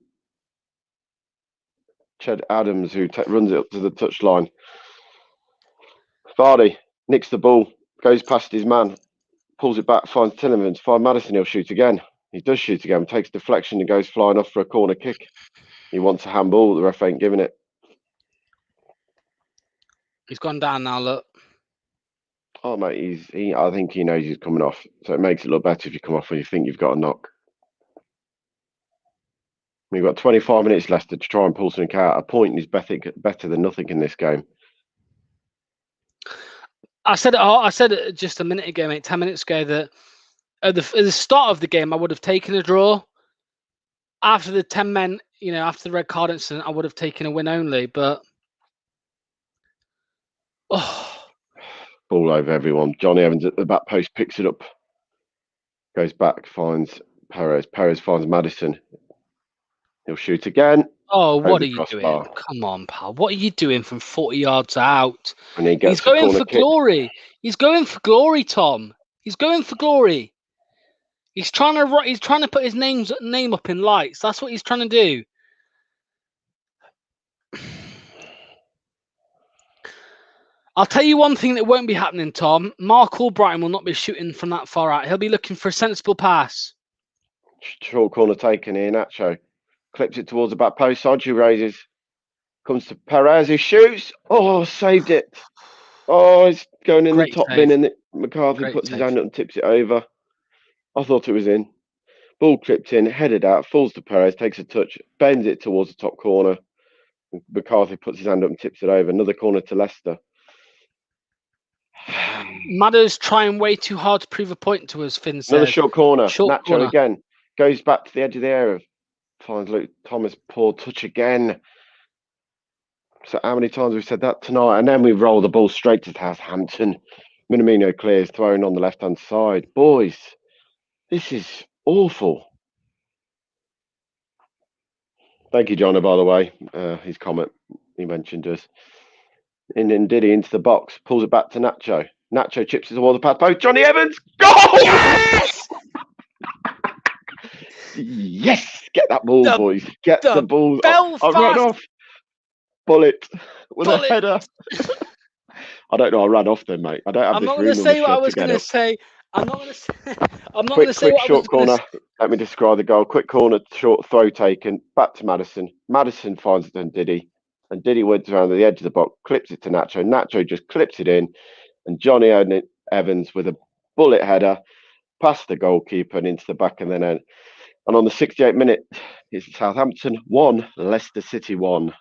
Speaker 9: Ched Adams, who runs it up to the touchline. Vardy nicks the ball, goes past his man, pulls it back, finds Tillemans, finds Maddison. He'll shoot again. He does shoot again, takes deflection and goes flying off for a corner kick. He wants a handball. The ref ain't giving it.
Speaker 12: He's gone down now, look.
Speaker 9: Oh, mate, I think he knows he's coming off. So it makes it look better if you come off when you think you've got a knock. We've got 25 minutes left to try and pull something out. A point is better than nothing in this game.
Speaker 12: I said it just a minute ago, mate, 10 minutes ago, that at the start of the game, I would have taken a draw. After the 10 men, after the red card incident, I would have taken a win only, but...
Speaker 9: Ball over everyone. Johnny Evans at the back post picks it up. Goes back, finds Perez. Perez finds Maddison. He'll shoot again.
Speaker 12: Oh, what are you doing? Come on, pal. What are you doing from 40 yards out?
Speaker 9: And
Speaker 12: he's going for glory. He's going for glory, Tom. He's going for glory. He's trying to put his name up in lights. That's what he's trying to do. I'll tell you one thing that won't be happening, Tom. Mark Albrighton will not be shooting from that far out. He'll be looking for a sensible pass.
Speaker 9: Short corner taken here, Nacho. clips it towards the back post. Sancho raises, comes to Perez, who shoots. Oh, saved it. Oh, it's going in
Speaker 12: Great
Speaker 9: the top
Speaker 12: save.
Speaker 9: bin, and McCarthy
Speaker 12: Great
Speaker 9: puts his
Speaker 12: save.
Speaker 9: hand up and tips it over. I thought it was in. Ball clipped in, headed out, falls to Perez, takes a touch, bends it towards the top corner. McCarthy puts his hand up and tips it over. Another corner to Leicester.
Speaker 12: Madder's trying way too hard to prove a point to us, Finn says.
Speaker 9: Another short corner.
Speaker 12: Short
Speaker 9: Nacho
Speaker 12: corner.
Speaker 9: again. Goes back to the edge of the area. Finds Luke Thomas. Poor touch again. So how many times have we said that tonight? And then we roll the ball straight to Southampton. Minamino clears, thrown on the left-hand side. Boys, this is awful. Thank you, Jono, by the way. His comment, he mentioned us. And then Diddy into the box, pulls it back to Nacho. Nacho chips it towards the pass post. Johnny Evans, goal! Yes! Yes! Get that ball, boys. Get the ball. I ran off. Bullet with a header. I don't know. I ran off then, mate. I don't have
Speaker 12: I'm
Speaker 9: this
Speaker 12: not
Speaker 9: room
Speaker 12: going to
Speaker 9: on the
Speaker 12: say what I
Speaker 9: shed
Speaker 12: was
Speaker 9: to
Speaker 12: going
Speaker 9: get
Speaker 12: to
Speaker 9: it.
Speaker 12: say. I'm not going to say. I'm not going to say
Speaker 9: Quick
Speaker 12: what I was
Speaker 9: short
Speaker 12: going to
Speaker 9: corner. Let me describe the goal. Quick corner, short throw taken. Back to Maddison. Maddison finds it to Diddy. And Diddy went around the edge of the box, clips it to Nacho. Nacho just clips it in. And Johnny Evans with a bullet header past the goalkeeper and into the back and then out. And on the 68th minute, it's Southampton 1, Leicester City 1.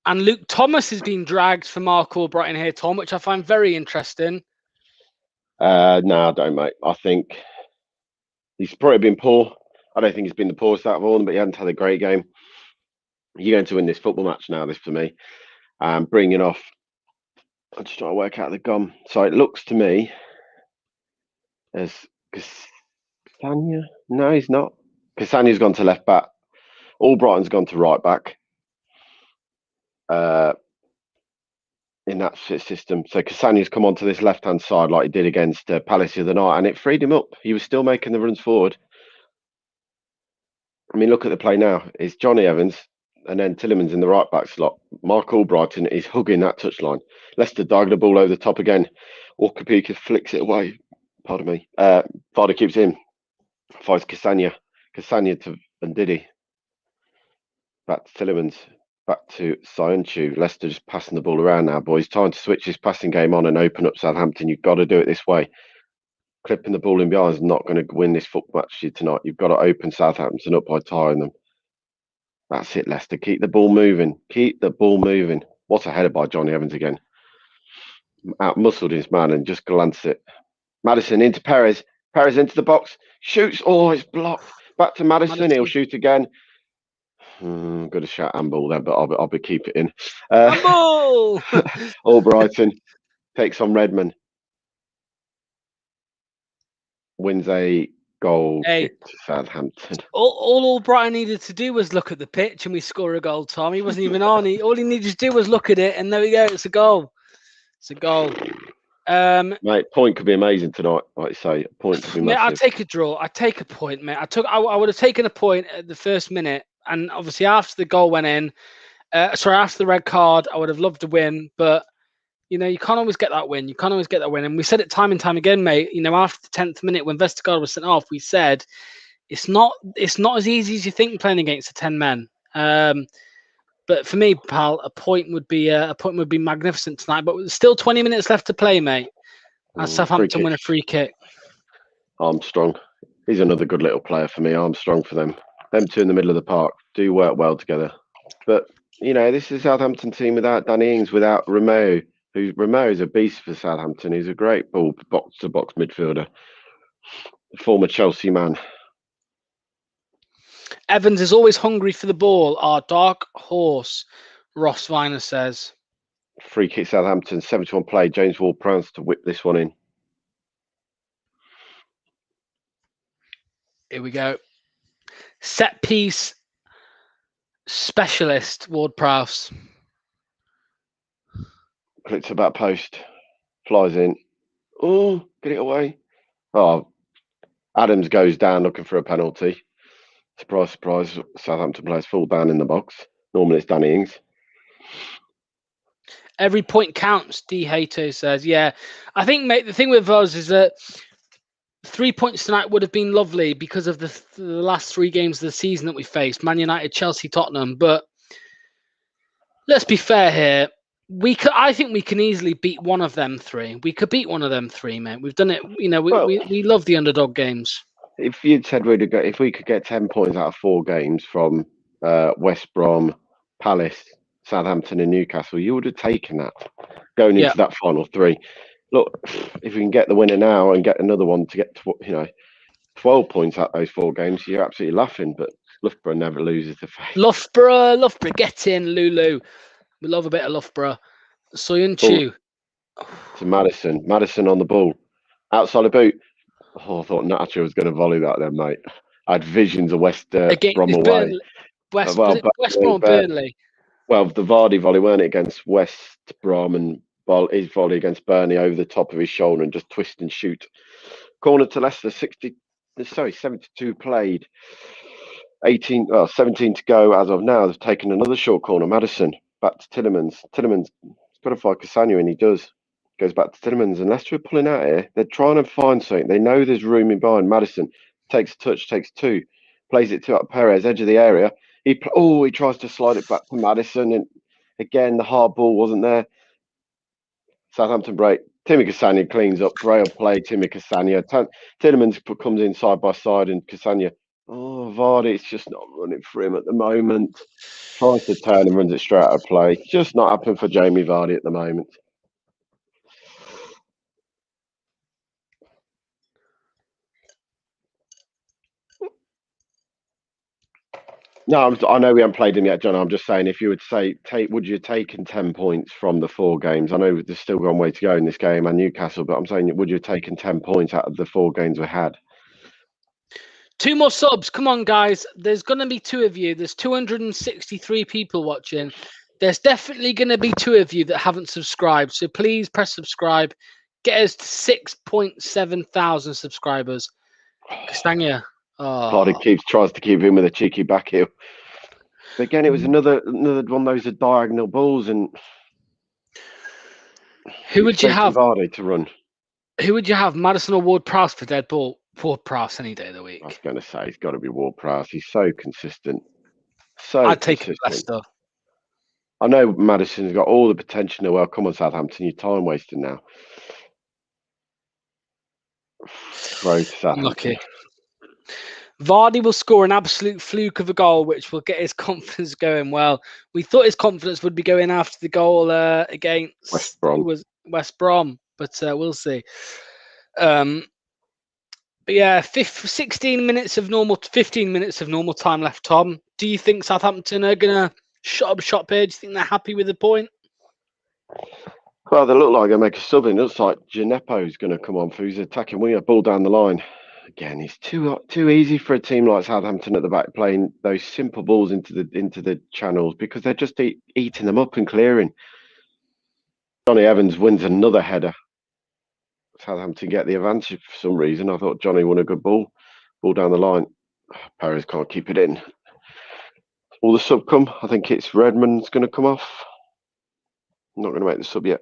Speaker 12: And Luke Thomas is being dragged for Mark Albrighton here, Tom, which I find very interesting.
Speaker 9: No, I don't, mate. I think he's probably been poor. I don't think he's been the poorest out of all of them, but he hasn't had a great game. You're going to win this football match now, this for me. Bringing off, I'm just trying to work out the gum. So it looks to me as Castagna. No, he's not. Castagna's gone to left back. Albrighton's gone to right back. In that system. So Castagna's come onto this left-hand side like he did against Palace the other night, and it freed him up. He was still making the runs forward. I mean, look at the play now. It's Johnny Evans, and then Tillemans in the right-back slot. Mark Albrighton is hugging that touchline. Leicester diagonal the ball over the top again. Walker-Peters flicks it away. Pardon me. Vardy keeps it in. Finds Castagna. Castagna to Ndidi. Back to Tillemans. Back to Sancho. Leicester just passing the ball around now, boys. Time to switch this passing game on and open up Southampton. You've got to do it this way. Clipping the ball in behind is not going to win this football match tonight. You've got to open Southampton up by tiring them. That's it, Leicester. Keep the ball moving. Keep the ball moving. What a header by Johnny Evans again. Out-muscled his man and just glanced it. Maddison into Perez. Perez into the box. Shoots. Oh, it's blocked. Back to Maddison. He'll shoot again. Got a shout handball there, but I'll be keep it in.
Speaker 12: Handball!
Speaker 9: Albrighton takes on Redmond. Wins a goal kick to Southampton.
Speaker 12: All Albrighton needed to do was look at the pitch and we score a goal, Tom. He wasn't even on. All he needed to do was look at it and there we go. It's a goal. It's a goal.
Speaker 9: Mate, point could be amazing tonight. Like you say, a point could be massive.
Speaker 12: Mate, I'd take a draw. I'd take a point, mate. I would have taken a point at the first minute. And obviously after the goal went in, after the red card, I would have loved to win. But, you know, you can't always get that win. You can't always get that win. And we said it time and time again, mate. You know, after the 10th minute when Vestergaard was sent off, we said it's not as easy as you think playing against the 10 men. But for me, pal, a point would be magnificent tonight. But there's still 20 minutes left to play, mate. And Southampton win a free kick.
Speaker 9: Armstrong. He's another good little player for me. Armstrong for them. Them two in the middle of the park do work well together. But, you know, this is a Southampton team without Danny Ings, without Romeo. Romeo is a beast for Southampton. He's a great box-to-box midfielder. Former Chelsea man.
Speaker 12: Evans is always hungry for the ball. Our dark horse, Ross Viner says.
Speaker 9: Free kick Southampton, 71 play. James Ward-Prowse to whip this one in.
Speaker 12: Here we go. Set piece specialist, Ward-Prowse.
Speaker 9: Clicks about post. Flies in. Oh, get it away. Oh, Adams goes down looking for a penalty. Surprise, surprise. Southampton players fall down in the box. Normally it's Danny Ings.
Speaker 12: Every point counts, D. Hato says. Yeah, I think, mate, the thing with us is that 3 points tonight would have been lovely because of the last 3 games of the season that we faced, Man United, Chelsea, Tottenham. But let's be fair here. I think we can easily beat one of them 3. We could beat one of them 3, mate. We've done it. You know, we love the underdog games.
Speaker 9: If you'd said if we could get 10 points out of 4 games from West Brom, Palace, Southampton, and Newcastle, you would have taken that going into that final 3. Look, if we can get the winner now and get another one to get 12 points out those 4 games, you're absolutely laughing. But Loughborough never loses the faith.
Speaker 12: Loughborough, get in, Lulu. We love a bit of Loughborough. Soyun Chu.
Speaker 9: To Madison on the ball. Outside the boot. Oh, I thought Nacho was going to volley that then, mate. I had visions of West Brom away.
Speaker 12: West Brom, Burnley.
Speaker 9: Well, the Vardy volley, weren't it, against West Brom, and his volley against Burnley over the top of his shoulder and just twist and shoot. Corner to Leicester, 72 played. 17 to go as of now. They've taken another short corner. Madison back to Tillemans. Tillemans got to find Cassano, and he does. Goes back to Tillemans, and Leicester are pulling out here. They're trying to find something. They know there's room in behind. Madison takes a touch, takes 2, plays it to Perez, edge of the area. He tries to slide it back to Madison, and again the hard ball wasn't there. Southampton break. Timmy Cassano cleans up. Rail play. Timmy Cassano. Tillemans comes in side by side, and Cassano. Oh, Vardy, it's just not running for him at the moment. Tries to turn and runs it straight out of play. Just not happening for Jamie Vardy at the moment. No, I know we haven't played him yet, John. I'm just saying, if you would say, would you have taken 10 points from the 4 games? I know there's still got a way to go in this game and Newcastle, but I'm saying, would you have taken 10 points out of the 4 games we had?
Speaker 12: 2 more subs. Come on, guys. There's going to be 2 of you. There's 263 people watching. There's definitely going to be 2 of you that haven't subscribed. So please press subscribe. Get us to 6.7 thousand subscribers. Castagna.
Speaker 9: Vardy tries to keep him with a cheeky back heel. But again, it was another one of those diagonal balls, and
Speaker 12: who would you have?
Speaker 9: Vardy to run.
Speaker 12: Who would you have? Madison or Ward-Prowse for dead ball? Ward-Prowse any day of the week.
Speaker 9: I was going to say it's got to be Ward-Prowse. He's so consistent.
Speaker 12: I'd take Leicester.
Speaker 9: I know Madison's got all the potential in the world. Come on, Southampton, you're time wasting now. Throw to Southampton.
Speaker 12: Lucky. Vardy will score an absolute fluke of a goal, which will get his confidence going. Well, we thought his confidence would be going after the goal against West Brom, but we'll see. But yeah, 15 minutes of normal time left, Tom. Do you think Southampton are going to shut up shop here? Do you think they're happy with the point?
Speaker 9: Well, they look like they'll make a sub in. It looks like Gineppo's going to come on for his attacking winger, ball down the line. Again, it's too easy for a team like Southampton at the back playing those simple balls into the channels because they're just eating them up and clearing. Johnny Evans wins another header. Southampton get the advantage for some reason. I thought Johnny won a good ball down the line. Perez can't keep it in. Will the sub come? I think it's Redmond's going to come off. I'm not going to make the sub yet.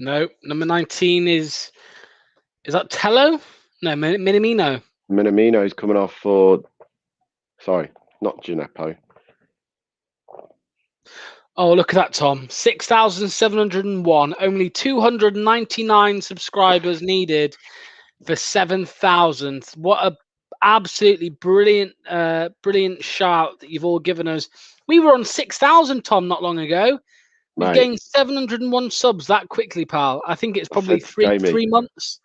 Speaker 12: No, number 19 is that Tello? No, Minamino.
Speaker 9: Minamino's coming off for. Sorry, not Gineppo.
Speaker 12: Oh, look at that, Tom. 6,701. Only 299 subscribers needed for 7,000. What a absolutely brilliant shout that you've all given us. We were on 6,000, Tom, not long ago. We've gained 701 subs that quickly, pal. I think it's probably 3 months.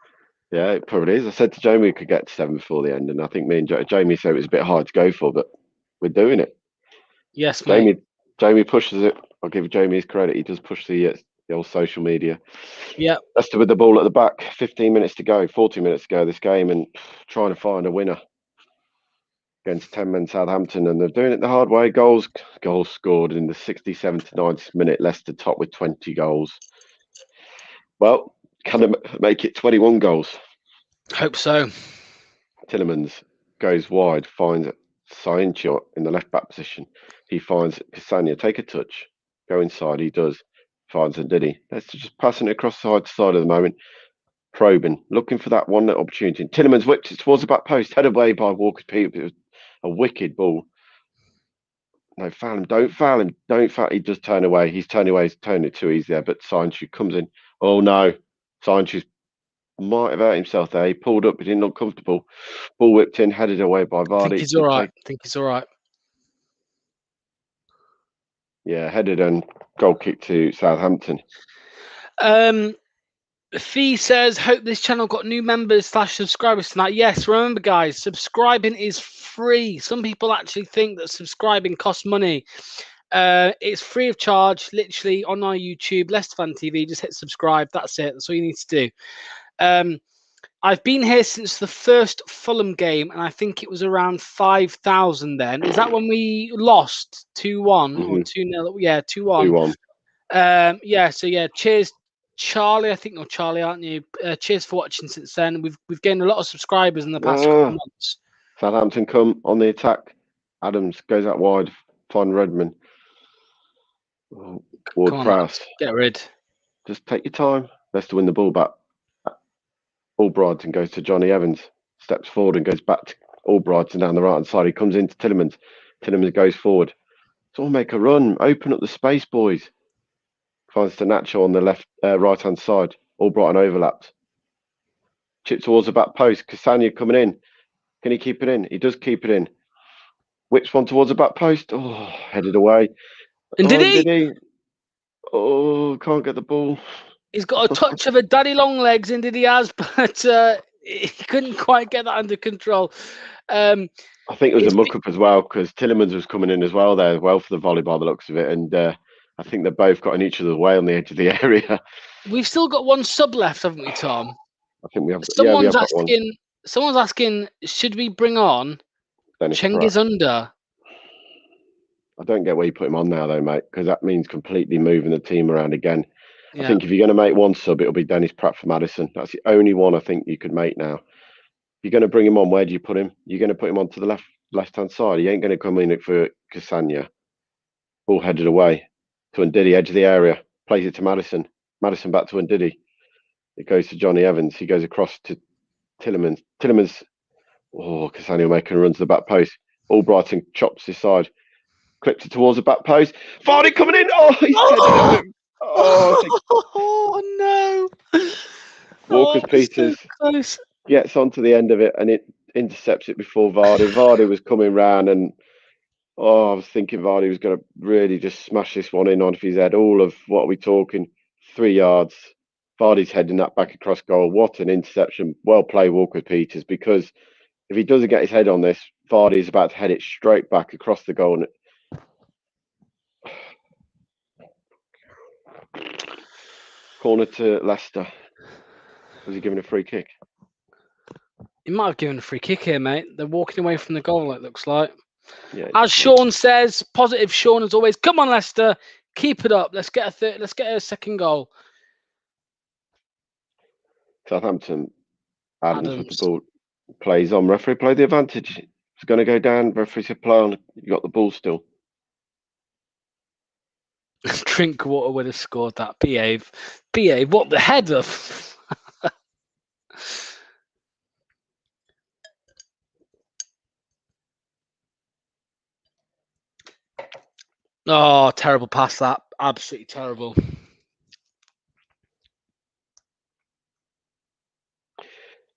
Speaker 9: Yeah, it probably is. I said to Jamie we could get to 7 before the end, and I think me and Jamie said it was a bit hard to go for, but we're doing it.
Speaker 12: Yes, mate.
Speaker 9: Jamie pushes it. I'll give Jamie his credit. He does push the old social media.
Speaker 12: Yeah.
Speaker 9: Leicester with the ball at the back. 15 minutes to go. 40 minutes to go this game, and trying to find a winner against 10-men Southampton, and they're doing it the hard way. Goals scored in the 67th to 90th minute. Leicester top with 20 goals. Well, can they make it 21 goals?
Speaker 12: Hope so.
Speaker 9: Tillemans goes wide, finds Sainch in the left back position. He finds Cassania, take a touch, go inside. He does. Finds Ndidi. Let's just passing it across side to side at the moment. Probing, looking for that one little opportunity. Tillemans whipped it towards the back post, headed away by Walker's Peters. It was a wicked ball. No, foul him. Don't foul him. Don't foul. He does turn away. He's turning away. He's turning it too easy there. But Sainch comes in. Oh no. Sainch might have hurt himself there. He pulled up. He didn't look comfortable. Ball whipped in, headed away by Vardy.
Speaker 12: I think he's all right. I think he's all right.
Speaker 9: Yeah, headed and goal kick to Southampton.
Speaker 12: Fee says, hope this channel got new members / subscribers tonight. Yes, remember guys, subscribing is free. Some people actually think that subscribing costs money. It's free of charge, literally on our YouTube, Leicester Fan TV. Just hit subscribe. That's it. That's all you need to do. I've been here since the first Fulham game, and I think it was around 5,000 then. Is that when we lost 2-1 or 2-0? Yeah, 2-1.
Speaker 9: 2-1.
Speaker 12: Yeah, so yeah, cheers, Charlie. I think you're Charlie, aren't you? Cheers for watching since then. We've gained a lot of subscribers in the past couple of months.
Speaker 9: Southampton come on the attack. Adams goes out wide, find Redmond. Ward-Prowse.
Speaker 12: Get rid.
Speaker 9: Just take your time. Leicester win the ball back. Albrighton goes to Johnny Evans. Steps forward and goes back to Albrighton down the right-hand side. He comes into Tillemans. Tillemans goes forward. So we'll make a run. Open up the space, boys. Finds Nacho on the left, right-hand side. Albrighton overlaps. Chip towards the back post. Cassania coming in. Can he keep it in? He does keep it in. Whips one towards the back post. Oh, headed away.
Speaker 12: And did he?
Speaker 9: Oh, can't get the ball.
Speaker 12: He's got a touch of a daddy long legs, indeed he has, but he couldn't quite get that under control.
Speaker 9: I think it was a muck-up as well, because Tillemans was coming in as well there, for the volley by the looks of it. And I think they both got in each other's way on the edge of the area.
Speaker 12: We've still got one sub left, haven't we, Tom?
Speaker 9: I think we have.
Speaker 12: Someone's asking. Someone's asking, should we bring on Cengiz Under?
Speaker 9: I don't get where you put him on now, though, mate, because that means completely moving the team around again. Yeah. I think if you're going to make one sub, it'll be Dennis Pratt for Maddison. That's the only one I think you could make now. If you're going to bring him on, where do you put him? You're going to put him onto the left-hand side. He ain't going to come in for Cassania. Ball headed away to Ndidi, edge of the area. Plays it to Maddison. Maddison back to Ndidi. It goes to Johnny Evans. He goes across to Tillemans. Tillemans. Oh, Cassania making runs to the back post. Albrighton chops his side. Clips it towards the back post. Vardy coming in. Oh, he's headed him.
Speaker 12: Oh no!
Speaker 9: Walker's Peters gets onto the end of it and it intercepts it before Vardy. Vardy was coming round and I was thinking Vardy was going to really just smash this one in onto his head. All of what are we talking? 3 yards. Vardy's heading that back across goal. What an interception! Well played, Walker Peters. Because if he doesn't get his head on this, Vardy is about to head it straight back across the goal. And corner to Leicester. Was he given a free kick?
Speaker 12: He might have given a free kick here, mate. They're walking away from the goal, it looks like.
Speaker 9: Yeah,
Speaker 12: as Sean says, positive Sean as always. Come on, Leicester, keep it up. Let's get a second goal.
Speaker 9: Southampton. Adams with the ball. Plays on. Referee played the advantage. It's going to go down. Referee said play on. You got the ball still.
Speaker 12: Drinkwater would have scored that. Behave. What the header? Oh, terrible pass that. Absolutely terrible.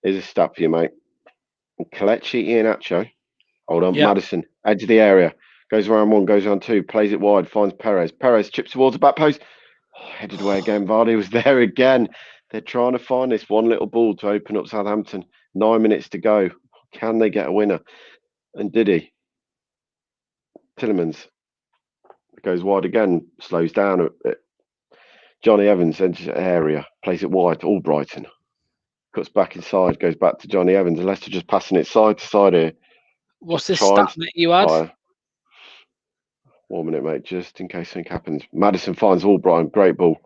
Speaker 9: Here's a stat for you, mate. Kelechi Iheanacho. Hold on. Yep. Maddison. Edge of the area. Goes around one, goes around two. Plays it wide. Finds Perez. Perez chips towards the back post. Oh, headed away again. Vardy was there again. They're trying to find this one little ball to open up Southampton. 9 minutes to go. Can they get a winner? And did he? Tillemans goes wide again. Slows down a bit. Johnny Evans enters the area. Plays it wide. Albrighton. Cuts back inside. Goes back to Johnny Evans. Leicester just passing it side to side here.
Speaker 12: What's this stat that you had?
Speaker 9: 1 minute, mate, just in case something happens. Maddison finds Albrighton. Great ball.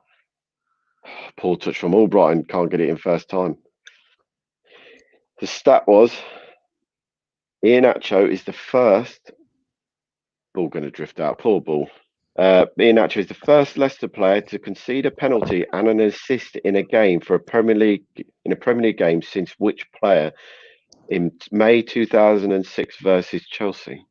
Speaker 9: Poor touch from Albrighton. Can't get it in first time. The stat was Iheanacho is the first. Ball going to drift out. Poor ball. Iheanacho is the first Leicester player to concede a penalty and an assist in a game for a Premier League game since which player in May 2006 versus Chelsea?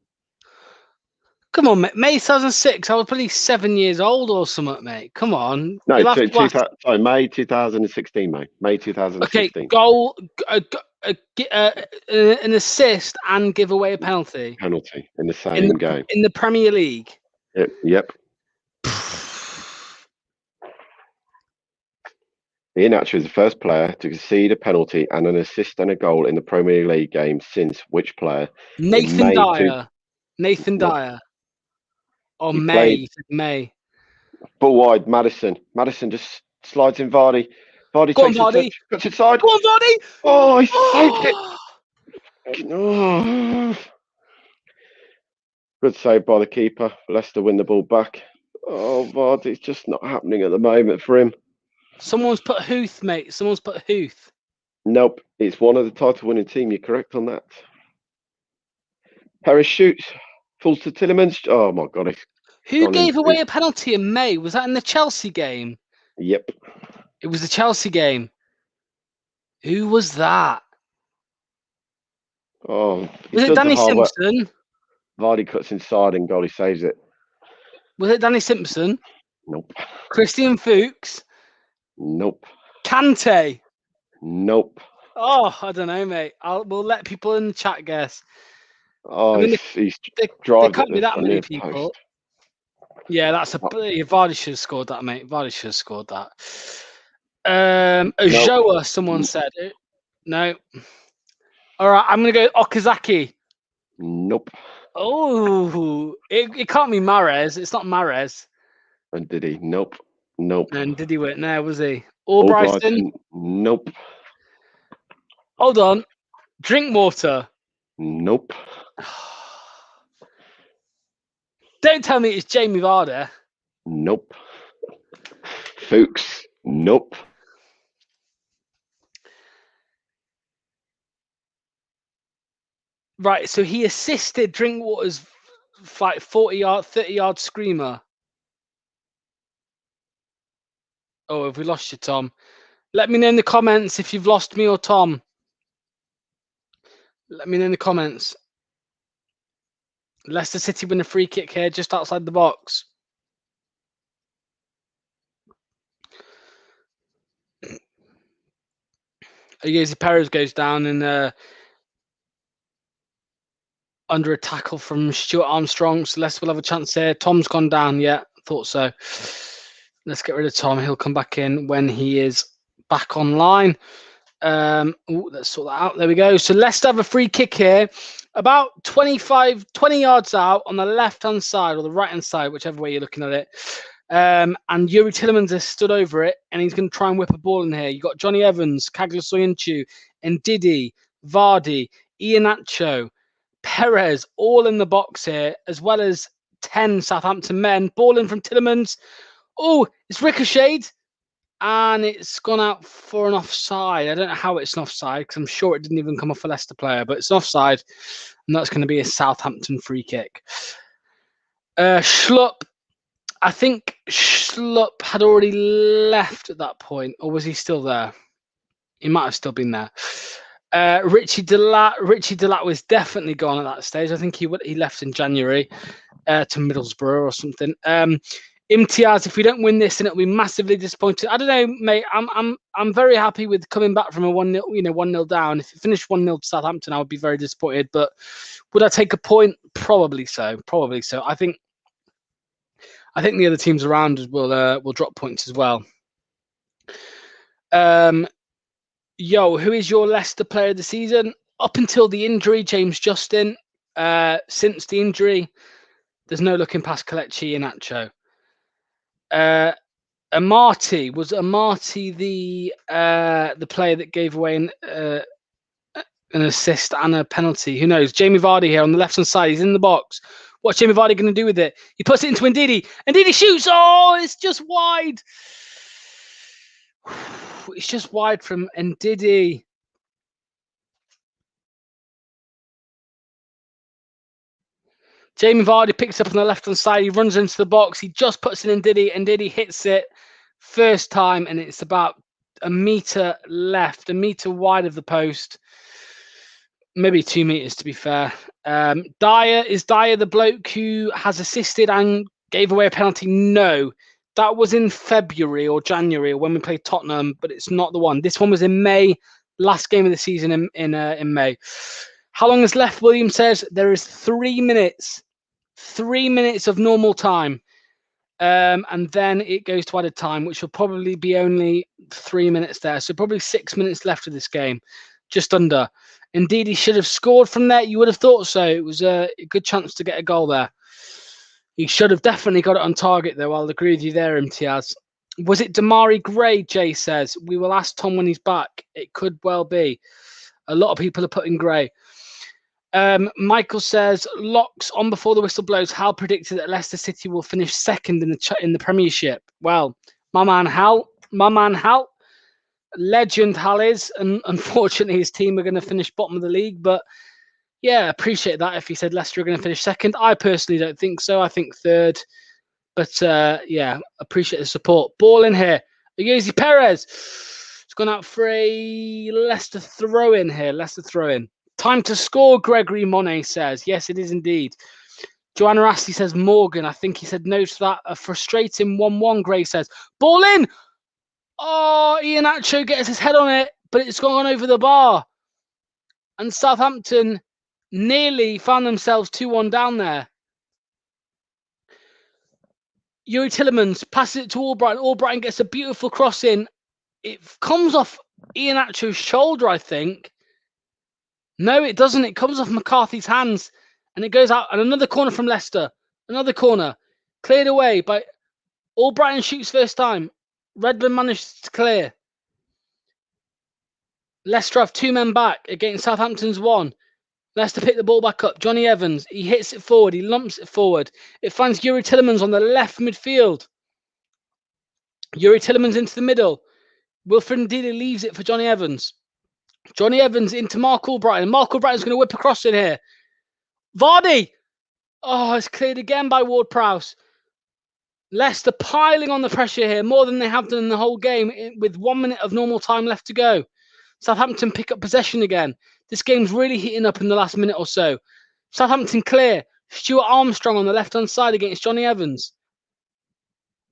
Speaker 12: Come on, mate. May 2006. I was probably 7 years old or something, mate. Come on.
Speaker 9: No,
Speaker 12: You'll have to ask-
Speaker 9: sorry, May 2016, mate. May
Speaker 12: Okay,
Speaker 9: 2016.
Speaker 12: goal, an assist and give away a penalty
Speaker 9: Penalty in the same game.
Speaker 12: in the Premier League.
Speaker 9: Yep. Iheanacho is the first player to concede a penalty and an assist and a goal in the Premier League game since which player?
Speaker 12: Nathan Dyer. Nathan Dyer. Or
Speaker 9: He
Speaker 12: May.
Speaker 9: played-
Speaker 12: He said May.
Speaker 9: Ball wide, Madison. Madison just slides in Vardy. Vardy
Speaker 12: Go on,
Speaker 9: takes a
Speaker 12: Vardy.
Speaker 9: touch, cuts inside.
Speaker 12: Go on, Vardy.
Speaker 9: Oh, he saved it. Oh. Good save by the keeper. Leicester win the ball back. Oh, Vardy's just not happening at the moment for him.
Speaker 12: Someone's put Huth, mate. Someone's put Huth.
Speaker 9: Nope, it's one of the title-winning team. You're correct on that. Perez shoots, falls to Tillemans. Oh my God!
Speaker 12: Who gave away a penalty in May? Was that in the Chelsea game?
Speaker 9: Yep.
Speaker 12: It was the Chelsea game. Who was that?
Speaker 9: Oh,
Speaker 12: Was it Danny Simpson?
Speaker 9: Vardy cuts inside and goalie saves it.
Speaker 12: Was it Danny Simpson?
Speaker 9: Nope.
Speaker 12: Christian Fuchs?
Speaker 9: Nope.
Speaker 12: Kante?
Speaker 9: Nope.
Speaker 12: Oh, I don't know, mate. We'll let people in the chat guess.
Speaker 9: Oh,
Speaker 12: I mean,
Speaker 9: he's
Speaker 12: there
Speaker 9: driving
Speaker 12: can't be that many
Speaker 9: near
Speaker 12: people.
Speaker 9: post.
Speaker 12: Yeah, that's Vardy should have scored that, mate. Vardy should have scored that. Ojoa, someone said it. No. All right, I'm gonna go Okazaki.
Speaker 9: Nope.
Speaker 12: Oh, it can't be Mahrez. It's not Mahrez.
Speaker 9: And did he? Nope. Nope.
Speaker 12: And did he win? No, was he? Albrighton?
Speaker 9: Nope.
Speaker 12: Hold on. Drinkwater?
Speaker 9: Nope.
Speaker 12: Don't tell me it's Jamie Vardy.
Speaker 9: Nope. Fuchs? Nope.
Speaker 12: Right, so he assisted Drinkwater's like 30-yard screamer. Oh, have we lost you, Tom? Let me know in the comments if you've lost me or Tom. Let me know in the comments. Leicester City win a free kick here just outside the box. Ayezi Perez goes down and under a tackle from Stuart Armstrong. So Leicester will have a chance here. Tom's gone down. Yeah, thought so. Let's get rid of Tom. He'll come back in when he is back online. Let's sort that out. There we go. So Leicester have a free kick here. About 20 yards out on the left-hand side or the right-hand side, whichever way you're looking at it. And Yuri Tillemans has stood over it, and he's going to try and whip a ball in here. You've got Johnny Evans, Kagler Soyuncu, Ndidi, Vardy, Iheanacho, Perez, all in the box here, as well as 10 Southampton men. Ball in from Tillemans. Oh, it's ricocheted, and it's gone out for an offside. I don't know how it's an offside, because I'm sure it didn't even come off a Leicester player, but it's an offside, and that's going to be a Southampton free kick. Schlupp. I think Schlupp had already left at that point, or was he still there? He might have still been there. Richie Delat was definitely gone at that stage. I think he left in January to Middlesbrough or something. Imtiaz, if we don't win this, then it'll be massively disappointing. I don't know, mate. I'm very happy with coming back from a 1-0, 1-0 down. If it finished 1-0 to Southampton, I would be very disappointed. But would I take a point? Probably so. Probably so. I think the other teams around will drop points as well. Yo, who is your Leicester player of the season? Up until the injury, James Justin. Since the injury, there's no looking past Kelechi Iheanacho. Amati, was Amati the player that gave away an assist and a penalty? Who knows? Jamie Vardy here on the left hand side. He's in the box. What's Jamie Vardy going to do with it? He puts it into Ndidi. Ndidi shoots. Oh, it's just wide. It's just wide from Ndidi. Jamie Vardy picks up on the left-hand side. He runs into the box. He just puts it in Ndidi, and Ndidi hits it first time, and it's about a metre left, a metre wide of the post. Maybe 2 meters, to be fair. Dyer the bloke who has assisted and gave away a penalty? No. That was in February or January when we played Tottenham, but it's not the one. This one was in May, last game of the season in May. How long is left? William says there is 3 minutes. 3 minutes of normal time. And then it goes to added time, which will probably be only 3 minutes there. So probably 6 minutes left of this game, just under. Indeed, he should have scored from there. You would have thought so. It was a good chance to get a goal there. He should have definitely got it on target, though. I'll agree with you there, Imtiaz. Was it Damari Gray, Jay says? We will ask Tom when he's back. It could well be. A lot of people are putting Gray. Michael says, locks on before the whistle blows. Hal predicted that Leicester City will finish second in the Premiership. Well, my man Hal, legend Hal is, and unfortunately his team are going to finish bottom of the league, but yeah, appreciate that if he said Leicester are going to finish second. I personally don't think so. I think third. But yeah, appreciate the support. Ball in here. Ayoze Perez. It's gone out for a Leicester throw-in here. Leicester throw-in. Time to score, Gregory Monet says. Yes, it is indeed. Joanna Astley says Morgan. I think he said no to that. A frustrating 1-1, Gray says. Ball in! Oh, Ian Acho gets his head on it, but it's gone over the bar. And Southampton nearly found themselves 2-1 down there. Yuri Tillemans passes it to Albrighton. Albrighton gets a beautiful cross in. It comes off Ian Acho's shoulder, I think. No, it doesn't. It comes off McCarthy's hands and it goes out. And another corner from Leicester. Another corner. Cleared away by Albrighton shoots first time. Redmond manages to clear. Leicester have 2 men back against Southampton's 1. Leicester pick the ball back up. Johnny Evans, he hits it forward. He lumps it forward. It finds Yuri Tillemans on the left midfield. Yuri Tillemans into the middle. Wilfred Ndidi leaves it for Johnny Evans. Johnny Evans into Mark Albrighton. Mark Albrighton's going to whip across in here. Vardy! Oh, it's cleared again by Ward-Prowse. Leicester piling on the pressure here, more than they have done in the whole game, with 1 minute of normal time left to go. Southampton pick up possession again. This game's really heating up in the last minute or so. Southampton clear. Stuart Armstrong on the left-hand side against Johnny Evans.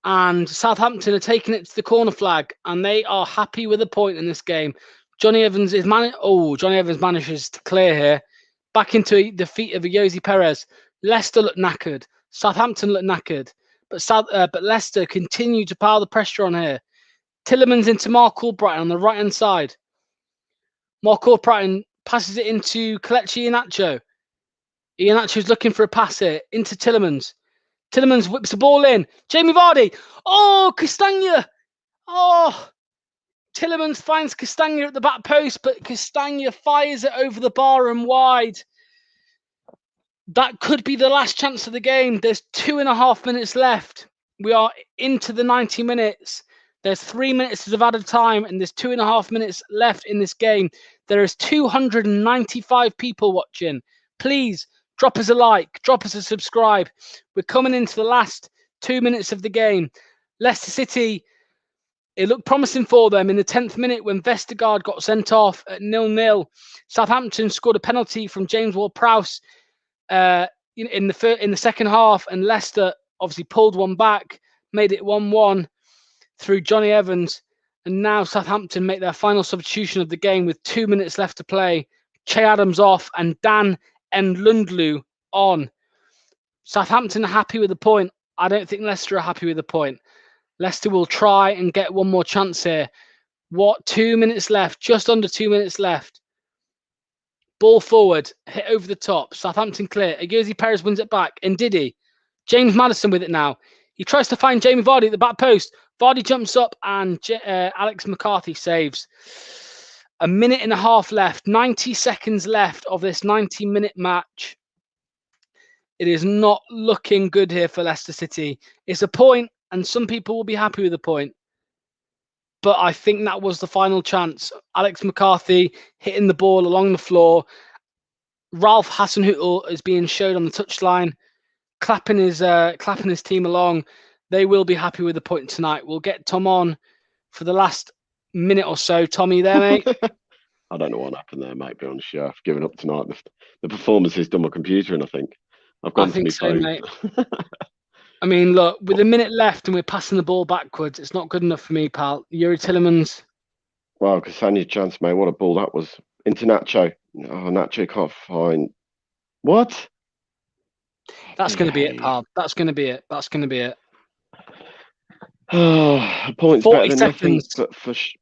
Speaker 12: And Southampton are taking it to the corner flag, and they are happy with a point in this game. Johnny Evans manages to clear here. Back into the feet of Ayoze Perez. Leicester look knackered. Southampton look knackered. But Leicester continue to pile the pressure on here. Tillemans into Mark Albrighton on the right-hand side. Mark Albrighton passes it into Kelechi Iheanacho. Iheanacho's looking for a pass here into Tillemans. Tillemans whips the ball in. Jamie Vardy. Oh, Castagna. Oh, Tillemans finds Castagna at the back post, but Castagna fires it over the bar and wide. That could be the last chance of the game. There's 2.5 minutes left. We are into the 90 minutes. There's 3 minutes of added time, and there's 2.5 minutes left in this game. There is 295 people watching. Please drop us a like, drop us a subscribe. We're coming into the last 2 minutes of the game. Leicester City, it looked promising for them in the 10th minute when Vestergaard got sent off at 0-0. Southampton scored a penalty from James Ward-Prowse in the second half, and Leicester obviously pulled one back, made it 1-1 through Johnny Evans, and now Southampton make their final substitution of the game with 2 minutes left to play. Che Adams off and Dan N'Lundulu on. Southampton are happy with the point. I don't think Leicester are happy with the point. Leicester will try and get one more chance here. 2 minutes left, just under 2 minutes left. Ball forward, hit over the top. Southampton clear. Ayoze Perez wins it back. Ndidi. James Maddison with it now. He tries to find Jamie Vardy at the back post. Vardy jumps up and Alex McCarthy saves. 1.5 minutes left. 90 seconds left of this 90-minute match. It is not looking good here for Leicester City. It's a point, and some people will be happy with the point. But I think that was the final chance. Alex McCarthy hitting the ball along the floor. Ralph Hasenhüttl is being showed on the touchline. clapping his team along. They will be happy with the point tonight. We'll get Tom on for the last minute or so. Tom, are you there, mate?
Speaker 9: I don't know what happened there, mate. Be honest, yeah, I've given up tonight. The performance has done my computer, and I think I've gone to my phone.
Speaker 12: Mate. I mean, look, with a minute left and we're passing the ball backwards, it's not good enough for me, pal. Yuri Tillemans.
Speaker 9: Wow, Cassania's chance, mate. What a ball that was. Into Nacho. Oh, Nacho can't find. What?
Speaker 12: That's going to be it, pal. That's going to be it. That's going to be it.
Speaker 9: A point's
Speaker 12: 40
Speaker 9: better than nothing,
Speaker 12: seconds.
Speaker 9: but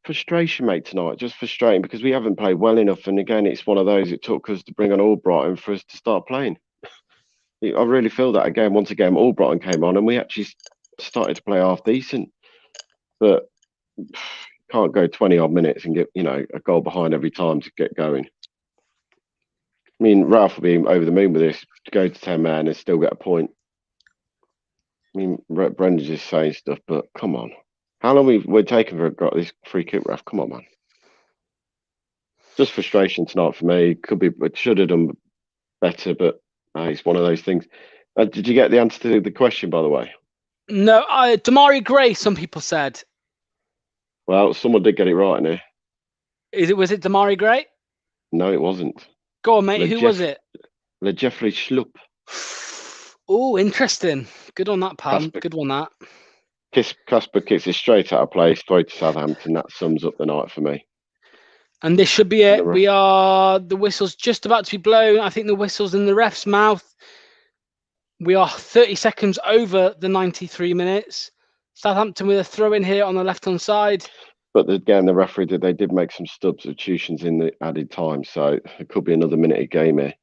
Speaker 9: frustration, mate, tonight. Just frustrating because we haven't played well enough. And again, it's one of those, it took us to bring on Albrighton for us to start playing. I really feel that again. Once again, Albrighton came on and we actually started to play half decent. But can't go 20 odd minutes and get, a goal behind every time to get going. I mean, Ralph will be over the moon with this to go to 10 man and still get a point. I mean, Brendan's just saying stuff, but come on. How long we're taking for this free kick, Ralph? Come on, man. Just frustration tonight for me. Could be, but should have done better, but it's one of those things. Did you get the answer to the question, by the way?
Speaker 12: No, Damari Gray, some people said.
Speaker 9: Well, someone did get it right in here.
Speaker 12: Was it Damari Gray?
Speaker 9: No, it wasn't.
Speaker 12: Go on, mate. Who was it?
Speaker 9: Jeffrey Schlupp.
Speaker 12: Oh, interesting. Good on that, pal. Good on that.
Speaker 9: Casper kicks it straight out of play, straight to Southampton. That sums up the night for me.
Speaker 12: And this should be it. The whistle's just about to be blown. I think the whistle's in the ref's mouth. We are 30 seconds over the 93 minutes. Southampton with a throw in here on the left-hand side.
Speaker 9: But again, the referee did make some substitutions in the added time, so it could be another minute of game here.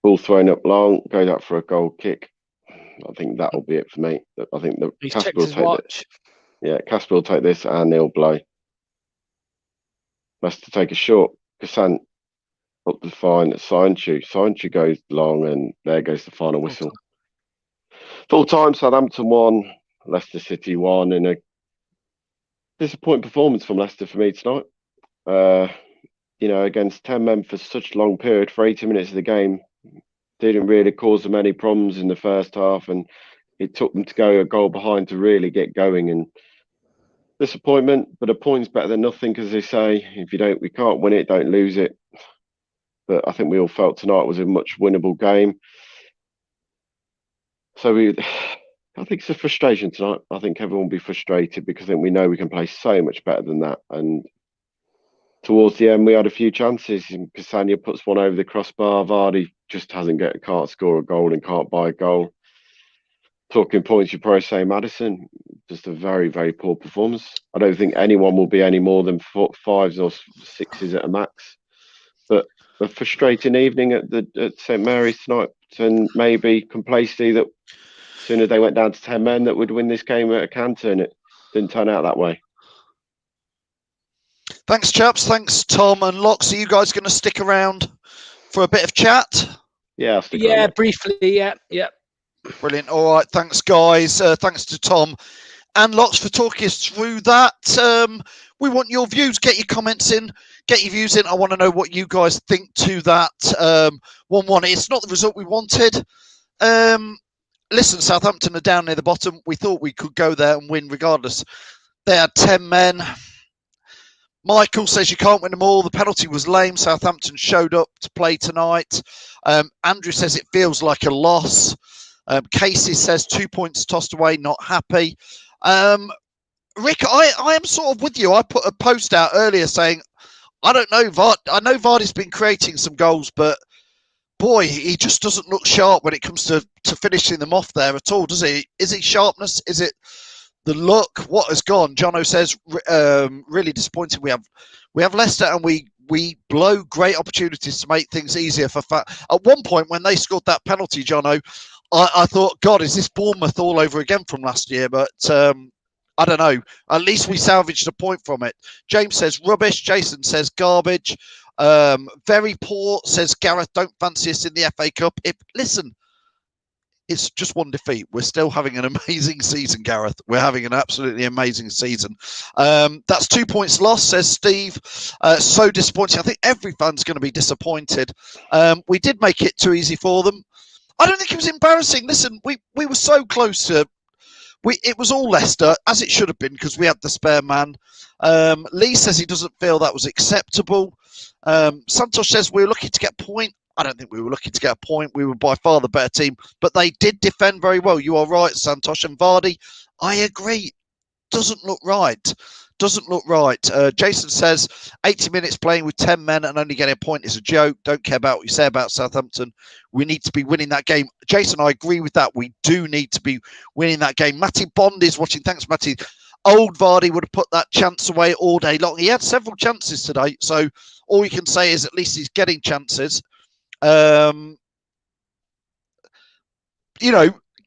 Speaker 9: Ball thrown up long, goes out for a goal kick. I think that'll be it for me. I think Casper will take it. Yeah, Casper will take this and they'll blow. Leicester take a short. Kassan up the fine. Soinchu goes long, and there goes the final whistle. Full time, Southampton 1, Leicester City 1, in a disappointing performance from Leicester for me tonight. Against 10 men for such a long period, for 80 minutes of the game, didn't really cause them any problems in the first half, and it took them to go a goal behind to really get going. And disappointment, but a point's better than nothing, because they say we can't win it, don't lose it. But I think we all felt tonight was a much winnable game. So I think it's a frustration tonight. I think everyone will be frustrated because I think we know we can play so much better than that. And towards the end, we had a few chances. Cassania puts one over the crossbar. Vardy just can't score a goal and can't buy a goal. Talking points, you probably say Maddison, just a very, very poor performance. I don't think anyone will be any more than 5s or 6s at a max. But a frustrating evening at St Mary's tonight, and maybe complacency that as soon as they went down to 10 men that would win this game at a canter, and it didn't turn out that way.
Speaker 1: Thanks, chaps. Thanks, Tom and Lox. Are you guys going to stick around for a bit of chat?
Speaker 9: Yeah, I'll stick around.
Speaker 12: Briefly. Yeah.
Speaker 1: Brilliant. All right. Thanks, guys. Thanks to Tom and Lox for talking us through that. We want your views. Get your comments in. Get your views in. I want to know what you guys think to that 1-1. It's not the result we wanted. Listen, Southampton are down near the bottom. We thought we could go there and win regardless. They had 10 men. Michael says you can't win them all. The penalty was lame. Southampton showed up to play tonight. Andrew says it feels like a loss. Casey says 2 points tossed away, not happy. Rick, I am sort of with you. I put a post out earlier saying, I don't know, I know Vardy's been creating some goals, but boy, he just doesn't look sharp when it comes to finishing them off there at all, does he? Is it sharpness? Is it the look? What has gone? Jono says, really disappointing. We have Leicester and we blow great opportunities to make things easier for At one point when they scored that penalty, Jono, I thought, God, is this Bournemouth all over again from last year? But I don't know. At least we salvaged a point from it. James says rubbish. Jason says garbage. Very poor, says Gareth. Don't fancy us in the FA Cup. Listen, it's just one defeat. We're still having an amazing season, Gareth. We're having an absolutely amazing season. That's 2 points lost, says Steve. So disappointing. I think every fan's going to be disappointed. We did make it too easy for them. I don't think it was embarrassing. Listen, we were so close to. It was all Leicester, as it should have been, because we had the spare man. Lee says he doesn't feel that was acceptable. Santos says we were looking to get a point. I don't think we were looking to get a point. We were by far the better team, but they did defend very well. You are right, Santos. And Vardy, I agree. Doesn't look right. Doesn't look right. Jason says 80 minutes playing with 10 men and only getting a point is a joke. Don't care about what you say about Southampton. We need to be winning that game. Jason, I agree with that. We do need to be winning that game. Matty Bond is watching. Thanks, Matty. Old Vardy would have put that chance away all day long. He had several chances today, so all you can say is at least he's getting chances.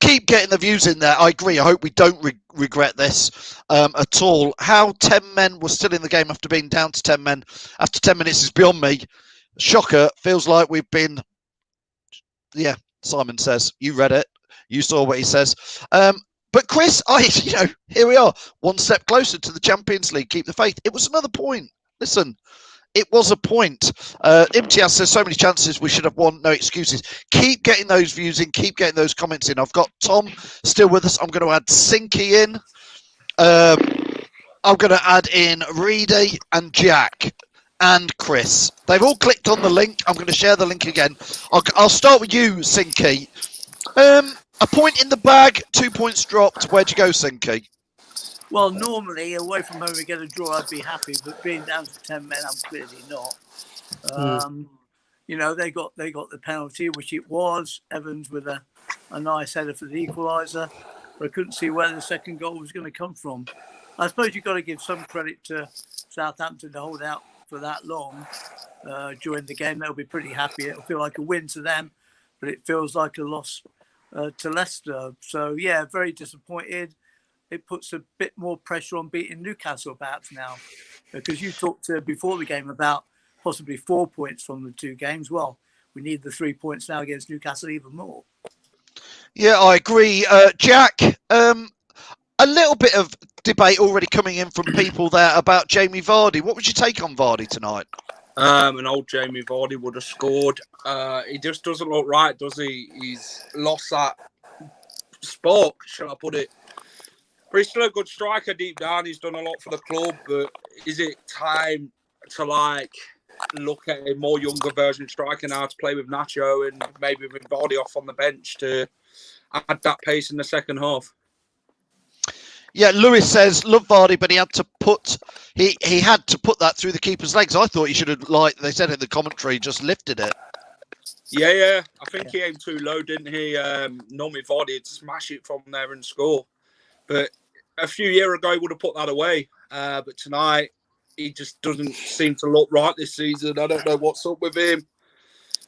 Speaker 1: Keep getting the views in there. I agree. I hope we don't regret this at all. How 10 men were still in the game after being down to 10 men after 10 minutes is beyond me. Shocker. Feels like we've been... Yeah, Simon says. You read it. You saw what he says. But Chris, here we are. One step closer to the Champions League. Keep the faith. It was another point. Listen. It was a point. Imtiaz says so many chances we should have won. No excuses. Keep getting those views in. Keep getting those comments in. I've got Tom still with us. I'm going to add Sinky in. I'm going to add in Reedy and Jack and Chris. They've all clicked on the link. I'm going to share the link again. I'll start with you, Sinky. A point in the bag, 2 points dropped. Where'd you go, Sinky?
Speaker 4: Well, normally away from home we get a draw, I'd be happy, but being down to 10 men, I'm clearly not. They got the penalty, which it was. Evans with a nice header for the equaliser, but I couldn't see where the second goal was going to come from. I suppose you've got to give some credit to Southampton to hold out for that long during the game. They'll be pretty happy. It'll feel like a win to them, but it feels like a loss to Leicester. So yeah, very disappointed. It puts a bit more pressure on beating Newcastle perhaps now, because you talked before the game about possibly 4 points from the two games. Well, we need the 3 points now against Newcastle even more.
Speaker 1: Yeah, I agree. Jack, a little bit of debate already coming in from people there about Jamie Vardy. What was your take on Vardy tonight?
Speaker 8: An old Jamie Vardy would have scored. He just doesn't look right, does he? He's lost that spark, shall I put it? But he's still a good striker deep down. He's done a lot for the club. But is it time to look at a more younger version striker now to play with Nacho and maybe with Vardy off on the bench to add that pace in the second half?
Speaker 1: Yeah, Lewis says love Vardy, but he had to put that through the keeper's legs. I thought he should have, like they said in the commentary, just lifted it.
Speaker 8: Yeah. I think he aimed too low, didn't he? Normally Vardy would smash it from there and score. But a few years ago, he would have put that away. But tonight, he just doesn't seem to look right this season. I don't know what's up with him.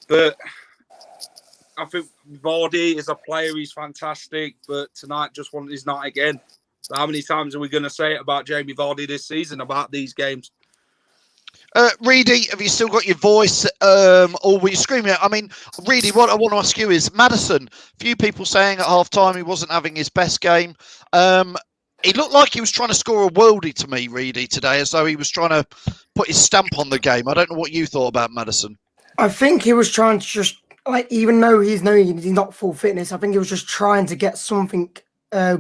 Speaker 8: But I think Vardy is a player. He's fantastic. But tonight just wasn't his night again. So how many times are we going to say it about Jamie Vardy this season, about these games?
Speaker 1: Reedy, have you still got your voice, or were you screaming? I mean, Reedy, what I want to ask you is, Maddison, few people saying at half-time he wasn't having his best game. He looked like he was trying to score a worldie to me, Reedy, today, as though he was trying to put his stamp on the game. I don't know what you thought about Maddison.
Speaker 7: I think he was trying to just, even though he's not full fitness, I think he was just trying to get something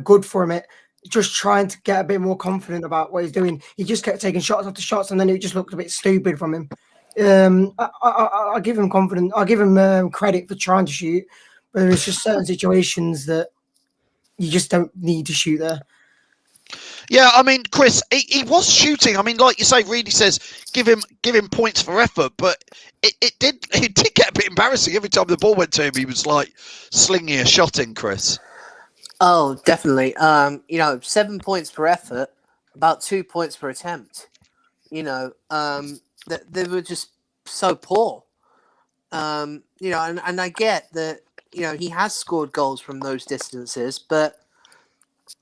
Speaker 7: good from it. Just trying to get a bit more confident about what he's doing. He just kept taking shots after shots, and then it just looked a bit stupid from him. I give him confidence. I give him credit for trying to shoot, but there's just certain situations that you just don't need to shoot there.
Speaker 1: Yeah, I mean, Chris, he was shooting. I mean, like you say, Reedy says, give him points for effort, but it did get a bit embarrassing every time the ball went to him. He was like slinging a shot in, Chris.
Speaker 3: Oh, definitely. 7 points per effort, about 2 points per attempt. They were just so poor. And I get that, he has scored goals from those distances, but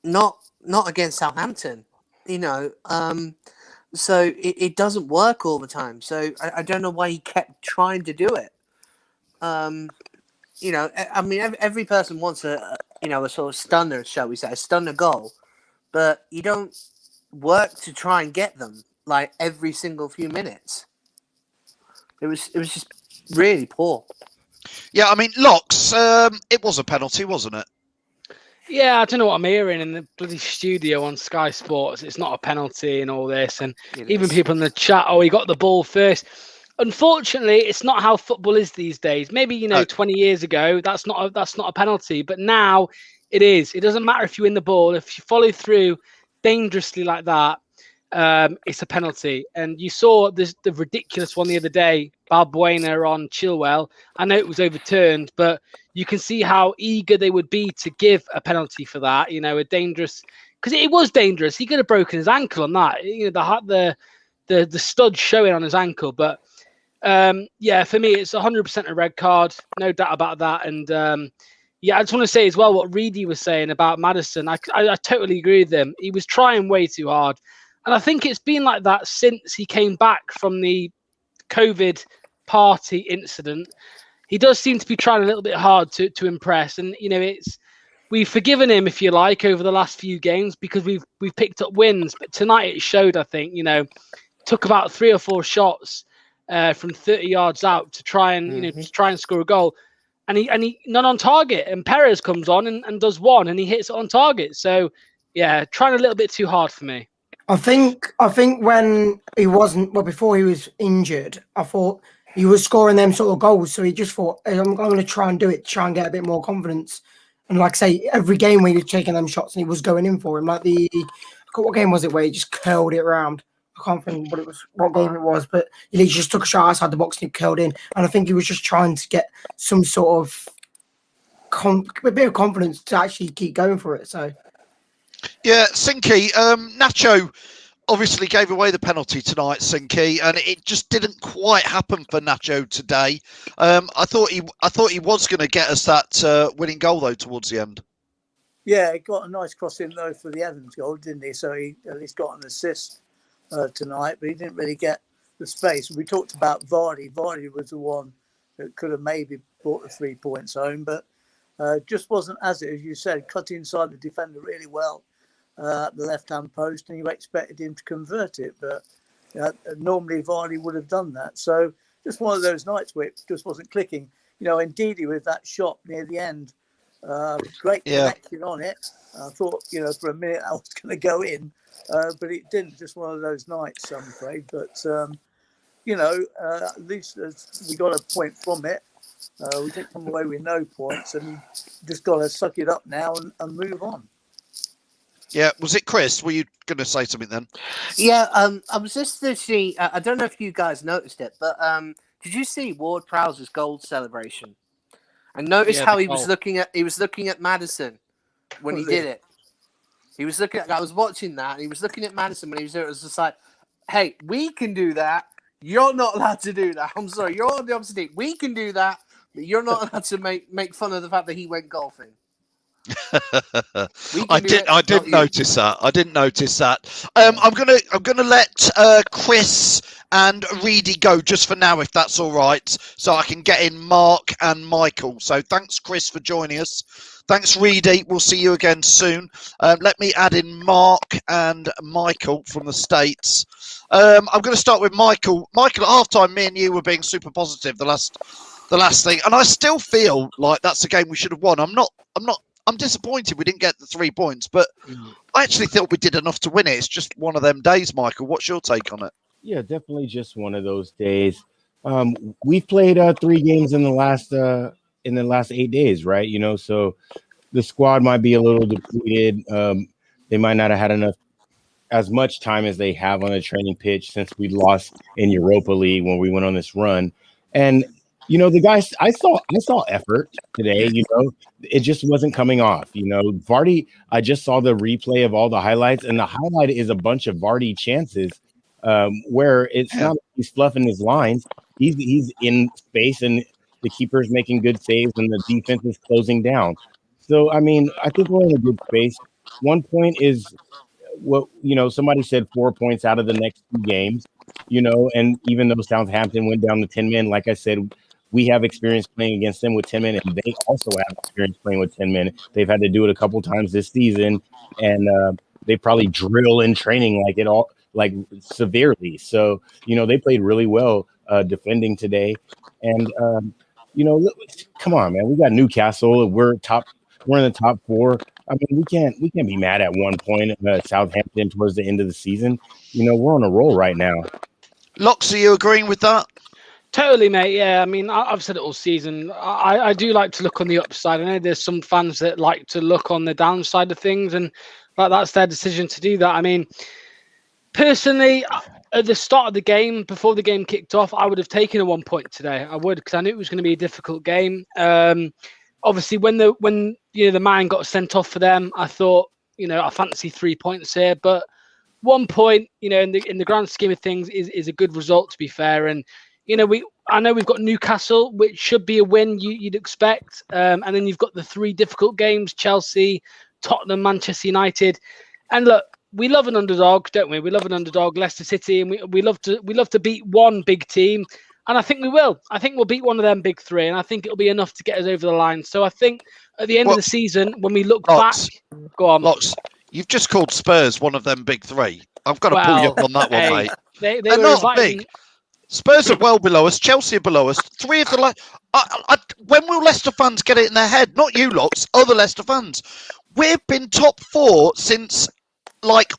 Speaker 3: not against Southampton, so it doesn't work all the time. So I don't know why he kept trying to do it. Every person wants a sort of stunner, shall we say, a stunner goal, but you don't work to try and get them like every single few minutes. It was just really poor.
Speaker 1: Yeah, I mean, Locks, it was a penalty, wasn't it?
Speaker 12: Yeah, I don't know what I'm hearing in the bloody studio on Sky Sports. It's not a penalty and all this, and even people in the chat, oh, he got the ball first. Unfortunately, it's not how football is these days. Maybe 20 years ago, that's not a penalty, but now it is. It doesn't matter if you win the ball. If you follow through dangerously like that, it's a penalty. And you saw the ridiculous one the other day, Balbuena on Chilwell. I know it was overturned, but you can see how eager they would be to give a penalty for that. A dangerous, because it was dangerous. He could have broken his ankle on that. The stud showing on his ankle, but. Yeah, for me, it's 100% a red card, no doubt about that. And I just want to say as well what Reedy was saying about Maddison. I totally agree with him. He was trying way too hard, and I think it's been like that since he came back from the COVID party incident. He does seem to be trying a little bit hard to impress, and we've forgiven him, if you like, over the last few games because we've picked up wins. But tonight it showed. I think took about 3 or 4 shots. From 30 yards out to try and score a goal, and he none on target. And Perez comes on and does one, and he hits it on target. So yeah, trying a little bit too hard for me.
Speaker 7: I think when he wasn't before he was injured, I thought he was scoring them sort of goals. So he just thought, I'm going to try and do it, try and get a bit more confidence. And like I say, every game where he was taking them shots and he was going in for him, like what game was it where he just curled it around? I can't think what game it was, but he just took a shot outside the box and he curled in. And I think he was just trying to get some sort of a bit of confidence to actually keep going for it. So,
Speaker 1: yeah, Sinky, Nacho obviously gave away the penalty tonight, Sinky, and it just didn't quite happen for Nacho today. I thought he was going to get us that winning goal though towards the end.
Speaker 4: Yeah, he got a nice cross in though for the Evans goal, didn't he? So he at least got an assist. Tonight, but he didn't really get the space. We talked about Vardy. Vardy was the one that could have maybe brought the 3 points home, but just wasn't as you said, cut inside the defender really well at the left-hand post, and you expected him to convert it, but normally Vardy would have done that. So just one of those nights where it just wasn't clicking. Ndidi with that shot near the end, great connection on it. I thought, for a minute I was going to go in. But it didn't. Just one of those nights, I'm afraid. But at least we got a point from it. We didn't come away with no points, and just got to suck it up now and move on.
Speaker 1: Yeah, was it Chris? Were you going to say something then?
Speaker 3: Yeah, I was just literally. I don't know if you guys noticed it, but did you see Ward Prowse's goal celebration? And notice how he was looking at Maddison when he did it. He was looking at. I was watching that, and he was looking at Maddison when he was there. It was just like, "Hey, we can do that. You're not allowed to do that. I'm sorry, you're on the opposite team. We can do that, but you're not allowed to make fun of the fact that he went golfing."
Speaker 1: I did notice that. I didn't notice that. I'm gonna let Chris and Reedy go just for now, if that's all right, so I can get in Mark and Michael. So thanks, Chris, for joining us. Thanks, Reedy. We'll see you again soon. Let me add in Mark and Michael from the States. I'm going to start with Michael. Michael, at halftime, me and you were being super positive the last thing, and I still feel like that's a game we should have won. I'm disappointed we didn't get the 3 points, but I actually thought we did enough to win it. It's just one of them days, Michael. What's your take on it?
Speaker 13: Yeah, definitely just one of those days. We've played 3 games in the last 8 days, right? So the squad might be a little depleted. They might not have had as much time as they have on the training pitch since we lost in Europa League when we went on this run. And the guys, I saw effort today. It just wasn't coming off. Vardy. I just saw the replay of all the highlights, and the highlight is a bunch of Vardy chances where it's not like he's fluffing his lines. He's in space, and the keeper's making good saves, and the defense is closing down. So I think we're in a good space. 1 point is what somebody said 4 points out of the next 2 games. And even though Southampton went down to 10 men, like I said, we have experience playing against them with 10 men, and they also have experience playing with 10 men. They've had to do it a couple times this season, and they probably drill in training severely. So they played really well defending today, and You know, look, come on, man. We got Newcastle. We're in the top 4. I mean, we can't be mad at one point at Southampton towards the end of the season. You know, we're on a roll right now.
Speaker 1: Lox, are you agreeing with that?
Speaker 12: Totally, mate. Yeah, I mean, I've said it all season. I do like to look on the upside. I know there's some fans that like to look on the downside of things, and that's their decision to do that. I mean, personally, at the start of the game, before the game kicked off, I would have taken a 1 point today. I would, because I knew it was going to be a difficult game. Obviously, when the man got sent off for them, I thought, I fancy 3 points here, but 1 point, in the grand scheme of things, is a good result, to be fair. And I know we've got Newcastle, which should be a win you'd expect, and then you've got the 3 difficult games: Chelsea, Tottenham, Manchester United. And look, we love an underdog, don't we? We love an underdog, Leicester City, and we love to beat one big team. And I think we will. I think we'll beat one of them big 3, and I think it'll be enough to get us over the line. So I think at the end of the season, when we look back, go on.
Speaker 1: Lots. You've just called Spurs one of them big 3. I've got to pull you up on that one, mate.
Speaker 12: They're
Speaker 1: not big. Spurs are well below us. Chelsea are below us. 3 of the when will Leicester fans get it in their head? Not you lots, other Leicester fans. We've been top 4 since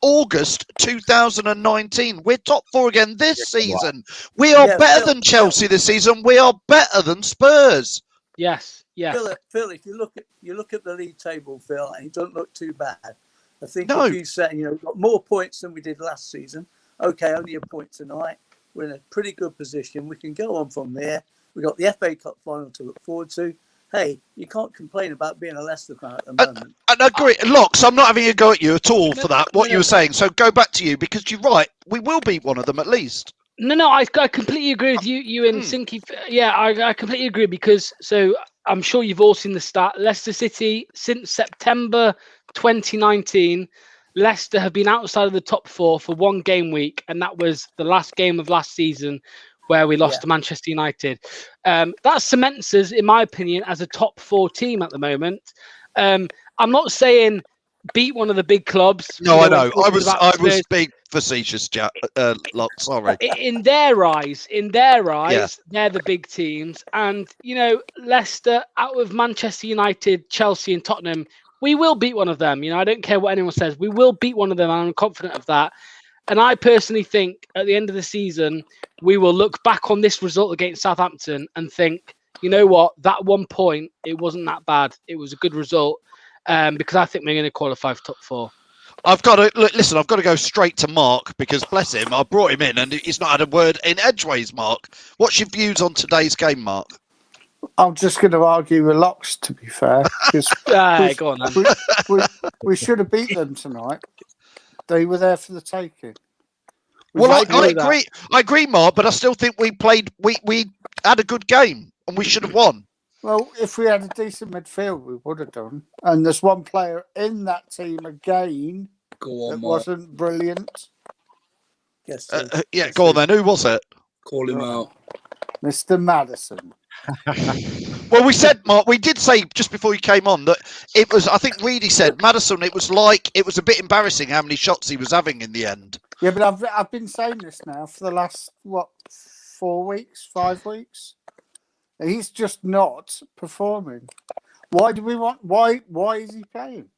Speaker 1: August 2019. We're top 4 again this season. We are better than Chelsea this season. We are better than Spurs.
Speaker 12: Yes.
Speaker 4: Phil, if you look at the league table, Phil, and it doesn't look too bad. I think if you say, we've got more points than we did last season. Okay, only a point tonight. We're in a pretty good position. We can go on from there. We've got the FA Cup final to look forward to. Hey, you can't complain about being a Leicester fan at the moment.
Speaker 1: And I agree. Lox, I'm not having a go at you at all for that, what you were saying. So go back to you, because you're right. We will beat one of them at least.
Speaker 12: No, I completely agree with you and Sinky. Yeah, I completely agree, because I'm sure you've all seen the stat. Leicester City, since September 2019, Leicester have been outside of the top 4 for 1 game week, and that was the last game of last season where we lost to Manchester United. That cements us, in my opinion, as a top 4 team at the moment. I'm not saying beat one of the big clubs.
Speaker 1: No, I know. I was being facetious, Lox. Sorry.
Speaker 12: In their eyes, they're the big teams. And, Leicester, out of Manchester United, Chelsea and Tottenham, we will beat one of them. I don't care what anyone says. We will beat one of them. I'm confident of that. And I personally think at the end of the season, we will look back on this result against Southampton and think, you know what, that 1 point, it wasn't that bad. It was a good result, because I think we're going to qualify for top 4.
Speaker 1: I've got to go straight to Mark, because bless him, I brought him in and he's not had a word in edgeways. Mark, what's your views on today's game, Mark?
Speaker 6: I'm just going to argue with Lox, to be fair.
Speaker 12: Go on, then.
Speaker 6: We should have beat them tonight. They were there for the taking.
Speaker 1: I agree, Mark, but I still think we had a good game and we should have won.
Speaker 6: Well, if we had a decent midfield, we would have done. And there's one player in that team again that wasn't brilliant.
Speaker 4: Yes.
Speaker 1: Go on then. Who was it?
Speaker 8: Call him out.
Speaker 6: Mr. Maddison.
Speaker 1: Well, we did say just before you came on that it was, I think Reedy said, Maddison, it was a bit embarrassing how many shots he was having in the end.
Speaker 6: Yeah, but I've been saying this now for the last, 5 weeks? He's just not performing. Why is he playing?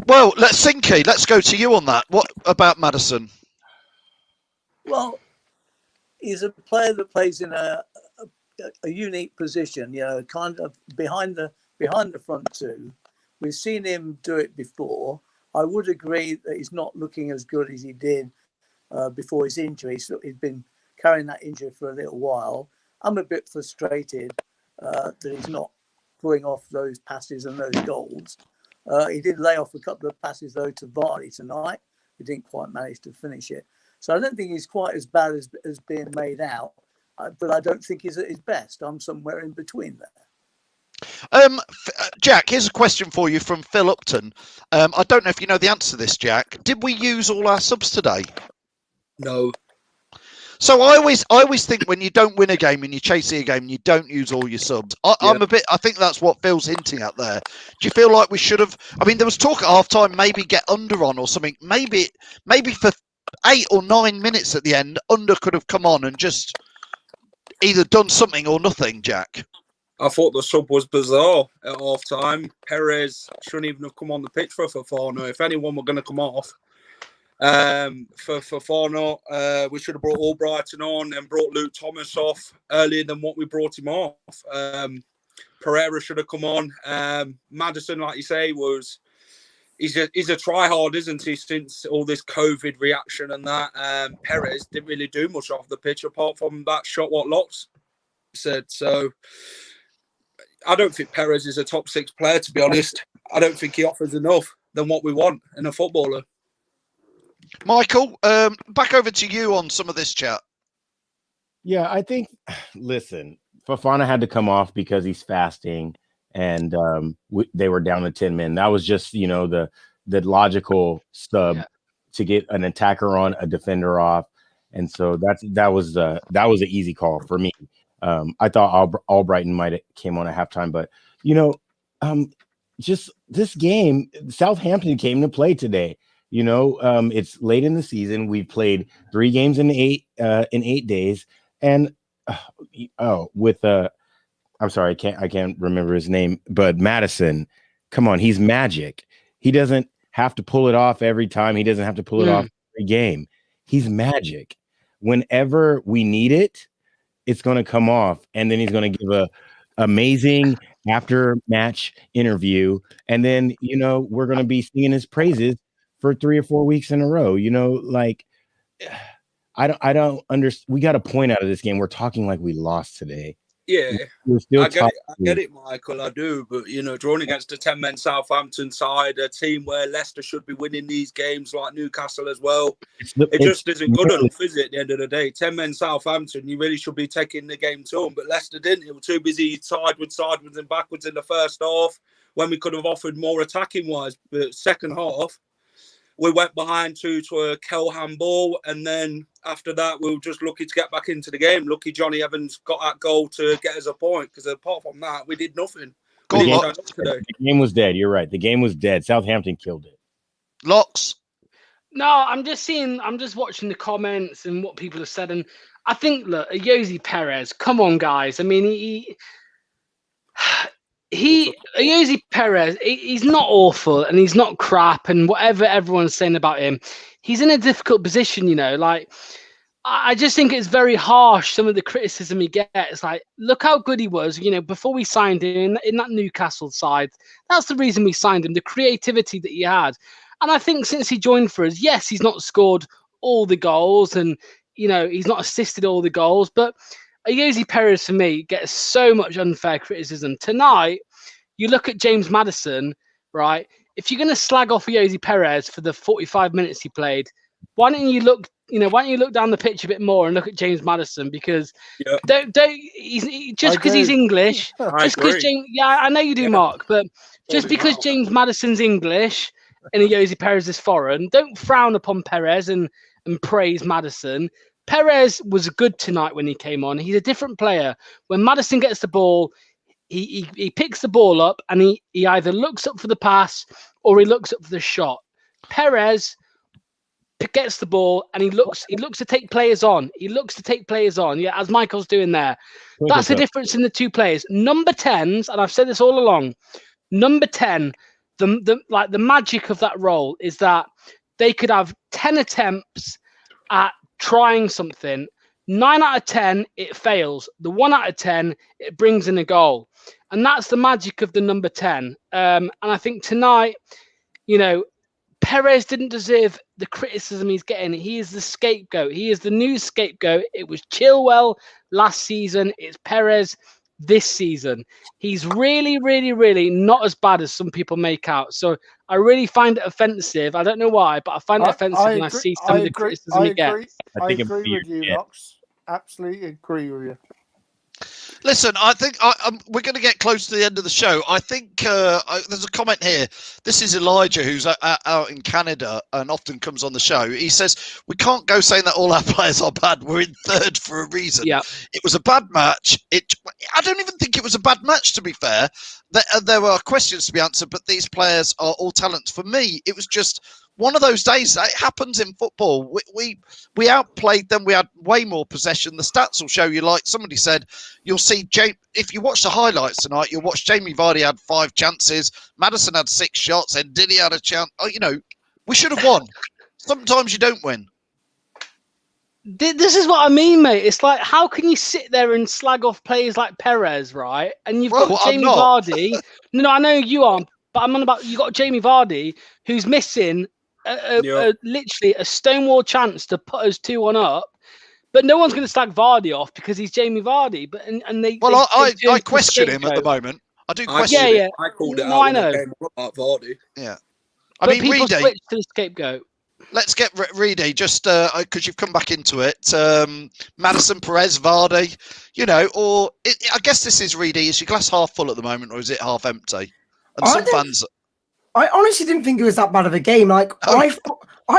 Speaker 1: Well, let's go to you on that. What about Maddison?
Speaker 4: Well, he's a player that plays in a unique position, kind of behind the front 2. We've seen him do it before. I would agree that he's not looking as good as he did before his injury. So he's been carrying that injury for a little while. I'm a bit frustrated that he's not pulling off those passes and those goals. He did lay off a couple of passes, though, to Vardy tonight. He didn't quite manage to finish it. So I don't think he's quite as bad as being made out, but I don't think he's at his best. I'm somewhere in between there.
Speaker 1: Jack, here's a question for you from Phil Upton. I don't know if you know the answer to this, Jack. Did we use all our subs today?
Speaker 8: No.
Speaker 1: So I always think when you don't win a game and you're chasing a game, you don't use all your subs. I think that's what Phil's hinting at there. Do you feel like we should have? I mean, there was talk at half time, maybe get Under on or something. Maybe for 8 or 9 minutes at the end, Under could have come on and just either done something or nothing, Jack.
Speaker 8: I thought the sub was bizarre at half time. Perez shouldn't even have come on the pitch for Fofana. If anyone were going to come off for Fofana, we should have brought Albrighton on and brought Luke Thomas off earlier than what we brought him off. Pereira should have come on. Maddison, like you say, he's a try-hard, isn't he, since all this COVID reaction and that. Perez didn't really do much off the pitch apart from that shot what Locks said. So I don't think Perez is a top 6 player, to be honest. I don't think he offers enough than what we want in a footballer.
Speaker 1: Michael, back over to you on some of this chat.
Speaker 13: Yeah, I think, listen, Fofana had to come off because he's fasting, and they were down to 10 men. That was just, the logical stub to get an attacker on, a defender off. And so that was an easy call for me. I thought Albrighton might have came on at halftime, but just this game, Southampton came to play today. It's late in the season. We played 3 games in 8 days, and I'm sorry, I can't remember his name, but Maddison, come on, he's magic. He doesn't have to pull it off every time. He doesn't have to pull it off every game. He's magic. Whenever we need it, it's going to come off, and then he's going to give a amazing after match interview, and then we're going to be singing his praises for 3 or 4 weeks in a row. I don't understand. We got a point out of this game. We're talking like we lost today.
Speaker 8: Yeah,
Speaker 13: I
Speaker 8: get it, Michael. I do, but drawing against a 10-man Southampton side, a team where Leicester should be winning these games, like Newcastle as well. It just isn't good enough, is it? At the end of the day, 10-man Southampton, you really should be taking the game to them, but Leicester didn't. They were too busy sideways and backwards in the first half when we could have offered more attacking wise. But second half, we went behind to a Kelham ball, and then after that, we were just lucky to get back into the game. Lucky Johnny Evans got that goal to get us a point, because apart from that, we did nothing.
Speaker 13: The game was dead. You're right. The game was dead. Southampton killed it.
Speaker 1: Locks.
Speaker 12: No, I'm just watching the comments and what people have said, and I think, look, Jose Perez, come on, guys. I mean, Jose Perez, he's not awful and he's not crap and whatever everyone's saying about him, he's in a difficult position, like I just think it's very harsh, some of the criticism he gets. Like, look how good he was, before we signed him in that Newcastle side. That's the reason we signed him, the creativity that he had. And I think since he joined for us, yes, he's not scored all the goals and he's not assisted all the goals, but Jose Perez, for me, gets so much unfair criticism. Tonight, you look at James Maddison, right? If you're going to slag off Jose Perez for the 45 minutes he played, why don't you look down the pitch a bit more and look at James Maddison? Because just because he's English, just because I know you do, Mark, but just because James Maddison's English and Jose Perez is foreign, don't frown upon Perez and praise Maddison. Perez was good tonight when he came on. He's a different player. When Maddison gets the ball, he picks the ball up and he either looks up for the pass or he looks up for the shot. Perez gets the ball and he looks to take players on. Yeah, as Michael's doing there. That's the difference in the two players. Number 10s, and I've said this all along, number 10, the magic of that role is that they could have 10 attempts at trying something. 9 out of 10, it fails. The 1 out of 10, it brings in a goal. And that's the magic of the number 10. And I think tonight, Perez didn't deserve the criticism he's getting. He is the scapegoat. He is the new scapegoat. It was Chilwell last season. It's Perez this season. He's really, really, really not as bad as some people make out. So I really find it offensive. I don't know why, but I find it offensive when I see some of the criticism he gets.
Speaker 6: I agree with you, Knox. Absolutely agree with you.
Speaker 1: Listen, I think we're going to get close to the end of the show. I think there's a comment here. This is Elijah, who's out in Canada and often comes on the show. He says, we can't go saying that all our players are bad. We're in third for a reason.
Speaker 12: Yeah.
Speaker 1: It was a bad match. I don't even think it was a bad match, to be fair. There were questions to be answered, but these players are all talents. For me, it was just one of those days. It happens in football. We outplayed them. We had way more possession. The stats will show you, like somebody said, you'll see, if you watch the highlights tonight, you'll watch Jamie Vardy had 5 chances. Maddison had 6 shots. And Diddy had a chance. Oh, you know, we should have won. Sometimes you don't win.
Speaker 12: This is what I mean, mate. It's like, how can you sit there and slag off players like Perez, right? And you've got Jamie Vardy. No, I know you aren't, but I'm on about, you got Jamie Vardy who's missing literally a stonewall chance to put us 2-1 up. But no one's going to slag Vardy off because he's Jamie Vardy. But
Speaker 1: I question him at the moment. I do question him.
Speaker 12: Yeah.
Speaker 8: I called it
Speaker 12: out. I know.
Speaker 8: About Vardy.
Speaker 1: Yeah.
Speaker 12: But people switch to the scapegoat.
Speaker 1: Let's get Reedy, just because you've come back into it. Maddison, Perez, Vardy, you know, I guess this is Reedy. Is your glass half full at the moment, or is it half empty? And
Speaker 7: I honestly didn't think it was that bad of a game. Like, I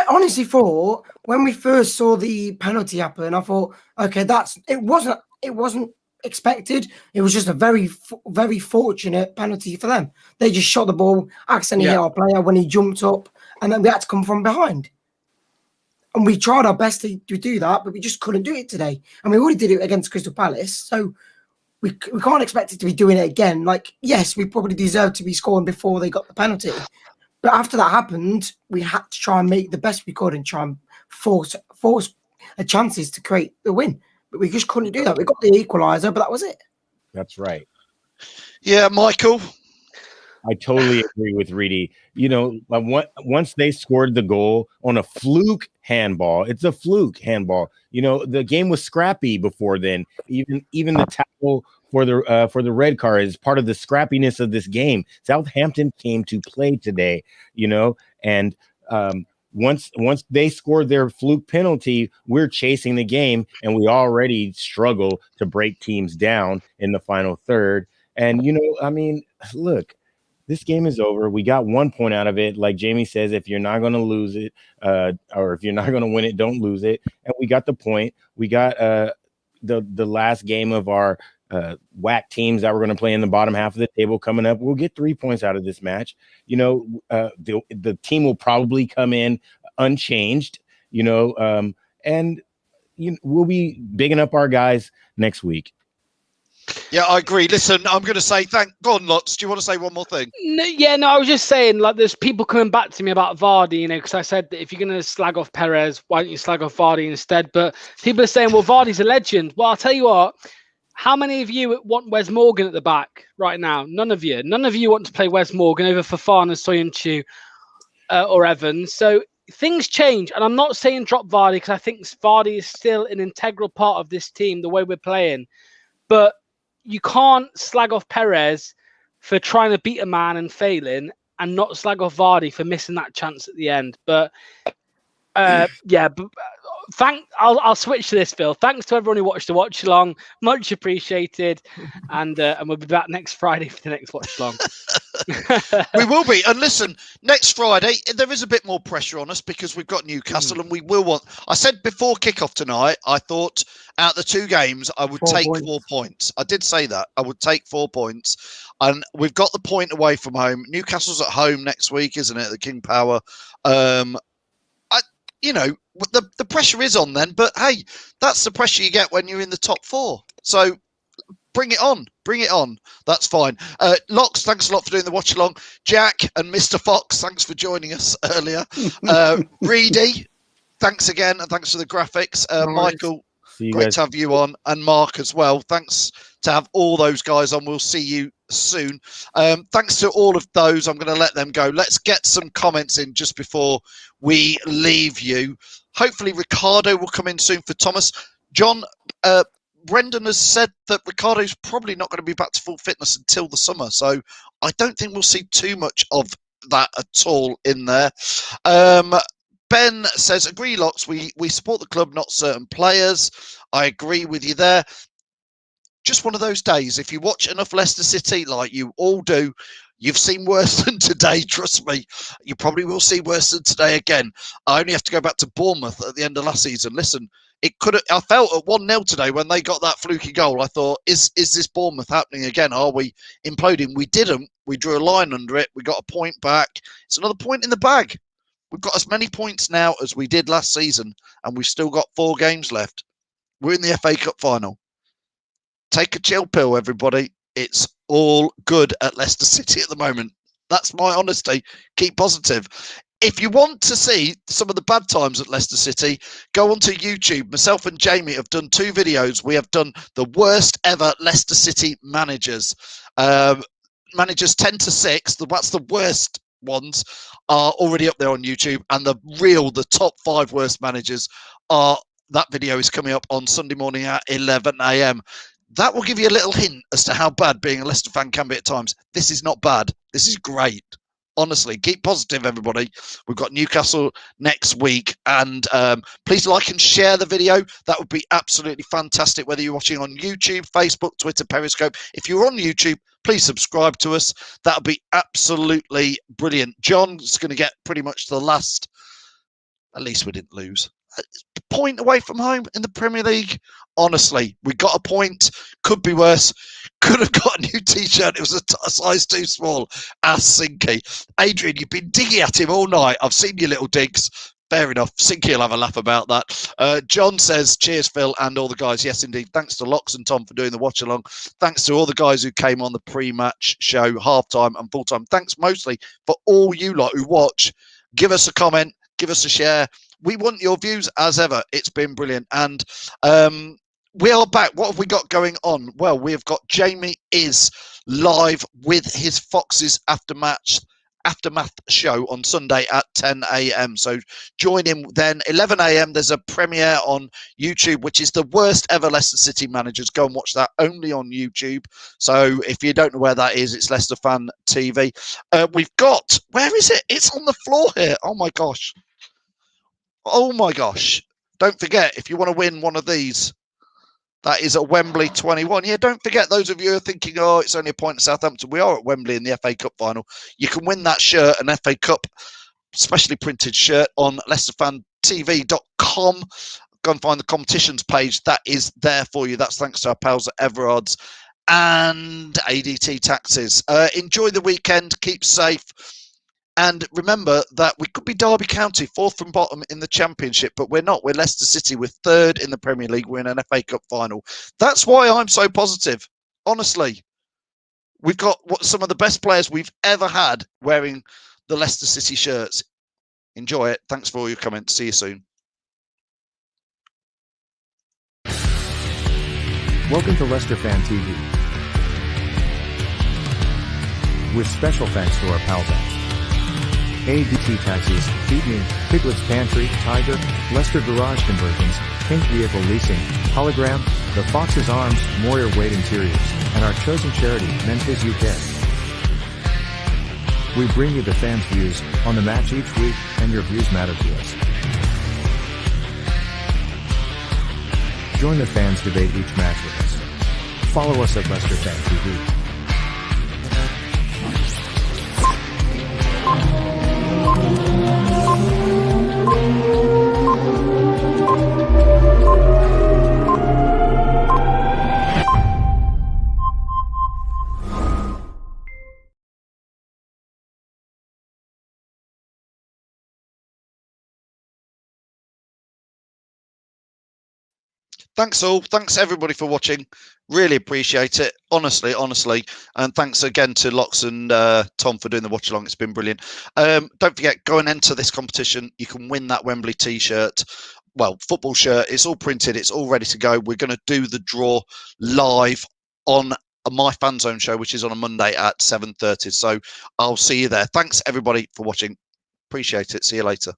Speaker 7: honestly thought when we first saw the penalty happen, I thought, okay, it wasn't expected. It was just a very, very fortunate penalty for them. They just shot the ball, accidentally hit our player when he jumped up, and then we had to come from behind. And we tried our best to do that, but we just couldn't do it today. And we already did it against Crystal Palace, so we can't expect it to be doing it again. Like, yes, we probably deserved to be scoring before they got the penalty. But after that happened, we had to try and make the best we could and try and force chances to create the win. But we just couldn't do that. We got the equaliser, but that was it.
Speaker 13: That's right.
Speaker 1: Yeah, Michael.
Speaker 13: I totally agree with Reedy. You know, once they scored the goal on a fluke handball, it's a fluke handball. You know, the game was scrappy before then. Even the tackle for the red card is part of the scrappiness of this game. Southampton came to play today, you know, and once they scored their fluke penalty, we're chasing the game, and we already struggle to break teams down in the final third. And, you know, I mean, look, this game is over. We got 1 point out of it. Like Jamie says, if you're not going to lose it, or if you're not going to win it, don't lose it. And we got the point. We got the last game of our WAC teams that we're going to play in the bottom half of the table coming up. We'll get 3 points out of this match. You know, the team will probably come in unchanged, you know, and we'll be bigging up our guys next week.
Speaker 1: Yeah, I agree. Listen, I'm going to say go on, Lutz. Do you want to say one more thing?
Speaker 12: No, I was just saying, like, there's people coming back to me about Vardy, you know, because I said that if you're going to slag off Perez, why don't you slag off Vardy instead? But people are saying, well, Vardy's a legend. Well, I'll tell you what, how many of you want Wes Morgan at the back right now? None of you. None of you want to play Wes Morgan over Fofana, Soyuncu, or Evans. So things change, and I'm not saying drop Vardy because I think Vardy is still an integral part of this team, the way we're playing. But you can't slag off Perez for trying to beat a man and failing, and not slag off Vardy for missing that chance at the end. But I'll switch to this, Phil. Thanks to everyone who watched the watch along, much appreciated, and we'll be back next Friday for the next watch along.
Speaker 1: We will be. And listen, next Friday there is a bit more pressure on us because we've got Newcastle, and we will want. I said before kickoff tonight, I thought out of the 2 games I would take 4 points. I did say that I would take 4 points, and we've got the point away from home. Newcastle's at home next week, isn't it? The King Power. You know, the pressure is on then, but hey, that's the pressure you get when you're in the top 4. So bring it on. That's fine. Locks, thanks a lot for doing the watch along. Jack and Mr. Fox, thanks for joining us earlier. Reedy, thanks again, and thanks for the graphics. Michael, great to have you on, and Mark as well. Thanks to have all those guys on. We'll see you soon. Thanks to all of those. I'm going to let them go. Let's get some comments in just before we leave you. Hopefully Ricardo will come in soon for Thomas. John, Brendan has said that Ricardo's probably not going to be back to full fitness until the summer, so I don't think we'll see too much of that at all in there. Ben says, agree, Locks. We support the club, not certain players. I agree with you there. Just one of those days. If you watch enough Leicester City, like you all do, you've seen worse than today. Trust me, you probably will see worse than today again. I only have to go back to Bournemouth at the end of last season. Listen, It could have. I felt at 1-0 today when they got that fluky goal. I thought, is this Bournemouth happening again? Are we imploding? We didn't. We drew a line under it. We got a point back. It's another point in the bag. We've got as many points now as we did last season, and we've still got 4 games left. We're in the FA Cup final. Take a chill pill, everybody. It's all good at Leicester City at the moment. That's my honesty. Keep positive. If you want to see some of the bad times at Leicester City, go onto YouTube. Myself and Jamie have done 2 videos. We have done the worst ever Leicester City managers. Managers 10 to 6. That's the worst ones are already up there on YouTube. And the top 5 worst managers that video is coming up on Sunday morning at 11 a.m. That will give you a little hint as to how bad being a Leicester fan can be at times. This is not bad. This is great. Honestly, keep positive, everybody. We've got Newcastle next week. And please like and share the video. That would be absolutely fantastic, whether you're watching on YouTube, Facebook, Twitter, Periscope. If you're on YouTube, please subscribe to us. That would be absolutely brilliant. John's going to get pretty much the last, at least we didn't lose, point away from home in the Premier League. Honestly, we got a point. Could be worse. Could have got a new T-shirt. It was a size too small. Sinky. Adrian, you've been digging at him all night. I've seen your little digs. Fair enough. Sinky will have a laugh about that. John says, cheers, Phil, and all the guys. Yes, indeed. Thanks to Locks and Tom for doing the watch along. Thanks to all the guys who came on the pre-match show, half-time and full-time. Thanks mostly for all you lot who watch. Give us a comment. Give us a share. We want your views as ever. It's been brilliant. And we are back. What have we got going on? Well, we've got Jamie is live with his Foxes aftermath show on Sunday at 10 a.m. So join him then. 11 a.m. there's a premiere on YouTube, which is the worst ever Leicester City managers. Go and watch that only on YouTube. So if you don't know where that is, it's Leicester Fan TV. We've got, where is it? It's on the floor here. Oh my gosh. Oh my gosh. Don't forget, if you want to win one of these, that is at Wembley 21. Yeah, don't forget, those of you who are thinking, oh, it's only a point at Southampton. We are at Wembley in the FA Cup final. You can win that shirt, an FA Cup specially printed shirt, on LeicesterFanTV.com. Go and find the competitions page. That is there for you. That's thanks to our pals at Everard's and ADT Taxes. Enjoy the weekend. Keep safe. And remember that we could be Derby County, 4th from bottom in the Championship, but we're not. We're Leicester City. We're 3rd in the Premier League. We're in an FA Cup final. That's why I'm so positive. Honestly, we've got some of the best players we've ever had wearing the Leicester City shirts. Enjoy it. Thanks for all your comments. See you soon.
Speaker 14: Welcome to Leicester Fan TV. With special thanks to our pals at ADT Taxis, Feed Me, Piglet's Pantry, Tiger, Leicester Garage Conversions, Pink Vehicle Leasing, Hologram, The Fox's Arms, Moyer Wade Interiors, and our chosen charity, Memphis UK. We bring you the fans' views on the match each week, and your views matter to us. Join the fans debate each match with us. Follow us at Leicester Fan TV.
Speaker 1: Thanks all. Thanks everybody for watching. Really appreciate it. Honestly. And thanks again to Locks and Tom for doing the watch along. It's been brilliant. Don't forget, go and enter this competition. You can win that Wembley t-shirt. Well, football shirt. It's all printed. It's all ready to go. We're going to do the draw live on my Fan Zone show, which is on a Monday at 7:30. So I'll see you there. Thanks everybody for watching. Appreciate it. See you later.